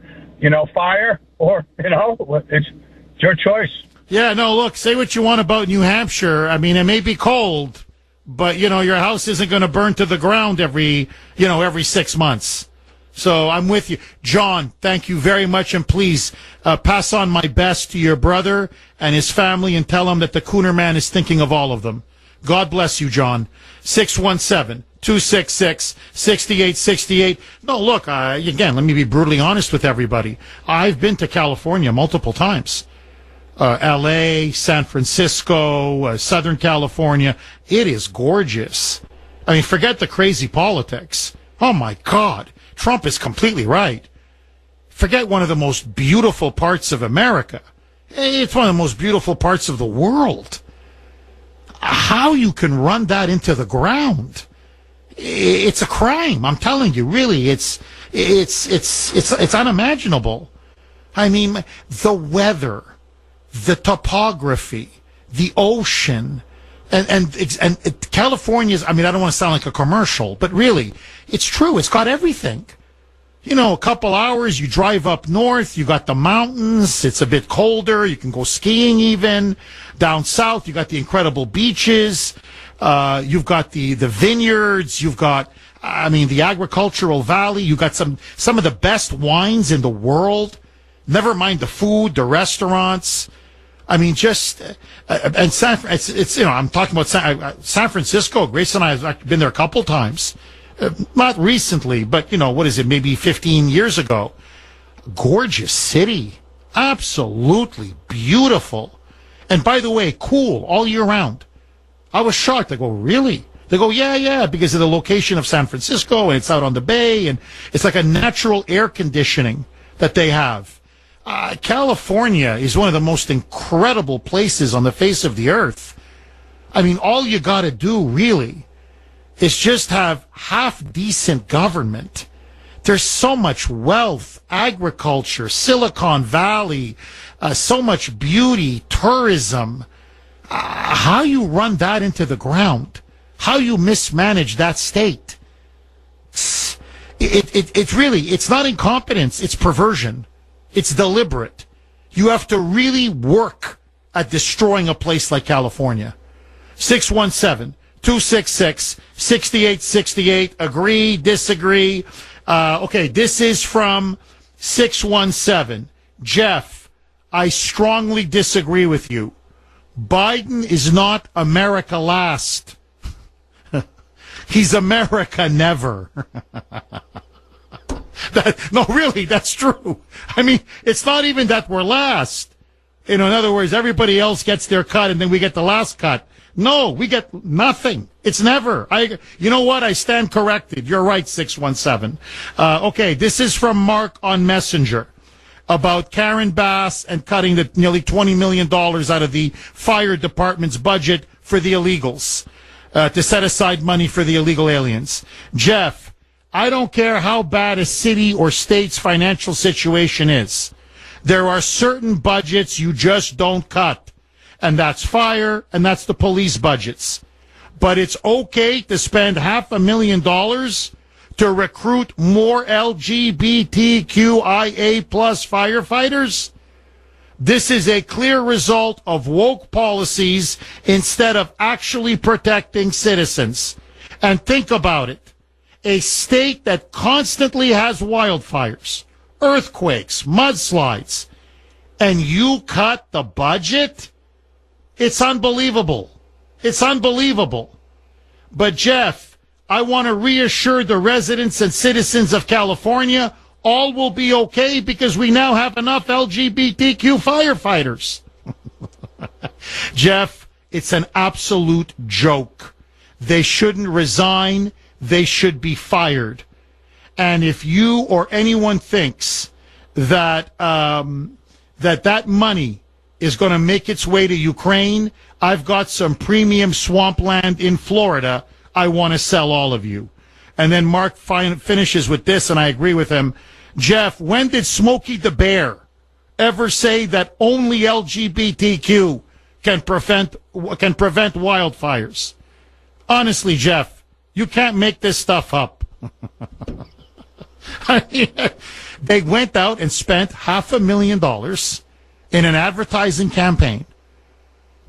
Fire or, it's your choice. Yeah, no, look, say what you want about New Hampshire. I mean, it may be cold, but, your house isn't going to burn to the ground every 6 months. So I'm with you. John, thank you very much, and please pass on my best to your brother and his family and tell him that the Kuhner man is thinking of all of them. God bless you, John. 617-266-6868. No, look, again, let me be brutally honest with everybody. I've been to California multiple times. L.A., San Francisco, Southern California. It is gorgeous. I mean, forget the crazy politics. Oh, my God. Trump is completely right. Forget one of the most beautiful parts of America. It's one of the most beautiful parts of the world. How you can run that into the ground? It's a crime. I'm telling you, really, it's unimaginable. I mean, the weather, the topography, the ocean, and California's, I mean, I don't want to sound like a commercial, but really, it's true. It's got everything. A couple hours, you drive up north, you got the mountains, it's a bit colder, you can go skiing even. Down south, you got the incredible beaches, you've got the vineyards, you've got, the agricultural valley, you got some of the best wines in the world. Never mind the food, the restaurants. I mean, just, and I'm talking about San Francisco. Grace and I have been there a couple times. Not recently, but, what is it, maybe 15 years ago. Gorgeous city. Absolutely beautiful. And by the way, cool all year round. I was shocked. I go, really? They go, yeah, because of the location of San Francisco, and it's out on the bay, and it's like a natural air conditioning that they have. California is one of the most incredible places on the face of the earth. I mean, all you got to do, really, is just have half-decent government. There's so much wealth, agriculture, Silicon Valley, so much beauty, tourism. How you run that into the ground, how you mismanage that state. It's really, it's not incompetence, it's perversion. It's deliberate. You have to really work at destroying a place like California. 617-266-6868. Agree, disagree. Okay, this is from 617. Jeff, I strongly disagree with you. Biden is not America last. He's America never. No, really, that's true. I mean, it's not even that we're last. In other words, everybody else gets their cut and then we get the last cut. No, we get nothing. It's never. You know what? I stand corrected. You're right, 617. Okay, this is from Mark on Messenger. about Karen Bass and cutting the nearly $20 million out of the fire department's budget for the illegals, to set aside money for the illegal aliens. Jeff, I don't care how bad a city or state's financial situation is. There are certain budgets you just don't cut. And that's fire, and that's the police budgets. But it's okay to spend $500,000 to recruit more LGBTQIA plus firefighters? This is a clear result of woke policies instead of actually protecting citizens. And think about it. A state that constantly has wildfires, earthquakes, mudslides, and you cut the budget? It's unbelievable. It's unbelievable. But Jeff, I want to reassure the residents and citizens of California, all will be okay because we now have enough LGBTQ firefighters. Jeff, it's an absolute joke. They shouldn't resign. They should be fired. And if you or anyone thinks that that money is going to make its way to Ukraine, I've got some premium swampland in Florida I want to sell all of you. And then Mark finishes with this, and I agree with him. Jeff, when did Smokey the Bear ever say that only LGBTQ can prevent wildfires? Honestly, Jeff, you can't make this stuff up. They went out and spent $500,000 in an advertising campaign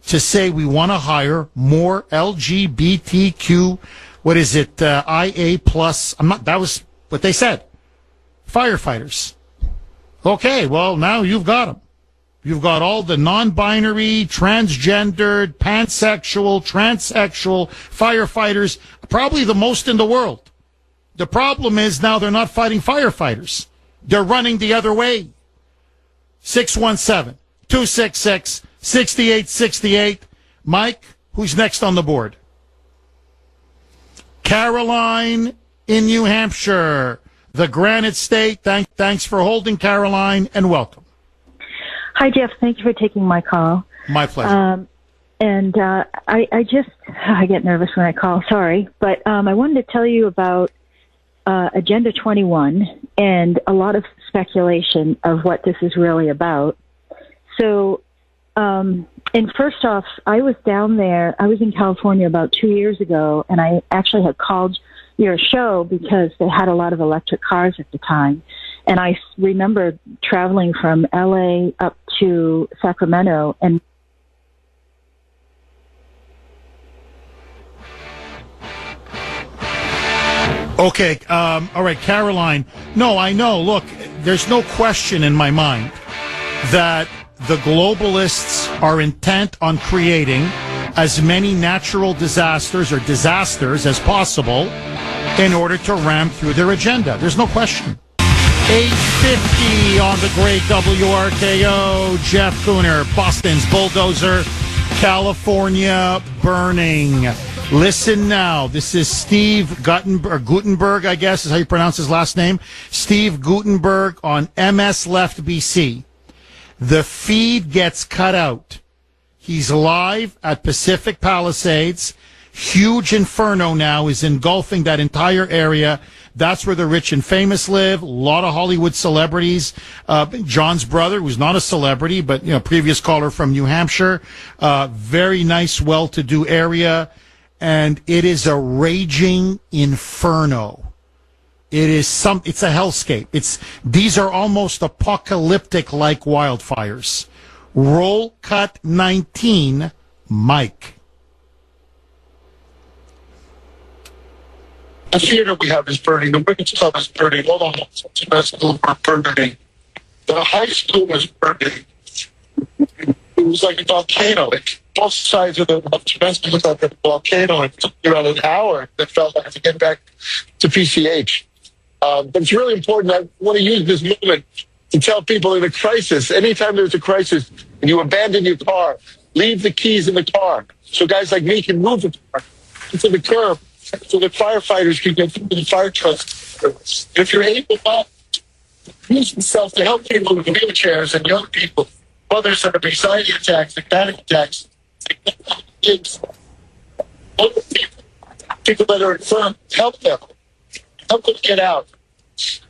to say we want to hire more LGBTQ, IA plus, that was what they said, firefighters. Okay, well, now you've got them. You've got all the non-binary, transgendered, pansexual, transsexual firefighters, probably the most in the world. The problem is now they're not fighting firefighters. They're running the other way. 617-266-6868. Mike, who's next on the board? Caroline in New Hampshire, the Granite State. Thanks for holding, Caroline, and welcome. Hi, Jeff. Thank you for taking my call. My pleasure. I get nervous when I call. Sorry. But I wanted to tell you about Agenda 21 and a lot of speculation of what this is really about. So, and first off, I was down there. I was in California about 2 years ago, and I actually had called your show because they had a lot of electric cars at the time. And I remember traveling from LA up to Sacramento and Okay, all right, Caroline. No, I know. Look, there's no question in my mind that the globalists are intent on creating as many natural disasters or disasters as possible in order to ram through their agenda. There's no question. 850 on the great WRKO. Jeff Kuhner, Boston's bulldozer, California burning. Listen now. This is Steve Gutenberg, I guess is how you pronounce his last name. Steve Gutenberg on MS Left BC. The feed gets cut out. He's live at Pacific Palisades. Huge inferno now is engulfing that entire area. That's where the rich and famous live. A lot of Hollywood celebrities. John's brother, who's not a celebrity, but previous caller from New Hampshire. Very nice, well-to-do area. And it is a raging inferno. It's a hellscape. These are almost apocalyptic like wildfires. Roll cut 19, Mike. The theater we have is burning. The Women's Club is burning. All the high schools are burning. The high school was burning. It was like a volcano. Both sides of the semester looked like a volcano. It took me around an hour. It felt like to get back to PCH. But it's really important. I want to use this moment to tell people in a crisis, anytime there's a crisis and you abandon your car, leave the keys in the car so guys like me can move the car to the curb so that firefighters can get through the fire trucks. If you're able not, use himself to help people with wheelchairs and young people, mothers that have anxiety attacks, panic attacks, kids, older people that are infirm, help them get out.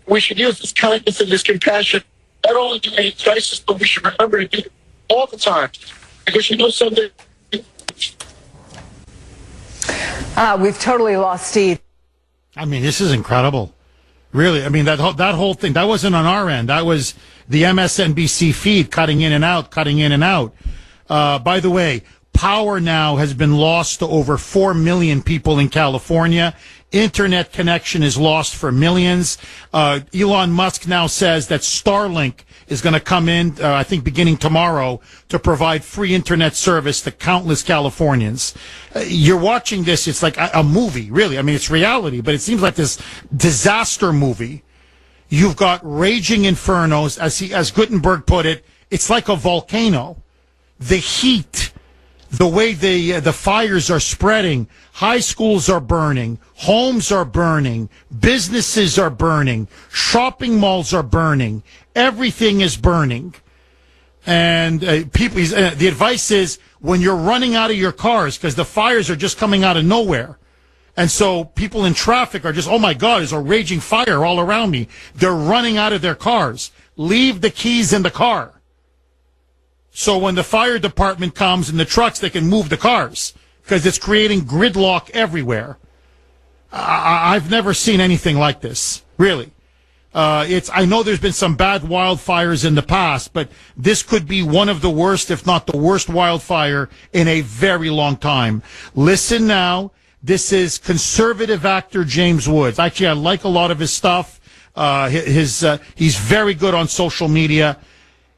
We should use this kindness and this compassion, not only during a crisis, but we should remember to do it all the time. Because you know something. We've totally lost Steve. I mean, this is incredible. Really, I mean, that whole thing, that wasn't on our end. That was the MSNBC feed cutting in and out. By the way, power now has been lost to over 4 million people in California. Internet connection is lost for millions. Elon Musk now says that Starlink is going to come in, I think beginning tomorrow, to provide free internet service to countless Californians. You're watching this, it's like a movie, really. I mean, it's reality, but it seems like this disaster movie. You've got raging infernos, as Gutenberg put it, it's like a volcano. The heat, the way the fires are spreading, high schools are burning, homes are burning, businesses are burning, shopping malls are burning, everything is burning. And the advice is when you're running out of your cars, because the fires are just coming out of nowhere. And so people in traffic are just, oh my God, there's a raging fire all around me. They're running out of their cars. Leave the keys in the car. So when the fire department comes in the trucks, they can move the cars because it's creating gridlock everywhere. I've never seen anything like this, really. I know there's been some bad wildfires in the past, but this could be one of the worst, if not the worst wildfire in a very long time. Listen now. This is conservative actor James Woods. Actually, I like a lot of his stuff. He's very good on social media.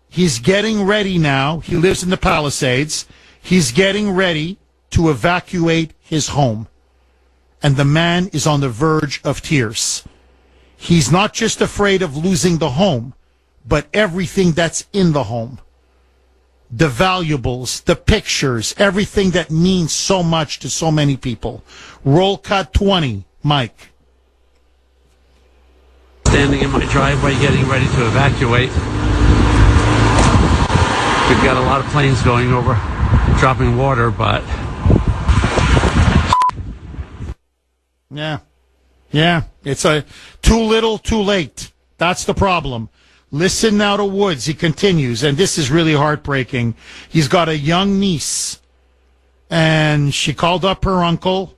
He's getting ready now. He lives in the Palisades. He's getting ready to evacuate his home. And the man is on the verge of tears. He's not just afraid of losing the home, but everything that's in the home. The valuables, the pictures, everything that means so much to so many people. Roll cut 20, Mike. Standing in my driveway getting ready to evacuate. We've got a lot of planes going over, dropping water, but... Yeah. It's too little, too late. That's the problem. Listen now to Woods. He continues, and this is really heartbreaking. He's got a young niece, and she called up her uncle,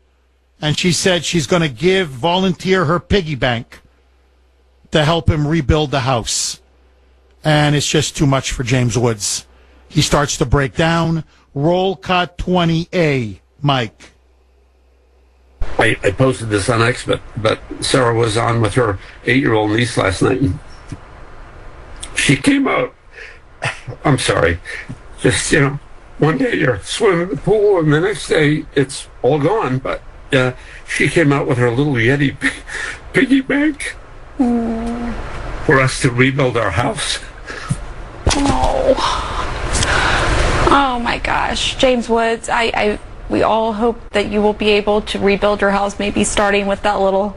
and she said she's going to volunteer her piggy bank to help him rebuild the house. And it's just too much for James Woods. He starts to break down. Roll cut 20A, Mike. I posted this on X, but Sarah was on with her 8-year-old niece last night. She came out. I'm sorry. Just, one day you're swimming in the pool, and the next day it's all gone. But she came out with her little Yeti piggy bank for us to rebuild our house. Oh my gosh, James Woods, we all hope that you will be able to rebuild your house, maybe starting with that little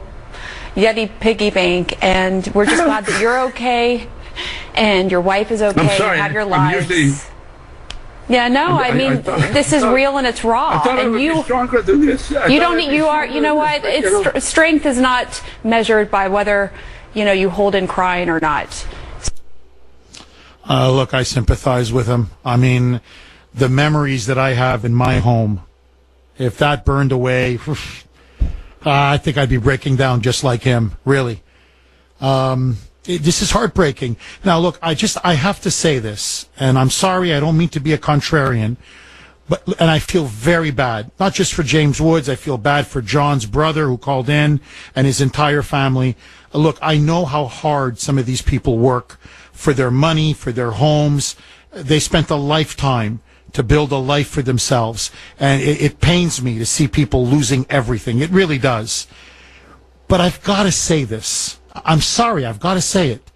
Yeti piggy bank. And we're just glad that you're okay and your wife is okay. I'm sorry, you have your lives. This is real and it's raw. I thought I would be stronger than this. You know what? Strength is not measured by whether, you hold in crying or not. Look, I sympathize with him. I mean, the memories that I have in my home, if that burned away, I think I'd be breaking down just like him, really. This is heartbreaking. Now, look, I have to say this, and I'm sorry, I don't mean to be a contrarian, and I feel very bad, not just for James Woods, I feel bad for John's brother who called in and his entire family. Look, I know how hard some of these people work for their money, for their homes. They spent a lifetime to build a life for themselves. And it pains me to see people losing everything. It really does. But I've got to say this. I'm sorry, I've got to say it.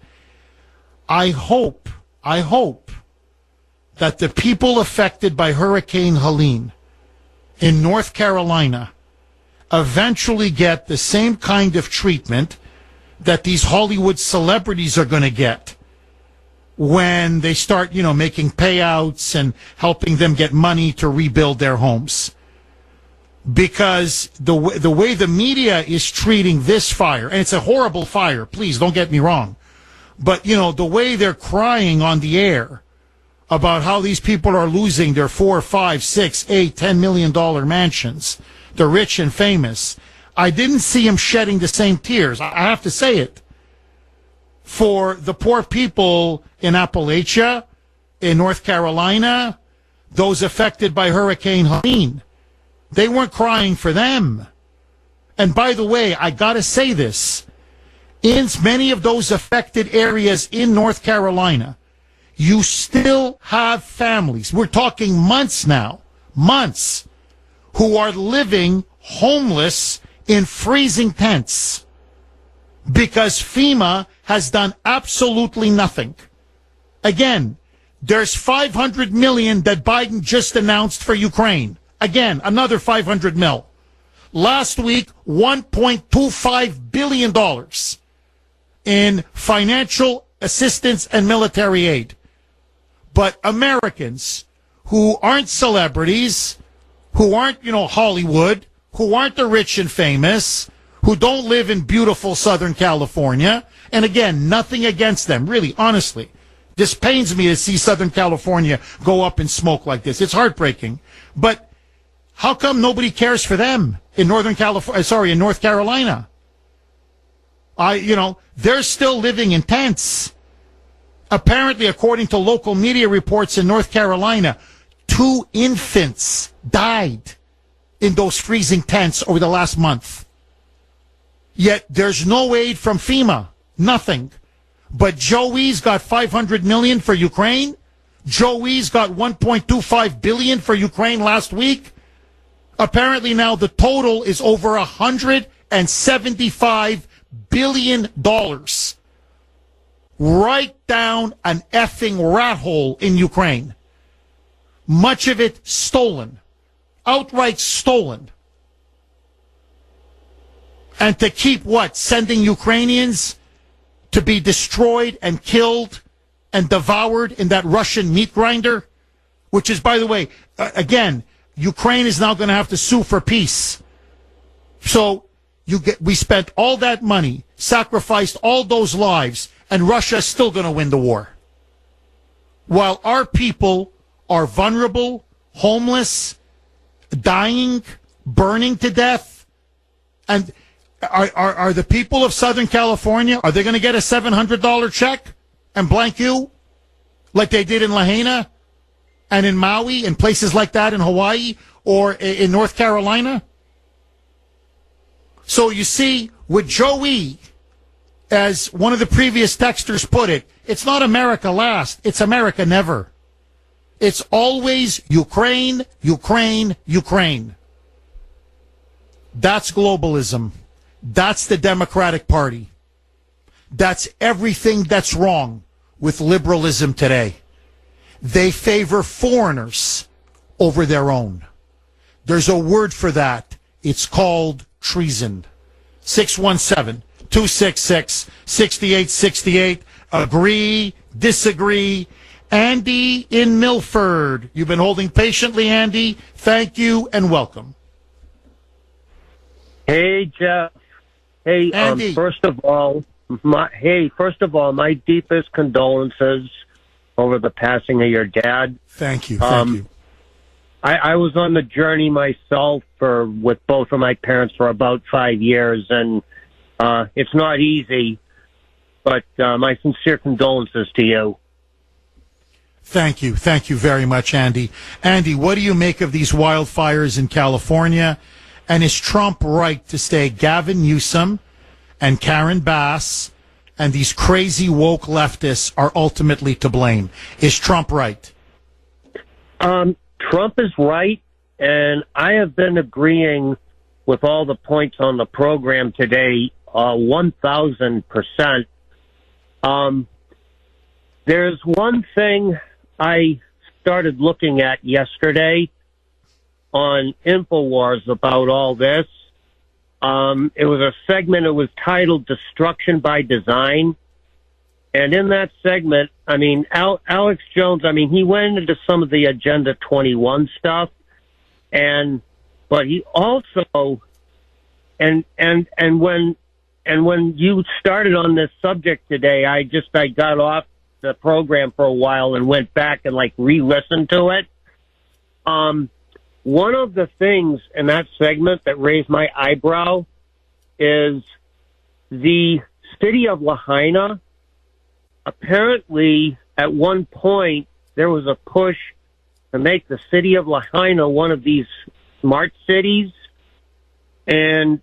I hope that the people affected by Hurricane Helene in North Carolina eventually get the same kind of treatment that these Hollywood celebrities are going to get when they start, making payouts and helping them get money to rebuild their homes. Because the way the media is treating this fire, and it's a horrible fire, please don't get me wrong, but, the way they're crying on the air about how these people are losing their $4, $5, $6, $8, $10 million mansions, the rich and famous, I didn't see him shedding the same tears. I have to say it. For the poor people in Appalachia, in North Carolina, those affected by Hurricane Helene, they weren't crying for them. And by the way, I gotta say this, in many of those affected areas in North Carolina, you still have families, we're talking months now, months, who are living homeless in freezing tents because FEMA has done absolutely nothing. Again, there's $500 million that Biden just announced for Ukraine. Again, another $500 million. Last week, $1.25 billion in financial assistance and military aid. But Americans who aren't celebrities, who aren't, Hollywood, who aren't the rich and famous, who don't live in beautiful Southern California, and again, nothing against them, really, honestly. This pains me to see Southern California go up in smoke like this. It's heartbreaking. But how come nobody cares for them in North Carolina? They're still living in tents. Apparently, according to local media reports in North Carolina, 2 infants died in those freezing tents over the last month. Yet there's no aid from FEMA. Nothing. But Joey's got $500 million for Ukraine. Joey's got $1.25 billion for Ukraine last week. Apparently now the total is over $175 billion. Right down an effing rat hole in Ukraine. Much of it stolen. Outright stolen. And to keep what? Sending Ukrainians to be destroyed and killed and devoured in that Russian meat grinder? Which is, by the way, again, Ukraine is now going to have to sue for peace. So we spent all that money, sacrificed all those lives, and Russia is still going to win the war. While our people are vulnerable, homeless, dying, burning to death. And are the people of Southern California, are they going to get a $700 check and blank you like they did in Lahaina and in Maui and places like that in Hawaii or in North Carolina? So you see, with Joey, as one of the previous texters put it, it's not America last, it's America never. It's always Ukraine, Ukraine, Ukraine. That's globalism. That's the Democratic Party. That's everything that's wrong with liberalism today. They favor foreigners over their own. There's a word for that. It's called treason. 617-266-6868. Agree, disagree. Andy in Milford. You've been holding patiently, Andy. Thank you and welcome. Hey, Jeff. Hey, Andy. First of all, my deepest condolences over the passing of your dad. Thank you. Thank you. I was on the journey myself with both of my parents for about 5 years, and it's not easy, but my sincere condolences to you. Thank you. Thank you very much, Andy. Andy, what do you make of these wildfires in California? And is Trump right to say Gavin Newsom and Karen Bass and these crazy woke leftists are ultimately to blame? Is Trump right? Trump is right, and I have been agreeing with all the points on the program today, 1,000%. There's one thing I started looking at yesterday on InfoWars about all this. It was a segment. It was titled "Destruction by Design," and in that segment, I mean, Alex Jones. I mean, he went into some of the Agenda 21 stuff, but he also, and when you started on this subject today, I got off the program for a while and went back and re-listened to it. One of the things in that segment that raised my eyebrow is the city of Lahaina. Apparently, at one point, there was a push to make the city of Lahaina one of these smart cities. And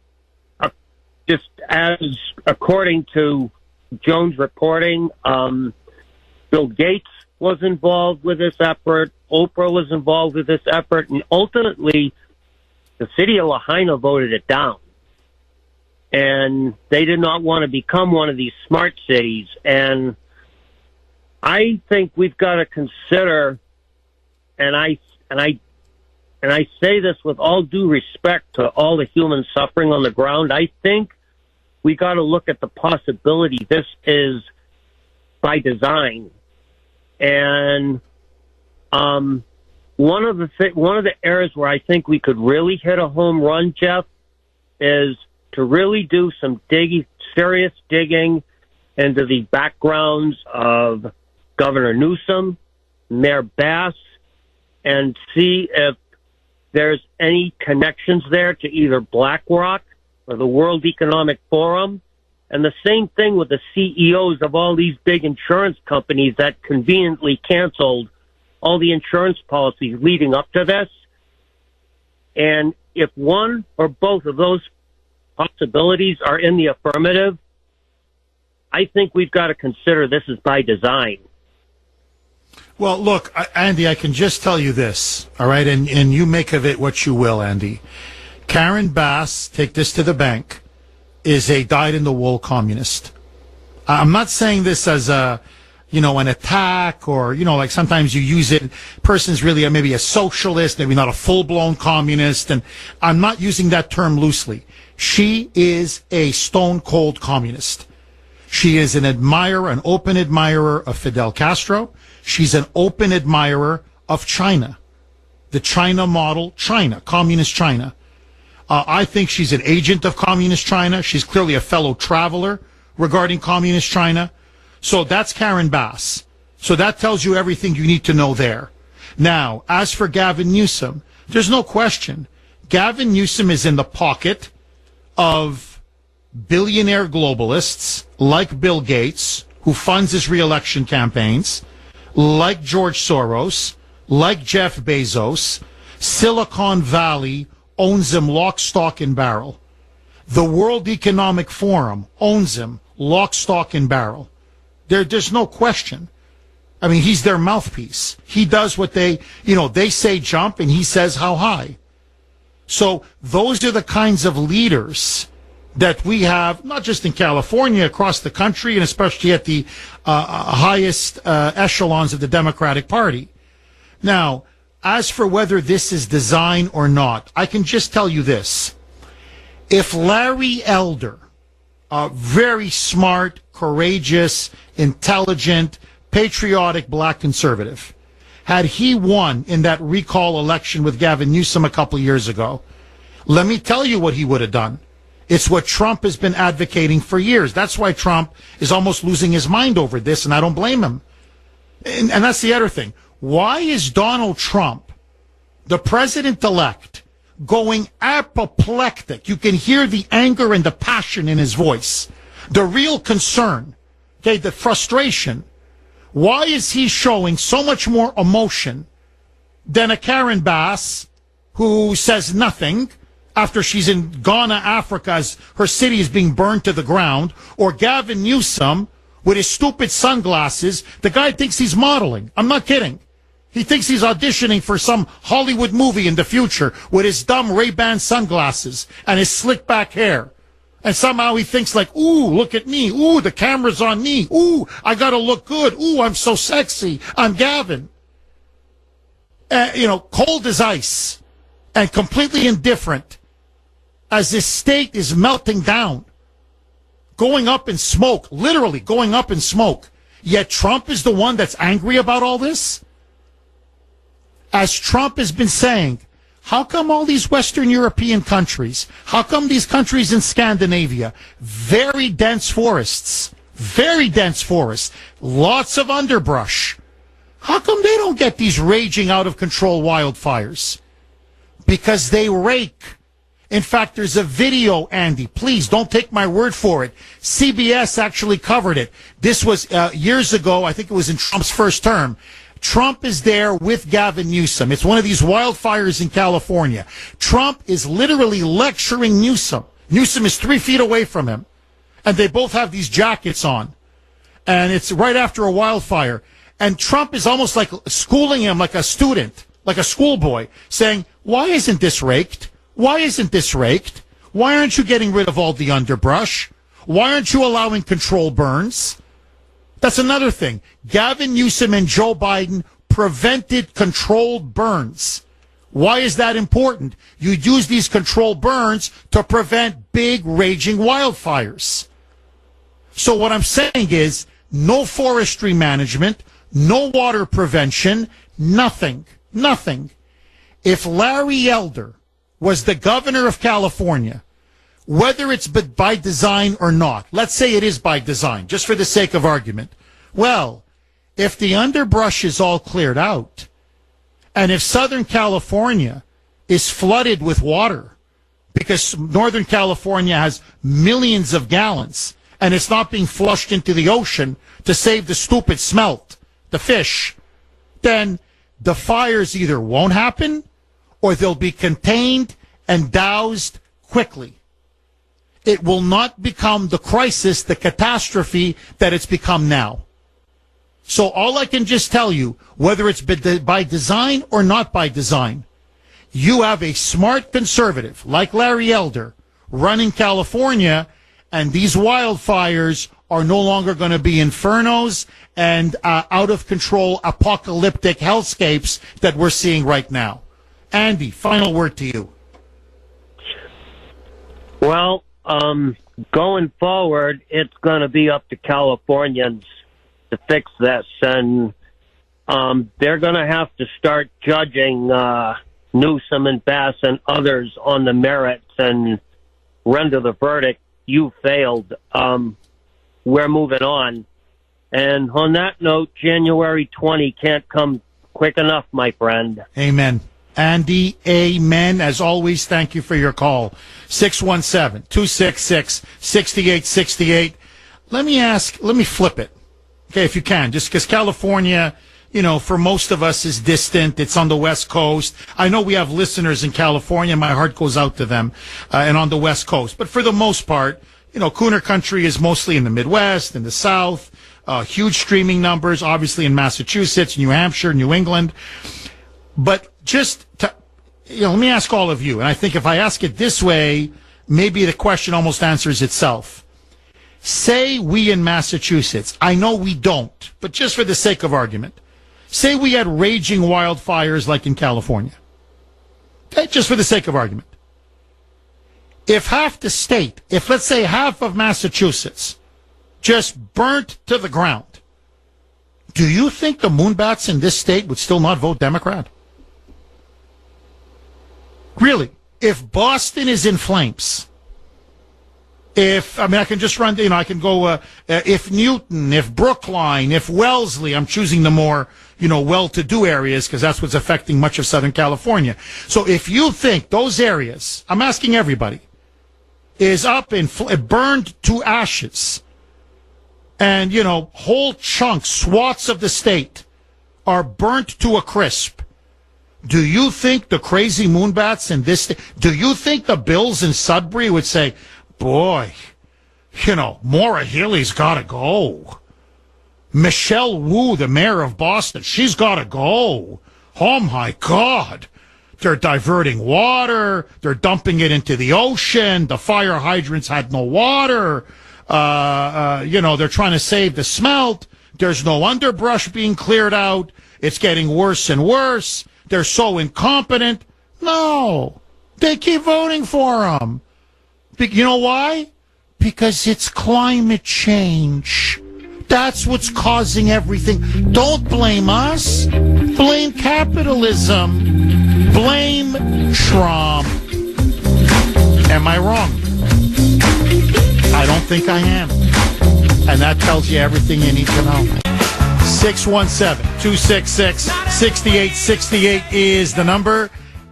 just as according to Jones reporting, Bill Gates was involved with this effort. Oprah was involved with this effort. And ultimately, the city of Lahaina voted it down. And they did not want to become one of these smart cities. And I think we've got to consider, and I say this with all due respect to all the human suffering on the ground, I think we got to look at the possibility this is by design. And one of the areas where I think we could really hit a home run, Jeff, is to really do some serious digging into the backgrounds of Governor Newsom, Mayor Bass, and see if there's any connections there to either BlackRock or the World Economic Forum. And the same thing with the CEOs of all these big insurance companies that conveniently canceled all the insurance policies leading up to this. And if one or both of those possibilities are in the affirmative, I think we've got to consider this is by design. Well, look, Andy, I can just tell you this, all right, and you make of it what you will, Andy. Karen Bass, take this to the bank, is a dyed-in-the-wool communist. I'm not saying this as an attack or, sometimes you use it. Person's really maybe a socialist, maybe not a full-blown communist, and I'm not using that term loosely. She is a stone-cold communist. She is an open admirer of Fidel Castro. She's an open admirer of China, the China model, communist China. I think she's an agent of communist China. She's clearly a fellow traveler regarding communist China. So that's Karen Bass. So that tells you everything you need to know there. Now, as for Gavin Newsom, there's no question. Gavin Newsom is in the pocket of billionaire globalists like Bill Gates, who funds his re-election campaigns, like George Soros, like Jeff Bezos. Silicon Valley owns him lock, stock, and barrel. The World Economic Forum owns him lock, stock, and barrel. There's no question. I mean, he's their mouthpiece. He does what they say jump, and he says how high. So those are the kinds of leaders that we have, not just in California, across the country, and especially at the highest echelons of the Democratic Party. Now, as for whether this is design or not, I can just tell you this. If Larry Elder, a very smart, courageous, intelligent, patriotic black conservative, had he won in that recall election with Gavin Newsom a couple of years ago, let me tell you what he would have done. It's what Trump has been advocating for years. That's why Trump is almost losing his mind over this, and I don't blame him. And that's the other thing. Why is Donald Trump, the president-elect, going apoplectic? You can hear the anger and the passion in his voice, the real concern, the frustration. Why is he showing so much more emotion than a Karen Bass who says nothing after she's in Ghana, Africa, as her city is being burned to the ground, or Gavin Newsom with his stupid sunglasses? The guy thinks he's modeling. I'm not kidding. He thinks he's auditioning for some Hollywood movie in the future with his dumb Ray-Ban sunglasses and his slick back hair. And somehow he thinks like, ooh, look at me. Ooh, the camera's on me. Ooh, I gotta look good. Ooh, I'm so sexy. I'm Gavin. Cold as ice and completely indifferent as this state is melting down, going up in smoke, literally going up in smoke. Yet Trump is the one that's angry about all this? As Trump has been saying, how come all these Western European countries, how come these countries in Scandinavia, very dense forests, lots of underbrush, how come they don't get these raging out of control wildfires? Because they rake. In fact, there's a video, Andy. Please don't take my word for it. CBS actually covered it. This was years ago. I think it was in Trump's first term. Trump is there with Gavin Newsom. It's one of these wildfires in California. Trump is literally lecturing Newsom. Newsom is 3 feet away from him. And they both have these jackets on. And it's right after a wildfire. And Trump is almost like schooling him like a student, like a schoolboy, saying, why isn't this raked? Why isn't this raked? Why aren't you getting rid of all the underbrush? Why aren't you allowing controlled burns? That's another thing. Gavin Newsom and Joe Biden prevented controlled burns. Why is that important? You use these controlled burns to prevent big raging wildfires. So what I'm saying is no forestry management, no water prevention, nothing. If Larry Elder was the governor of California, whether it's by design or not, let's say it is by design, just for the sake of argument. Well, if the underbrush is all cleared out, and if Southern California is flooded with water, because Northern California has millions of gallons, and it's not being flushed into the ocean to save the stupid smelt, the fish, then the fires either won't happen, or they'll be contained and doused quickly. It will not become the crisis, the catastrophe that it's become now. So all I can just tell you, whether it's by design or not by design, you have a smart conservative like Larry Elder running California, and these wildfires are no longer going to be infernos and out of control apocalyptic hellscapes that we're seeing right now. Andy, final word to you. Well, going forward, it's going to be up to Californians to fix this, and they're going to have to start judging Newsom and Bass and others on the merits and render the verdict, you failed. We're moving on. And on that note, January 20 can't come quick enough, my friend. Amen. Andy, amen. As always, thank you for your call. 617-266-6868. Let me flip it. Okay, if you can, just because California, for most of us is distant. It's on the West Coast. I know we have listeners in California. My heart goes out to them, and on the West Coast. But for the most part, Kuhner country is mostly in the Midwest, in the South, huge streaming numbers, obviously in Massachusetts, New Hampshire, New England. But just to, let me ask all of you, and I think if I ask it this way, maybe the question almost answers itself. Say we in Massachusetts, I know we don't, but just for the sake of argument, say we had raging wildfires like in California. Okay, just for the sake of argument. If half the state, if let's say half of Massachusetts just burnt to the ground, do you think the moonbats in this state would still not vote Democrat? Really? If Boston is in flames, I can just run, I can go, if Newton, if Brookline, if Wellesley, I'm choosing the more, well-to-do areas because that's what's affecting much of Southern California. So if you think those areas, I'm asking everybody, is up and burned to ashes, and, whole chunks, swaths of the state are burnt to a crisp, do you think the crazy moonbats in this state, do you think the Bills in Sudbury would say, boy, Maura Healey's got to go. Michelle Wu, the mayor of Boston, she's got to go. Oh, my God. They're diverting water. They're dumping it into the ocean. The fire hydrants had no water. They're trying to save the smelt. There's no underbrush being cleared out. It's getting worse and worse. They're so incompetent. No. They keep voting for them. You know why? Because it's climate change. That's what's causing everything. Don't blame us. Blame capitalism. Blame Trump. Am I wrong? I don't think I am. And that tells you everything you need to know. 617-266-6868 is the number.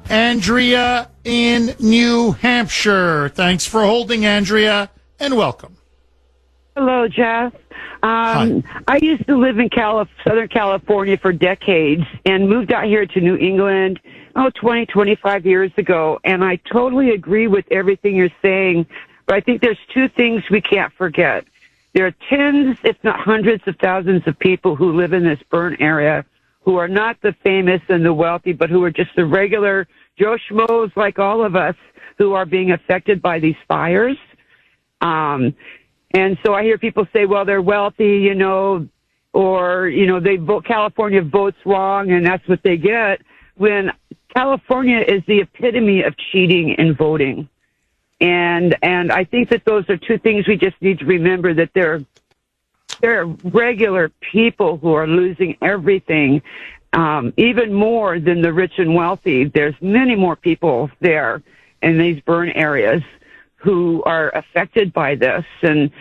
Andrea in New Hampshire. Thanks for holding, Andrea, and welcome. Hello, Jeff. I used to live in Southern California for decades and moved out here to New England, 20, 25 years ago. And I totally agree with everything you're saying. But I think there's two things we can't forget. There are tens, if not hundreds of thousands of people who live in this burn area who are not the famous and the wealthy, but who are just the regular Joe Schmoes like all of us who are being affected by these fires. And so I hear people say, well, they're wealthy, or, California votes wrong and that's what they get, when California is the epitome of cheating in voting. And I think that those are two things we just need to remember, that there are regular people who are losing everything, even more than the rich and wealthy. There's many more people there in these burn areas who are affected by this. And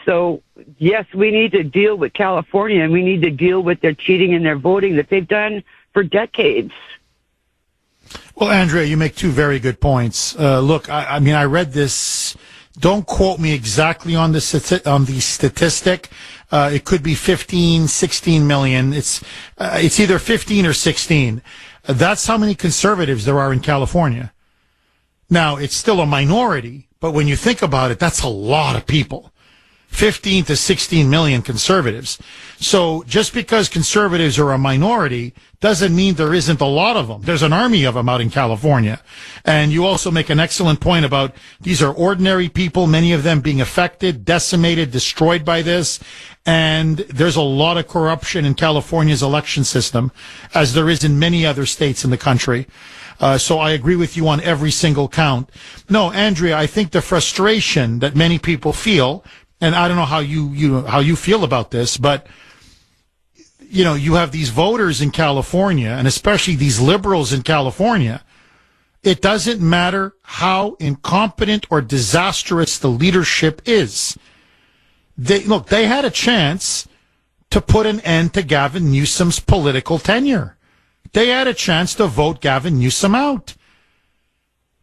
so, yes, we need to deal with California, and we need to deal with their cheating and their voting that they've done for decades. Well, Andrea, you make two very good points. Look, I mean, I read this. Don't quote me exactly on the statistic. It could be 15, 16 million. It's either 15 or 16. That's how many conservatives there are in California. Now, it's still a minority, but when you think about it, that's a lot of people. 15 to 16 million conservatives. So just because conservatives are a minority doesn't mean there isn't a lot of them. There's an army of them out in California. And you also make an excellent point about these are ordinary people, many of them being affected, decimated, destroyed by this. And there's a lot of corruption in California's election system, as there is in many other states in the country. So I agree with you on every single count. No, Andrea, I think the frustration that many people feel, and I don't know how you feel about this, but you have these voters in California, and especially these liberals in California. It doesn't matter how incompetent or disastrous the leadership is. They had a chance to put an end to Gavin Newsom's political tenure. They had a chance to vote Gavin Newsom out.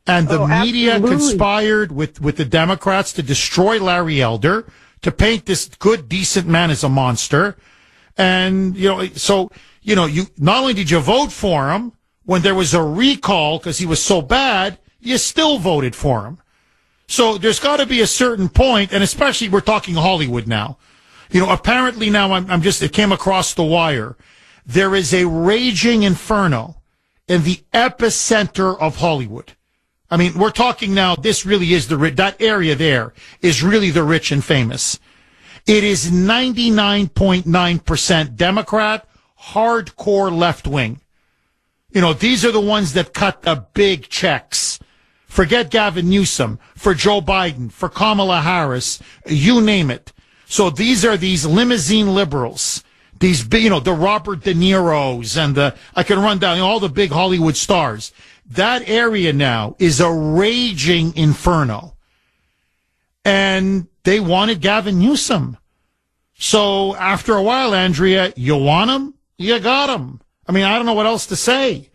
And the media conspired with the Democrats to destroy Larry Elder, to paint this good, decent man as a monster. And, so you not only did you vote for him, when there was a recall because he was so bad, you still voted for him. So there's got to be a certain point, and especially we're talking Hollywood now. Apparently now it came across the wire. There is a raging inferno in the epicenter of Hollywood. I mean, we're talking now, this really is that area there is really the rich and famous. It is 99.9% Democrat, hardcore left wing. These are the ones that cut the big checks. Forget Gavin Newsom, for Joe Biden, for Kamala Harris, you name it. So these are these limousine liberals. These, the Robert De Niro's and I can run down all the big Hollywood stars. That area now is a raging inferno. And they wanted Gavin Newsom. So after a while, Andrea, you want him? You got him. I mean, I don't know what else to say.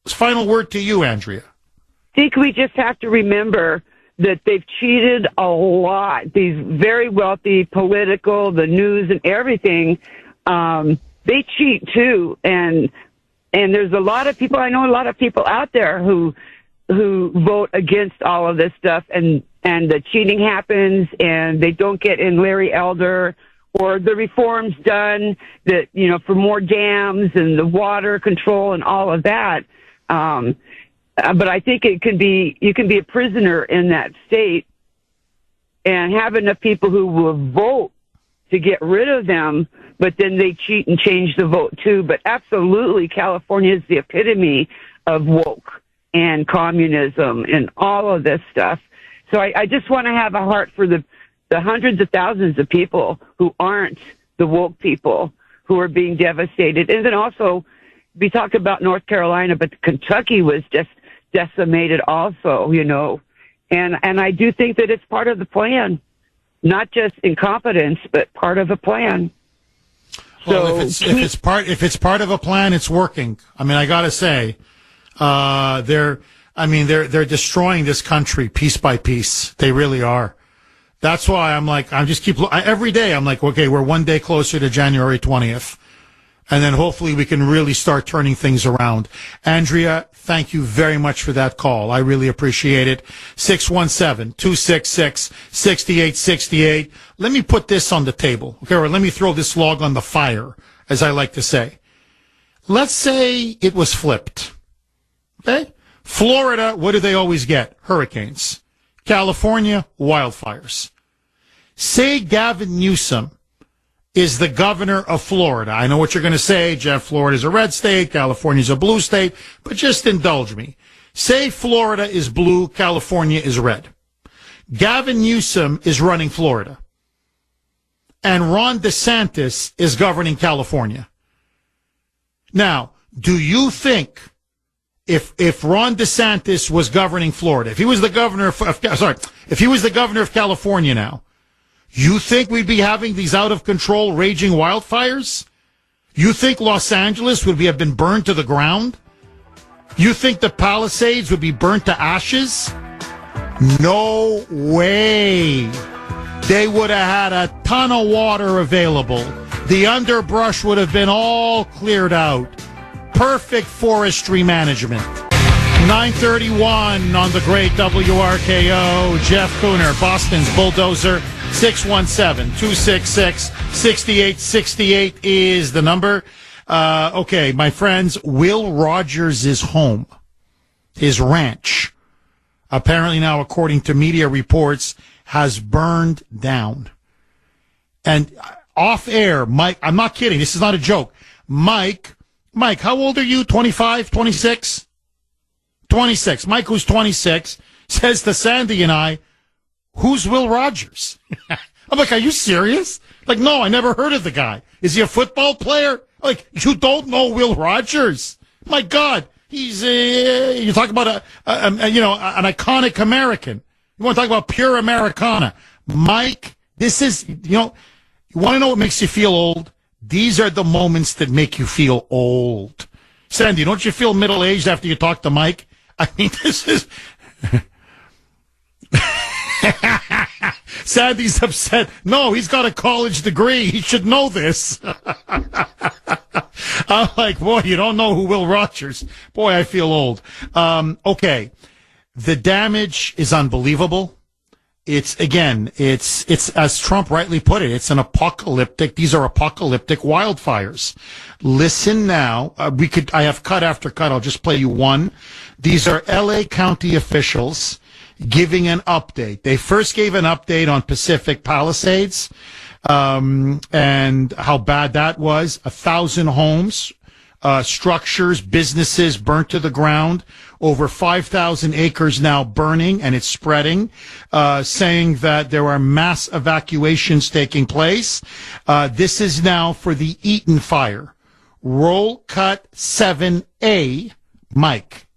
Final word to you, Andrea. I think we just have to remember that they've cheated a lot. These very wealthy, political, the news and everything, they cheat too. And there's a lot of people, I know a lot of people out there who vote against all of this stuff, and the cheating happens and they don't get in Larry Elder or the reforms done that, for more dams and the water control and all of that. But I think you can be a prisoner in that state and have enough people who will vote to get rid of them, but then they cheat and change the vote too. But absolutely, California is the epitome of woke and communism and all of this stuff. So I just want to have a heart for the hundreds of thousands of people who aren't the woke people who are being devastated. And then also, we talk about North Carolina, but Kentucky was just decimated also, you know. And I do think that it's part of the plan, not just incompetence, but part of a plan. Well, So if it's part of a plan, it's working. I mean, I got to say, they're destroying this country piece by piece. They really are. That's why every day I'm like, okay, we're one day closer to January 20th. And then hopefully we can really start turning things around. Andrea, thank you very much for that call. I really appreciate it. 617-266-6868. Let me put this on the table. Okay, or let me throw this log on the fire, as I like to say. Let's say it was flipped. Okay? Florida, what do they always get? Hurricanes. California, wildfires. Say Gavin Newsom is the governor of Florida. I know what you're going to say, Jeff. Florida's a red state, California's a blue state, but just indulge me. Say Florida is blue, California is red. Gavin Newsom is running Florida. And Ron DeSantis is governing California. Now, do you think if Ron DeSantis was governing Florida, if he was the governor if he was the governor of California now, you think we'd be having these out-of-control raging wildfires? You think Los Angeles would have been burned to the ground? You think the Palisades would be burnt to ashes? No way. They would have had a ton of water available. The underbrush would have been all cleared out. Perfect forestry management. 9:31 on the great WRKO. Jeff Kuhner, Boston's bulldozer. 617-266-6868 is the number. Okay, my friends, Will Rogers' home, his ranch, apparently now, according to media reports, has burned down. And off air, Mike, I'm not kidding, this is not a joke. Mike, how old are you? 25, 26? 26. Mike, who's 26, says to Sandy and I, who's Will Rogers? I'm like, are you serious? Like, no, I never heard of the guy. Is he a football player? Like, you don't know Will Rogers? My God, he's you talk about an iconic American. You want to talk about pure Americana? Mike, this is, you want to know what makes you feel old? These are the moments that make you feel old. Sandy, don't you feel middle-aged after you talk to Mike? I mean, this is... Sandy's upset. No, he's got a college degree. He should know this. I'm like, boy, you don't know who Will Rogers. Boy, I feel old. Okay. The damage is unbelievable. It's as Trump rightly put it, these are apocalyptic wildfires. Listen now. I have cut after cut. I'll just play you one. These are LA County officials giving an update. They first gave an update on Pacific Palisades, and how bad that was. 1,000 homes, structures, businesses burnt to the ground. Over 5,000 acres now burning, and it's spreading, saying that there are mass evacuations taking place. This is now for the Eaton fire. Roll cut 7A, Mike.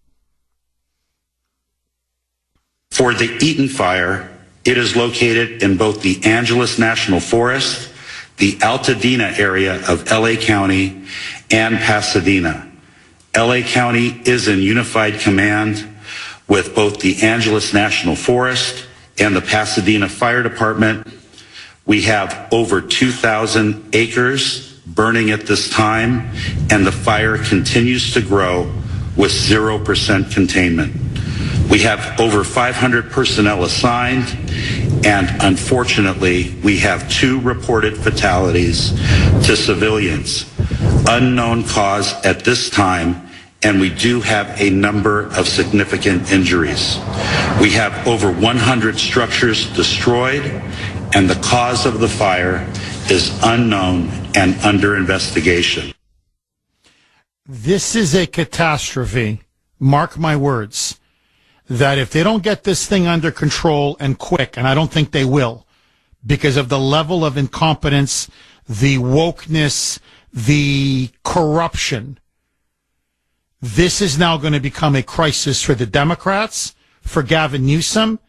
For the Eaton fire, it is located in both the Angeles National Forest, the Altadena area of LA County, and Pasadena. LA County is in unified command with both the Angeles National Forest and the Pasadena Fire Department. We have over 2,000 acres burning at this time, and the fire continues to grow with 0% containment. We have over 500 personnel assigned, and unfortunately, we have 2 reported fatalities to civilians. Unknown cause at this time, and we do have a number of significant injuries. We have over 100 structures destroyed, and the cause of the fire is unknown and under investigation. This is a catastrophe. Mark my words. that if they don't get this thing under control and quick, and I don't think they will, because of the level of incompetence, the wokeness, the corruption, this is now going to become a crisis for the Democrats, for Gavin Newsom,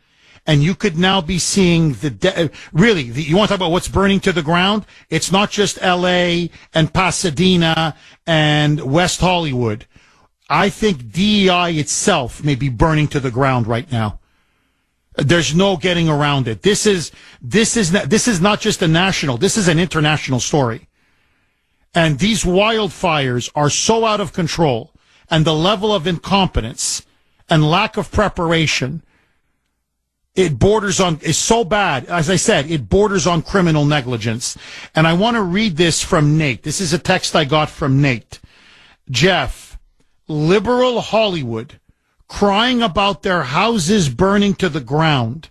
and you could now be seeing you want to talk about what's burning to the ground? It's not just L.A. and Pasadena and West Hollywood. I think DEI itself may be burning to the ground right now. There's no getting around it. This is not just a national, this is an international story. And these wildfires are so out of control, and the level of incompetence and lack of preparation, is so bad. As I said, it borders on criminal negligence. And I want to read this from Nate. This is a text I got from Nate. Jeff, liberal Hollywood crying about their houses burning to the ground.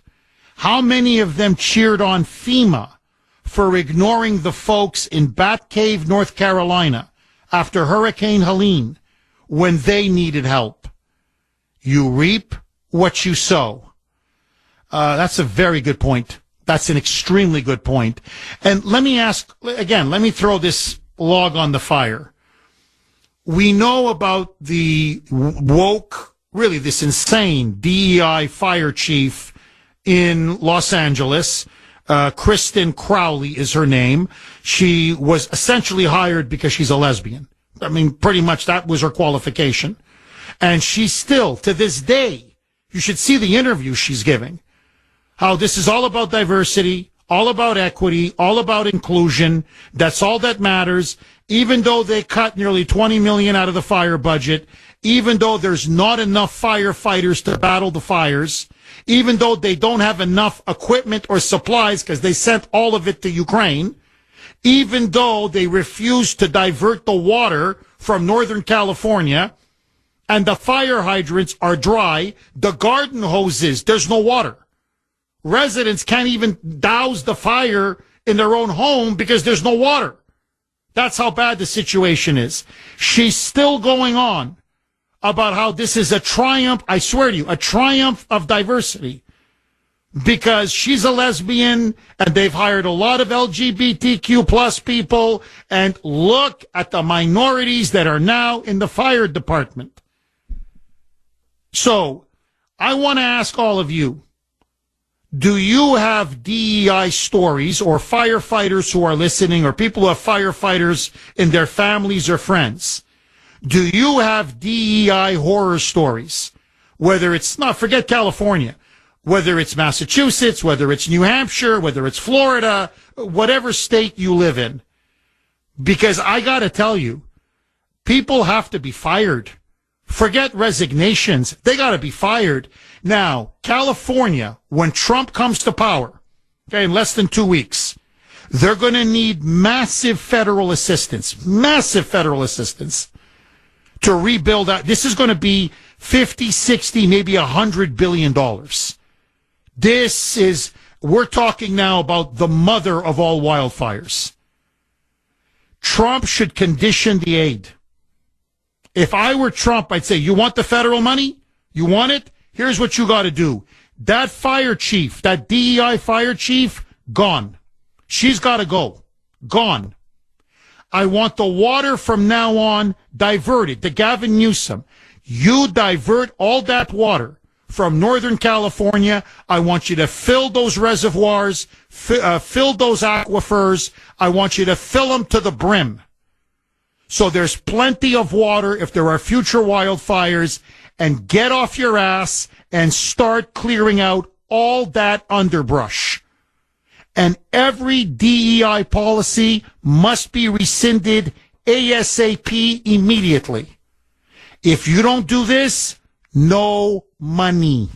How many of them cheered on FEMA for ignoring the folks in Bat Cave, North Carolina after Hurricane Helene when they needed help? You reap what you sow. That's a very good point. That's an extremely good point. And let me ask, again, let me throw this log on the fire. We know about the woke, really this insane DEI fire chief in Los Angeles. Kristen Crowley is her name. She was essentially hired because she's a lesbian. I mean, pretty much that was her qualification. And she's still, to this day, you should see the interview she's giving. How this is all about diversity, all about equity, all about inclusion. That's all that matters. Even though they cut nearly $20 million out of the fire budget, even though there's not enough firefighters to battle the fires, even though they don't have enough equipment or supplies because they sent all of it to Ukraine, even though they refused to divert the water from Northern California, and the fire hydrants are dry, the garden hoses, there's no water. Residents can't even douse the fire in their own home because there's no water. That's how bad the situation is. She's still going on about how this is a triumph, I swear to you, a triumph of diversity, because she's a lesbian and they've hired a lot of LGBTQ plus people, and look at the minorities that are now in the fire department. So I want to ask all of you, do you have DEI stories, or firefighters who are listening, or people who have firefighters in their families or friends? Do you have DEI horror stories? Whether it's, not, forget California, whether it's Massachusetts, whether it's New Hampshire, whether it's Florida, whatever state you live in. Because I got to tell you, people have to be fired. Forget resignations. They got to be fired. Now, California, when Trump comes to power, okay, in less than 2 weeks, they're going to need massive federal assistance to rebuild that. This is going to be 50, 60, maybe $100 billion. We're talking now about the mother of all wildfires. Trump should condition the aid. If I were Trump, I'd say, you want the federal money? You want it? Here's what you got to do. That fire chief, that DEI fire chief, gone. She's got to go. Gone. I want the water from now on diverted. To Gavin Newsom, you divert all that water from Northern California. I want you to fill those reservoirs, fill those aquifers. I want you to fill them to the brim. So there's plenty of water if there are future wildfires, and get off your ass and start clearing out all that underbrush. And every DEI policy must be rescinded ASAP immediately. If you don't do this, no money.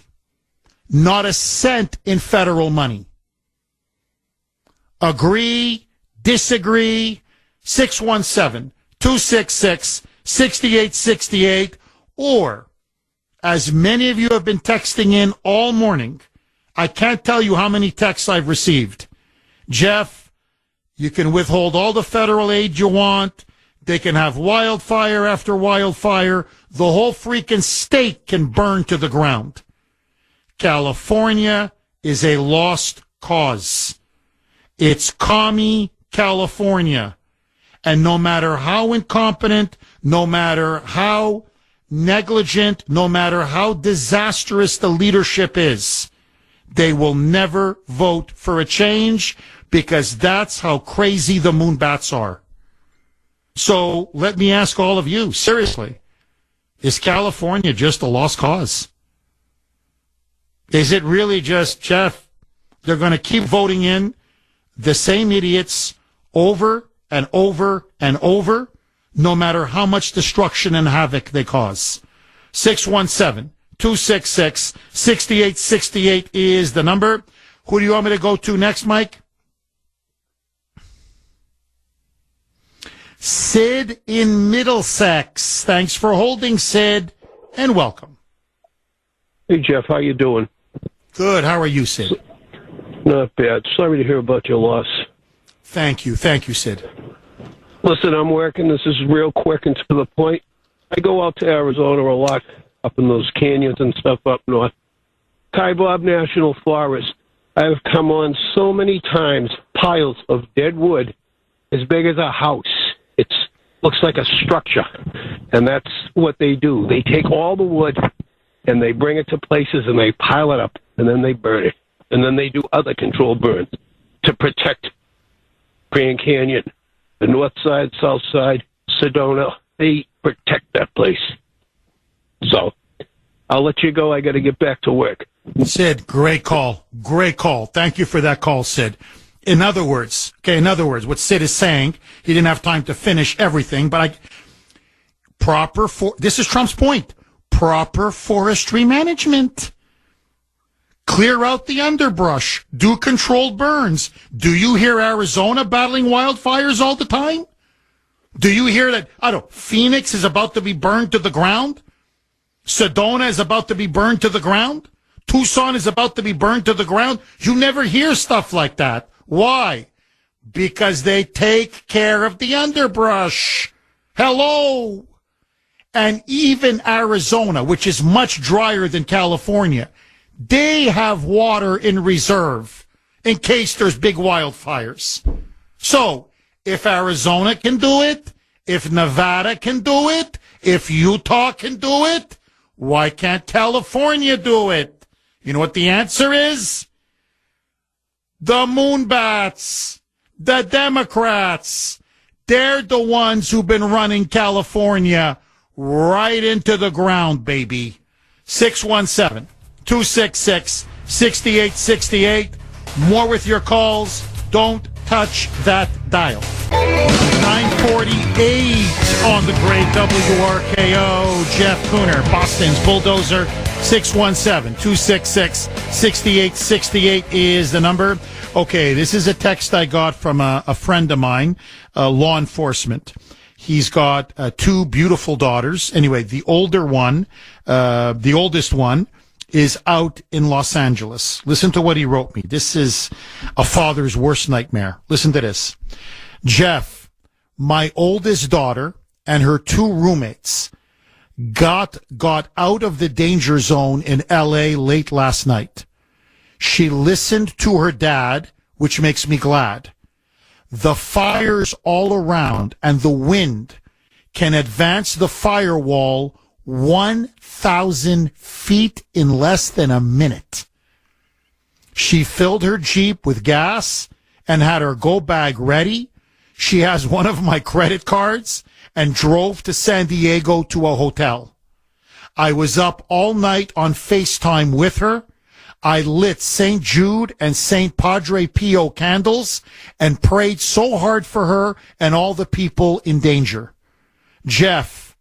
Not a cent in federal money. Agree, disagree, 617-266-6868, or, as many of you have been texting in all morning, I can't tell you how many texts I've received. Jeff, you can withhold all the federal aid you want. They can have wildfire after wildfire. The whole freaking state can burn to the ground. California is a lost cause. It's commie California. And no matter how incompetent, no matter how negligent, no matter how disastrous the leadership is, they will never vote for a change because that's how crazy the moonbats are. So let me ask all of you, seriously, is California just a lost cause? Is it really just, Jeff, they're going to keep voting in the same idiots over and over and over, no matter how much destruction and havoc they cause? 617-266-6868 is the number. Who do you want me to go to next, Mike? Sid in Middlesex. Thanks for holding, Sid, and welcome. Hey, Jeff, how you doing? Good. How are you, Sid? Not bad. Sorry to hear about your loss. Thank you. Thank you, Sid. Listen, I'm working. This is real quick and to the point. I go out to Arizona a lot, up in those canyons and stuff up north. Kaibab National Forest. I've come on so many times, piles of dead wood as big as a house. It looks like a structure, and that's what they do. They take all the wood, and they bring it to places, and they pile it up, and then they burn it. And then they do other controlled burns to protect Grand Canyon, the north side, south side, Sedona. They protect that place. So I'll let you go. I got to get back to work. Sid, great call. Great call. Thank you for that call, Sid. In other words, what Sid is saying, he didn't have time to finish everything, but this is Trump's point. Proper forestry management. Clear out the underbrush. Do controlled burns. Do you hear Arizona battling wildfires all the time? Do you hear that, Phoenix is about to be burned to the ground? Sedona is about to be burned to the ground? Tucson is about to be burned to the ground? You never hear stuff like that. Why? Because they take care of the underbrush. Hello? And even Arizona, which is much drier than California, they have water in reserve in case there's big wildfires. So, if Arizona can do it, if Nevada can do it, if Utah can do it, why can't California do it? You know what the answer is? The Moonbats, the Democrats, they're the ones who've been running California right into the ground, baby. 617-266-6868. More with your calls. Don't touch that dial. 948 on the great WRKO. Jeff Kuhner, Boston's Bulldozer. 617-266-6868 is the number. Okay, this is a text I got from a friend of mine, law enforcement. He's got two beautiful daughters. Anyway, the oldest one is out in Los Angeles. Listen to what he wrote me. This is a father's worst nightmare. Listen to this. Jeff, my oldest daughter and her two roommates got out of the danger zone in L.A. late last night. She listened to her dad, which makes me glad. The fires all around and the wind can advance the firewall 1,000 feet in less than a minute. She filled her Jeep with gas and had her go bag ready. She has one of my credit cards and drove to San Diego to a hotel. I was up all night on FaceTime with her. I lit St. Jude and St. Padre Pio candles and prayed so hard for her and all the people in danger. Jeff,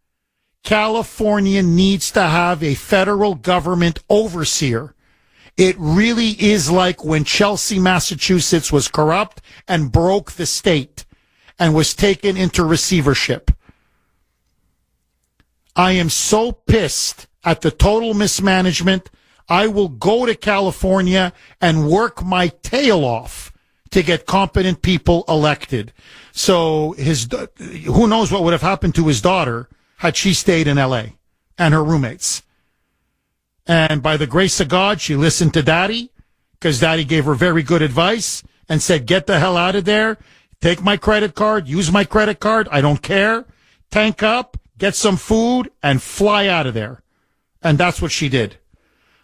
California needs to have a federal government overseer. It really is like when Chelsea, Massachusetts was corrupt and broke the state and was taken into receivership. I am so pissed at the total mismanagement. I will go to California and work my tail off to get competent people elected. So who knows what would have happened to his daughter had she stayed in L.A. and her roommates. And by the grace of God, she listened to Daddy, because Daddy gave her very good advice and said, get the hell out of there. Take my credit card, use my credit card. I don't care. Tank up, get some food, and fly out of there. And that's what she did.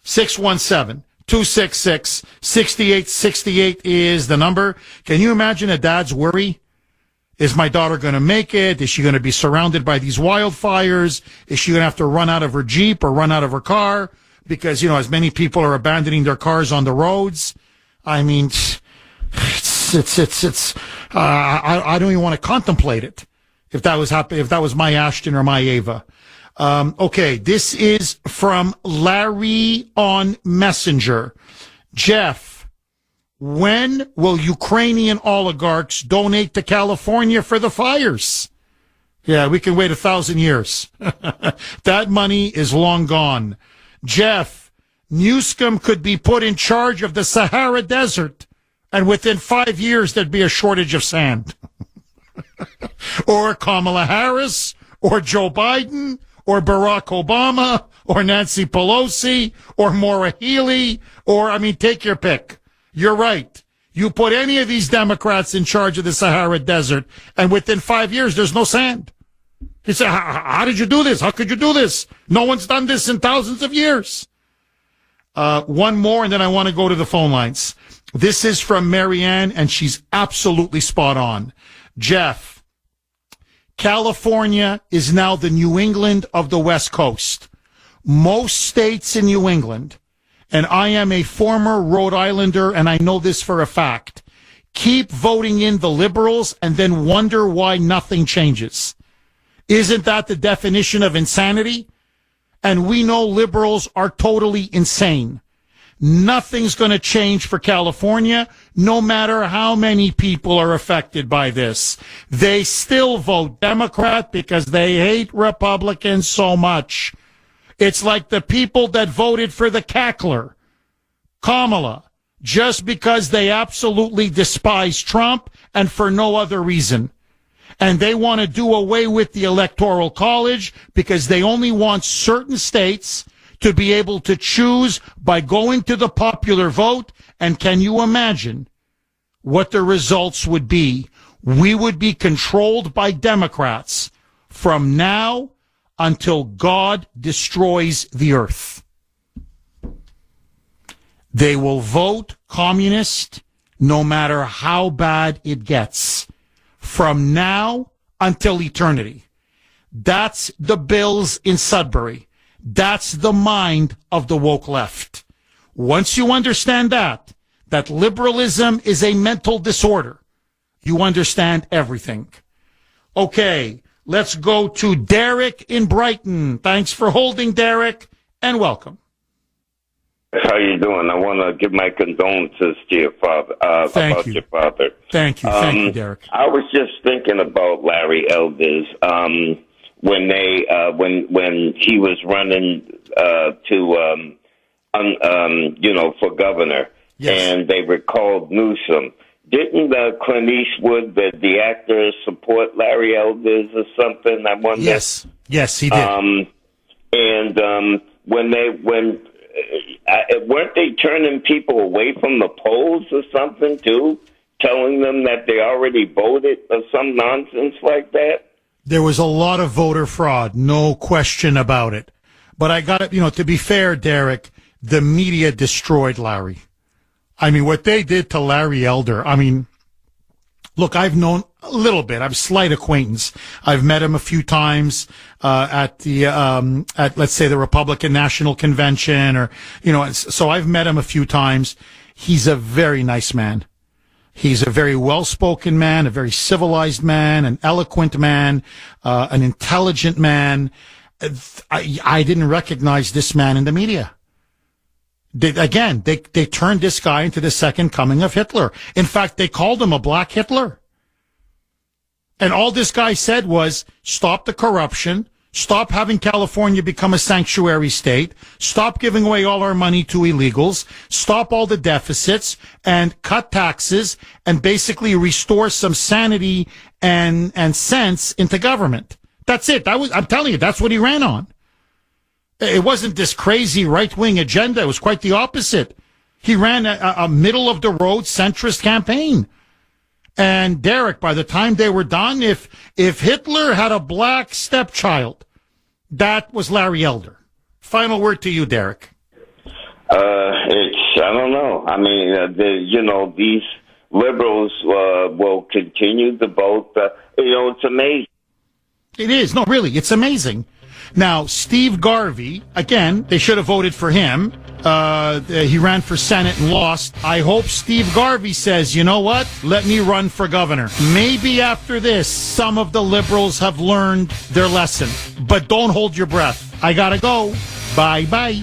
617-266-6868 is the number. Can you imagine a dad's worry? Is my daughter going to make it? Is she going to be surrounded by these wildfires? Is she going to have to run out of her Jeep or run out of her car? Because, you know, as many people are abandoning their cars on the roads. I mean, I don't even want to contemplate it. If that was my Ashton or my Ava. Okay, this is from Larry on Messenger. Jeff, when will Ukrainian oligarchs donate to California for the fires? Yeah, we can wait 1,000 years. That money is long gone. Jeff, Newsom could be put in charge of the Sahara Desert, and within 5 years there'd be a shortage of sand. Or Kamala Harris, or Joe Biden, or Barack Obama, or Nancy Pelosi, or Maura Healey, or, I mean, take your pick. You're right. You put any of these Democrats in charge of the Sahara Desert, and within 5 years, there's no sand. He said, how did you do this? How could you do this? No one's done this in thousands of years. One more, and then I want to go to the phone lines. This is from Marianne, and she's absolutely spot on. Jeff, California is now the New England of the West Coast. Most states in New England, and I am a former Rhode Islander, and I know this for a fact, keep voting in the liberals and then wonder why nothing changes. Isn't that the definition of insanity? And we know liberals are totally insane. Nothing's going to change for California, no matter how many people are affected by this. They still vote Democrat because they hate Republicans so much. It's like the people that voted for the cackler, Kamala, just because they absolutely despise Trump and for no other reason. And they want to do away with the Electoral College because they only want certain states to be able to choose by going to the popular vote. And can you imagine what the results would be? We would be controlled by Democrats from now until God destroys the earth. They will vote communist no matter how bad it gets. From now until eternity. That's the bills in Sudbury. That's the mind of the woke left. Once you understand that liberalism is a mental disorder, you understand everything. Okay, let's go to Derek in Brighton. Thanks for holding, Derek, and welcome. How you doing? I want to give my condolences to your father. Your father. Thank you. Thank you, Derek. I was just thinking about Larry Elders when he was running for governor, and they recalled Newsom. Didn't Clint Eastwood, the actor, support Larry Elders or something? I wonder. Yes, he did. Weren't they turning people away from the polls or something too, telling them that they already voted or some nonsense like that? There was a lot of voter fraud, no question about it. But I got it, to be fair, Derek, the media destroyed Larry. I mean, what they did to Larry Elder, look, I've known a little bit. I've slight acquaintance. I've met him a few times at let's say the Republican National Convention, or so I've met him a few times. He's a very nice man. He's a very well-spoken man, a very civilized man, an eloquent man, an intelligent man. I didn't recognize this man in the media. They turned this guy into the second coming of Hitler. In fact, they called him a black Hitler. And all this guy said was, stop the corruption, stop having California become a sanctuary state, stop giving away all our money to illegals, stop all the deficits, and cut taxes, and basically restore some sanity and sense into government. That's it. I'm telling you, that's what he ran on. It wasn't this crazy right-wing agenda. It was quite the opposite. He ran a middle-of-the-road centrist campaign. And Derek, by the time they were done, if Hitler had a black stepchild, that was Larry Elder. Final word to you, Derek. I don't know. I mean, these liberals will continue to vote. It's amazing. It is. No, really, it's amazing. Now, Steve Garvey, again, they should have voted for him. He ran for Senate and lost. I hope Steve Garvey says, you know what? Let me run for governor. Maybe after this, some of the liberals have learned their lesson. But don't hold your breath. I gotta go. Bye-bye.